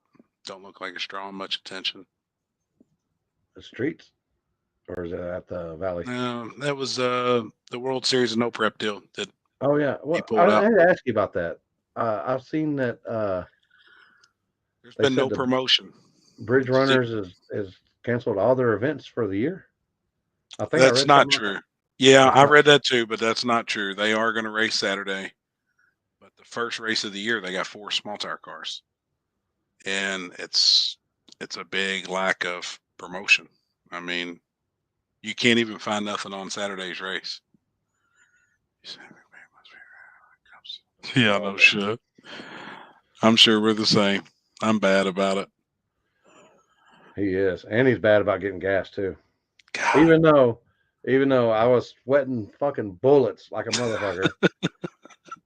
don't look like it's drawing much attention. The streets, or is it at the Valley? No, that was the World Series of No Prep deal. Oh yeah, well, pulled I out. had to ask you about that. I've seen that. There's been no promotion. Bridge Runners is canceled all their events for the year. I think That's not something true. like Yeah, I read that too, but that's not true. They are going to race Saturday, but the first race of the year they got 4 small tire cars, and it's a big lack of promotion. I mean, you can't even find nothing on Saturday's race. Yeah, no shit. I'm sure we're the same. I'm bad about it. he is, and he's bad about getting gas too. God. Even though I was sweating fucking bullets like a motherfucker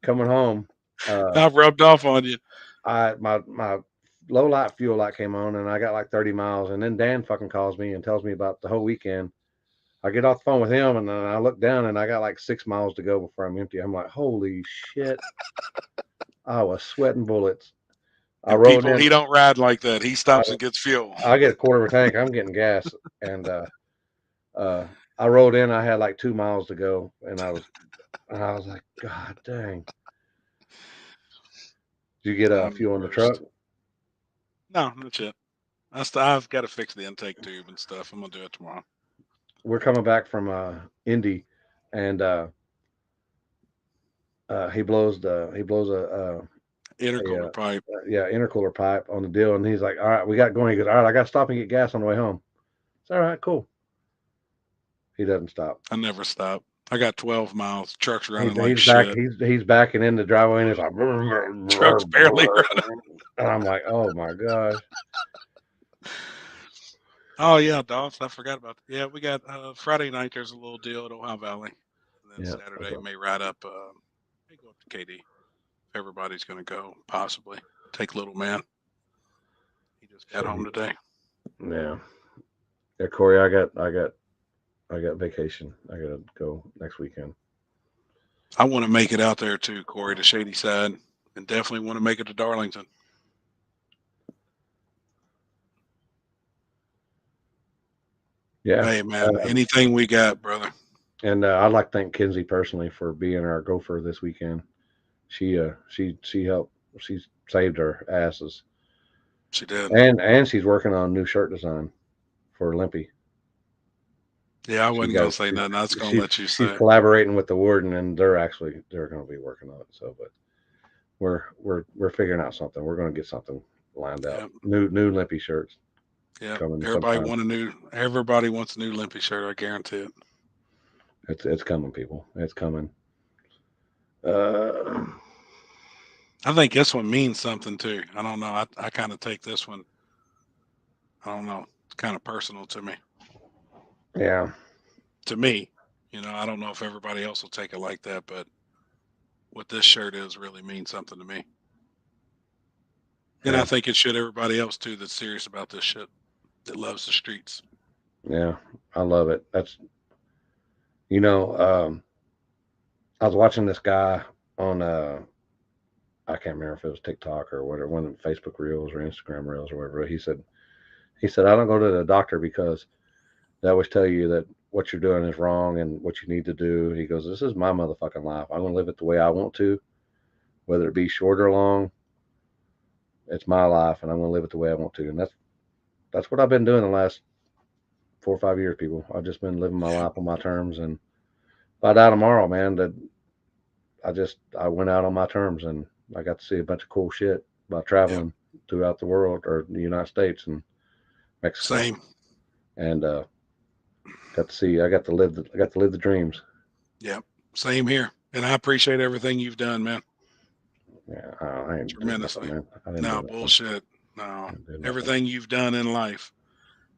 coming home, I rubbed off on you. my low light fuel light came on, and I got like 30 miles, and then Dan fucking calls me and tells me about the whole weekend. I get off the phone with him, and then I look down, and I got like 6 miles to go before I'm empty. I'm like, holy shit! I was sweating bullets. I And rolled people, in. he don't ride like that. He stops and gets fuel. I get a quarter of a tank. I'm getting gas, and I rolled in. I had like 2 miles to go, and I was like, God dang! Did you get I'm fuel in the worst. truck? No, that's it. I've got to fix the intake tube and stuff. I'm gonna do it tomorrow. We're coming back from Indy, and he blows a Intercooler pipe. intercooler pipe on the deal, and he's like, all right, we got going. He goes, all right, I got to stop and get gas on the way home. It's all right, cool. He doesn't stop. I never stop. I got 12 miles. Truck's running He's like back. shit. He's backing in the driveway, and he's like, Truck's barely running. And I'm like, oh my gosh. Oh yeah, Dolphs. I forgot about that. Yeah, we got Friday night. There's a little deal at Ohio Valley, and then Saturday may ride up. May go up to KD. Everybody's going to go, possibly. Take little man. He just got home today. Yeah, Corey, I got vacation. I gotta go next weekend. I want to make it out there too, Corey, to Shady Side, and definitely want to make it to Darlington. Yeah. Hey man, anything we got, brother. And I'd like to thank Kinsey personally for being our gopher this weekend. She helped. She saved her asses. She did. And she's working on a new shirt design for Limpy. Yeah, I wasn't gonna say nothing. I was gonna let you say. She's collaborating with the Warden, and they're gonna be working on it. So, but we're figuring out something. We're gonna get something lined out. Yep. New Limpy shirts. Yeah, everybody wants a new Limpy shirt. I guarantee it. It's coming, people. It's coming. I think this one means something too. I don't know. I kind of take this one. I don't know. It's kind of personal to me. Yeah. To me, I don't know if everybody else will take it like that, but what this shirt is really means something to me. And I think it should everybody else too that's serious about this shit, that loves the streets. Yeah, I love it. That's, I was watching this guy on, I can't remember if it was TikTok or whatever, one of the Facebook Reels or Instagram Reels or whatever. He said, I don't go to the doctor because they always tell you that what you're doing is wrong and what you need to do. He goes, this is my motherfucking life. I'm going to live it the way I want to, whether it be short or long. It's my life, and I'm going to live it the way I want to. And that's what I've been doing the last 4 or 5 years, people. I've just been living my life on my terms. And if I die tomorrow, man, I went out on my terms, and I got to see a bunch of cool shit by traveling throughout the world, or the United States and Mexico. Same. And I got to live the dreams. Yep. Same here. And I appreciate everything you've done, man. Yeah, I ain't tremendously. Man. No bullshit. No, everything you've done in life,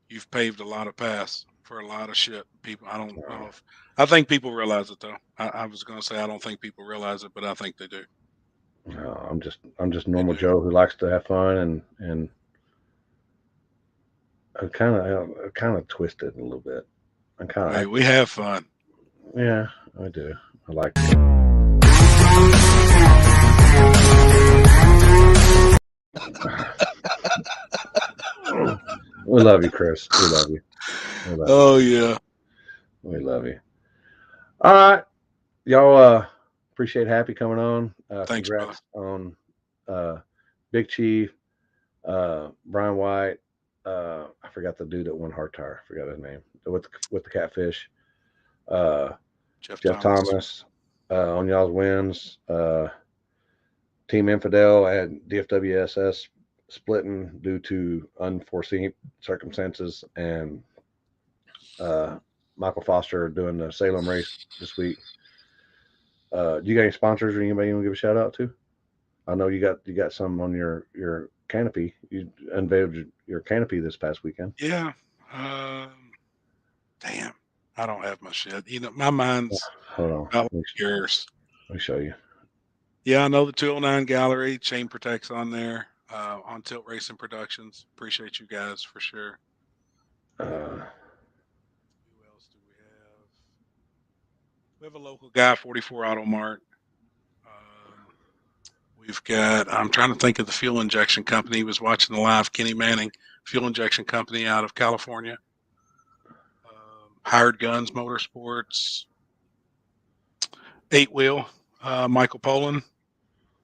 you've paved a lot of paths for a lot of shit. People, I don't know if I think people realize it though. I was gonna say I don't think people realize it, but I think they do. No, I'm just normal Joe who likes to have fun and I'm kind of twisted a little bit. Hey, we have fun. Yeah, I do. I like. We love you, Chris. We love you. Yeah. We love you. All right, y'all. Appreciate Happy coming on. Thanks, congrats on Big Chief, Brian White. I forgot the dude that won Hard Tire. I forgot his name. With the catfish. Jeff Thomas. On y'all's wins. Team Infidel and DFWSS splitting due to unforeseen circumstances, and Michael Foster doing the Salem race this week. Do you got any sponsors or anybody you want to give a shout out to? I know you got some on your canopy. You unveiled your canopy this past weekend. Yeah. Damn. I don't have my shit. My mind's Hold on. not like yours. Let me show you. Yeah, I know the 209 Gallery. Chain Protect's on there. On Tilt Racing Productions. Appreciate you guys for sure. Uh, Who else do we have? We have a local guy, 44 Auto Mart. We've got, I'm trying to think of the fuel injection company. He was watching the live, Kenny Manning Fuel Injection Company out of California. Hired Guns Motorsports. 8 Wheel, Michael Poland.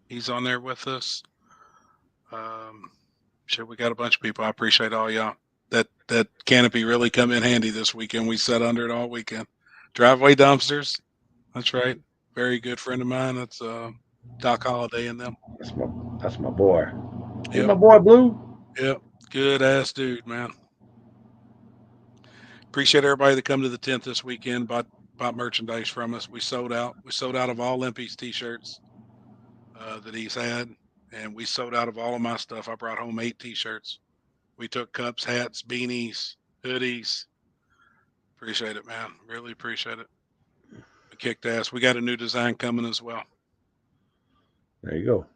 He's on there with us. Sure, we got a bunch of people. I appreciate all y'all. That canopy really come in handy this weekend. We sat under it all weekend. Driveway dumpsters. That's right. Very good friend of mine. That's Doc Holliday and them. That's my boy. Hey, Yep. my boy Blue. Yep. Good ass dude, man. Appreciate everybody that come to the 10th this weekend, bought merchandise from us. We sold out. We sold out of all Limpy's t-shirts that he's had, and we sold out of all of my stuff. I brought home 8 t-shirts. We took cups, hats, beanies, hoodies. Appreciate it, man. Really appreciate it. We kicked ass. We got a new design coming as well. There you go.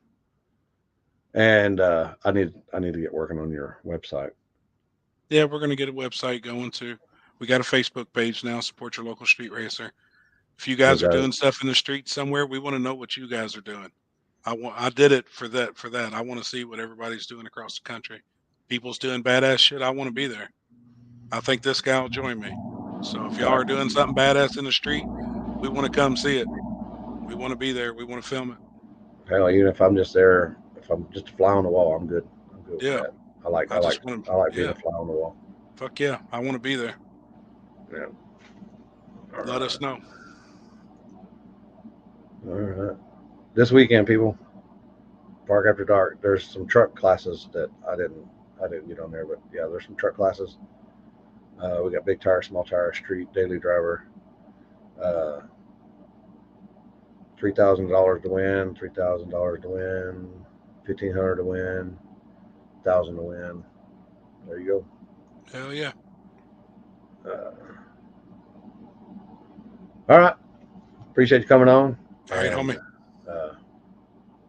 And I need to get working on your website. Yeah, we're going to get a website going too. We got a Facebook page now. Support your local street racer. If you guys are doing stuff in the street somewhere, we want to know what you guys are doing. I did it for that. I want to see what everybody's doing across the country. People's doing badass shit. I want to be there. I think this guy will join me. So if y'all are doing something badass in the street, we want to come see it. We want to be there. We want to film it. Hell, even if I'm just there, if I'm just a fly on the wall, I'm good. I'm good with that. I like being a fly on the wall. Fuck yeah. I want to be there. Yeah. Let us know. All right. This weekend, people, Park After Dark. There's some truck classes that I didn't get on there, but yeah, there's some truck classes. We got big tire, small tire, street, daily driver. $3,000 to win, $3,000 to win, $1,500 to win, $1,000 to win. There you go. Hell yeah. All right. Appreciate you coming on. All right, homie.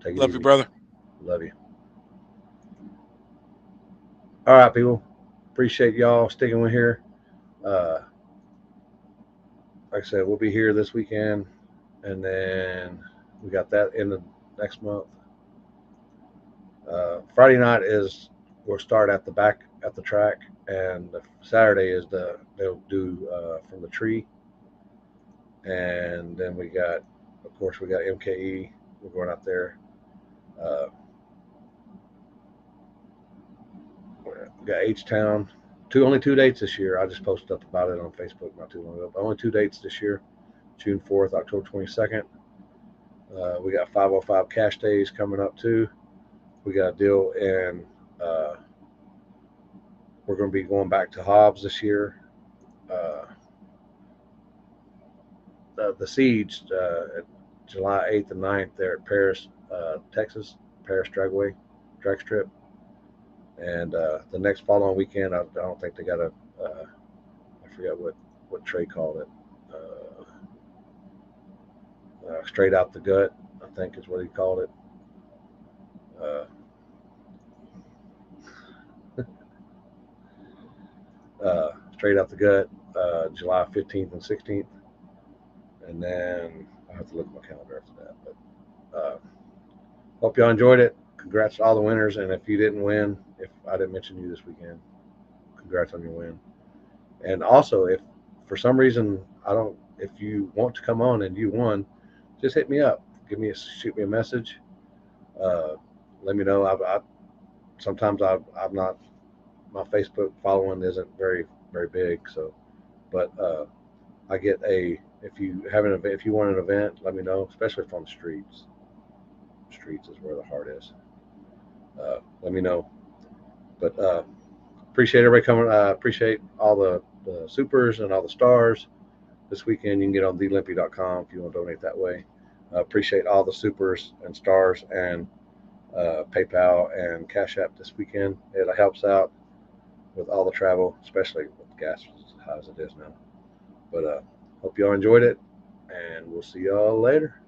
Take it Love easy. you, brother. Love you. All right, people. Appreciate y'all sticking with here. Like I said, we'll be here this weekend, and then we got that in the next month. Friday night we'll start at the track, and Saturday is they'll do from the tree, and then we got MKE. We're going out there. We got H-Town. Only 2 dates this year. I just posted up about it on Facebook not too long ago. But only 2 dates this year. June 4th, October 22nd. We got 505 cash days coming up too. We got a deal in. We're going to be going back to Hobbs this year. The Siege, July 8th and 9th there at Paris, Texas, Paris Dragway, drag strip. And the next following weekend, I don't think they got I forget what Trey called it. Straight out the gut, I think is what he called it. Straight out the gut, July 15th and 16th. And then I have to look at my calendar after that. But hope y'all enjoyed it. Congrats to all the winners. And if you didn't win, if I didn't mention you this weekend, congrats on your win. And also, if for some reason if you want to come on and you won, just hit me up. Shoot me a message. Let me know. Sometimes I'm not. My Facebook following isn't very very big. So, but I get if you want an event, let me know. Especially if on the streets. Streets is where the heart is. Let me know. But appreciate everybody coming. Appreciate all the supers and all the stars. This weekend you can get on thelimpy.com if you want to donate that way. Appreciate all the supers and stars and PayPal and Cash App this weekend. It helps out with all the travel, especially with gas as high as it is now. But hope y'all enjoyed it, and we'll see y'all later.